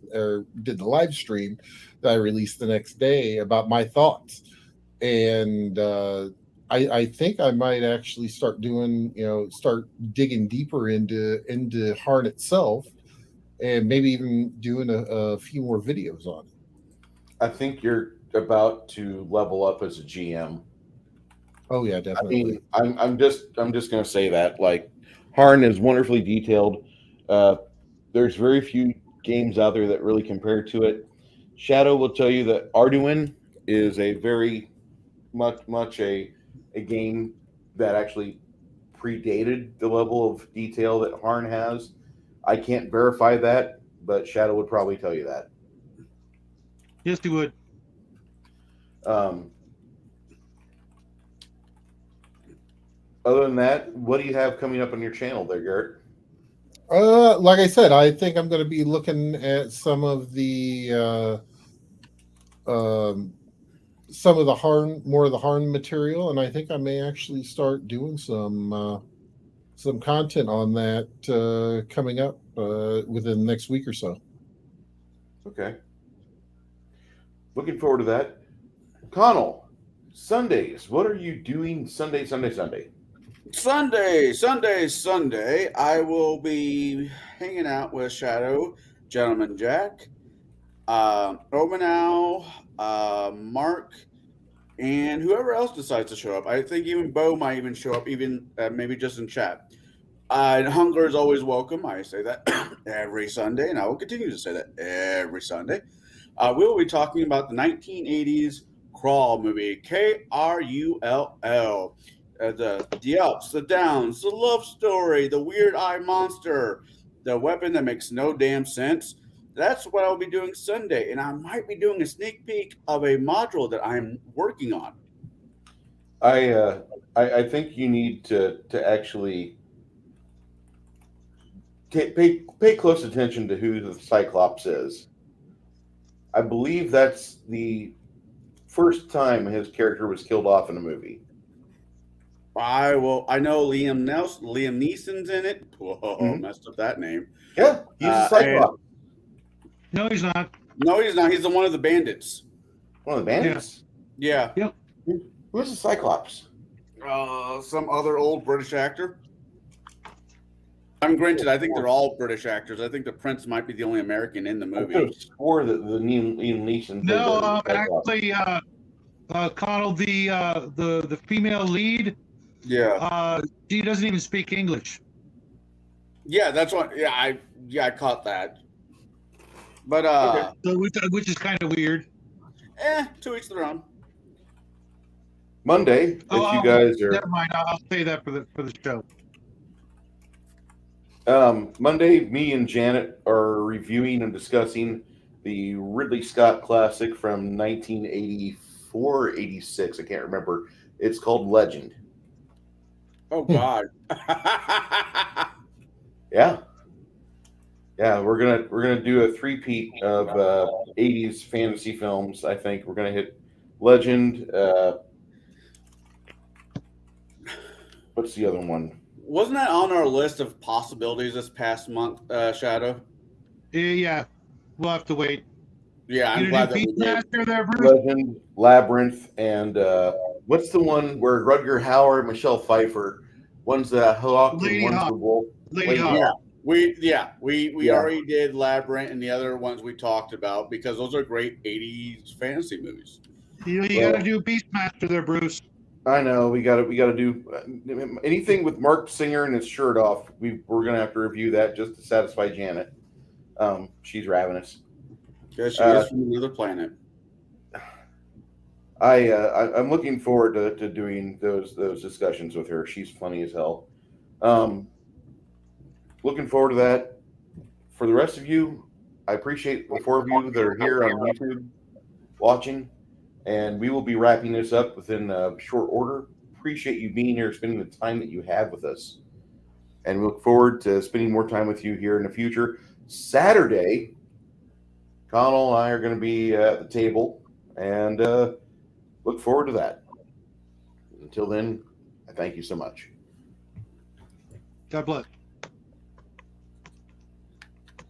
Speaker 2: did the live stream that I released the next day about my thoughts. And I think I might actually start digging deeper into Harn itself, and maybe even doing a few more videos on it.
Speaker 1: I think you're about to level up as a GM.
Speaker 2: Oh yeah,
Speaker 1: I
Speaker 2: definitely.
Speaker 1: mean, I'm just going to say that like Harn is wonderfully detailed. There's very few games out there that really compare to it. Shadow will tell you that Arduin is a very much a game that actually predated the level of detail that Harn has. I can't verify that, but Shadow would probably tell you that.
Speaker 4: Yes, he would.
Speaker 1: Other than that, what do you have coming up on your channel there, Garrett?
Speaker 2: Like I said, I think I'm going to be looking at some of the more of the Harn material, and I think I may actually start doing some content on that coming up within the next week or so.
Speaker 1: Okay. Looking forward to that. Connell, Sundays. What are you doing Sunday?
Speaker 3: Sunday, I will be hanging out with Shadow, Gentleman Jack, Omanow, Mark, and whoever else decides to show up. I think even Bo might even show up, even maybe just in chat. Hunger is always welcome. I say that every Sunday, and I will continue to say that every Sunday. We will be talking about the 1980s Crawl movie, Krull. The ups, the downs, the love story, the weird eye monster, the weapon that makes no damn sense. That's what I'll be doing Sunday, and I might be doing a sneak peek of a module that I'm working on.
Speaker 1: I think you need to actually pay close attention to who the Cyclops is. I believe that's the first time his character was killed off in a movie.
Speaker 3: I know Liam Neeson's in it. Whoa, messed up that name.
Speaker 1: Yeah, he's a Cyclops.
Speaker 4: No, he's not.
Speaker 3: No, he's not. He's the one of the bandits.
Speaker 1: One of the bandits?
Speaker 3: Yeah.
Speaker 4: Yep.
Speaker 1: Who's the Cyclops?
Speaker 3: Some other old British actor. I'm granted, I think they're all British actors. I think the Prince might be the only American in the movie.
Speaker 1: I swore that the Liam Neeson.
Speaker 4: No, actually, Connell, the female lead.
Speaker 3: Yeah.
Speaker 4: She doesn't even speak English.
Speaker 3: Yeah, that's what. Yeah, I caught that. But
Speaker 4: so which is kind of weird.
Speaker 3: To each their own.
Speaker 1: Monday, if you guys are.
Speaker 4: Never mind. I'll say that for the show.
Speaker 1: Monday, me and Janet are reviewing and discussing the Ridley Scott classic from 1984, 86. I can't remember. It's called Legend.
Speaker 3: Oh God.
Speaker 1: Yeah. We're gonna do a three-peat of 80s fantasy films. I think we're gonna hit Legend, What's the other one?
Speaker 3: Wasn't that on our list of possibilities this past month, Shadow?
Speaker 4: Yeah, we'll have to wait.
Speaker 3: Yeah, I'm
Speaker 4: You
Speaker 3: glad
Speaker 4: gonna
Speaker 3: that
Speaker 4: do
Speaker 3: we did.
Speaker 4: Beastmaster there, Bruce?
Speaker 1: Legend, Labyrinth, and what's the one where Rutger Hauer, Michelle Pfeiffer, one's the hawk and
Speaker 4: Lady
Speaker 1: one's
Speaker 4: Hawk.
Speaker 1: the wolf.
Speaker 4: Lady Hawk.
Speaker 3: Yeah, we
Speaker 1: Yeah.
Speaker 3: already did Labyrinth and the other ones we talked about because those are great 80s fantasy movies.
Speaker 4: You
Speaker 1: Well-
Speaker 4: got to do Beastmaster there, Bruce.
Speaker 1: I know we got to do anything with Mark Singer and his shirt off. We're gonna have to review that just to satisfy Janet. She's ravenous.
Speaker 3: Because she is from another planet.
Speaker 1: I'm looking forward to doing those discussions with her. She's funny as hell. Looking forward to that. For the rest of you, I appreciate the 4 of you that are here on YouTube watching, and we will be wrapping this up within short order. Appreciate you being here, spending the time that you have with us, and we look forward to spending more time with you here in the future. Saturday, Connell and I are going to be at the table, and look forward to that. Until then, I thank you so much.
Speaker 4: God bless.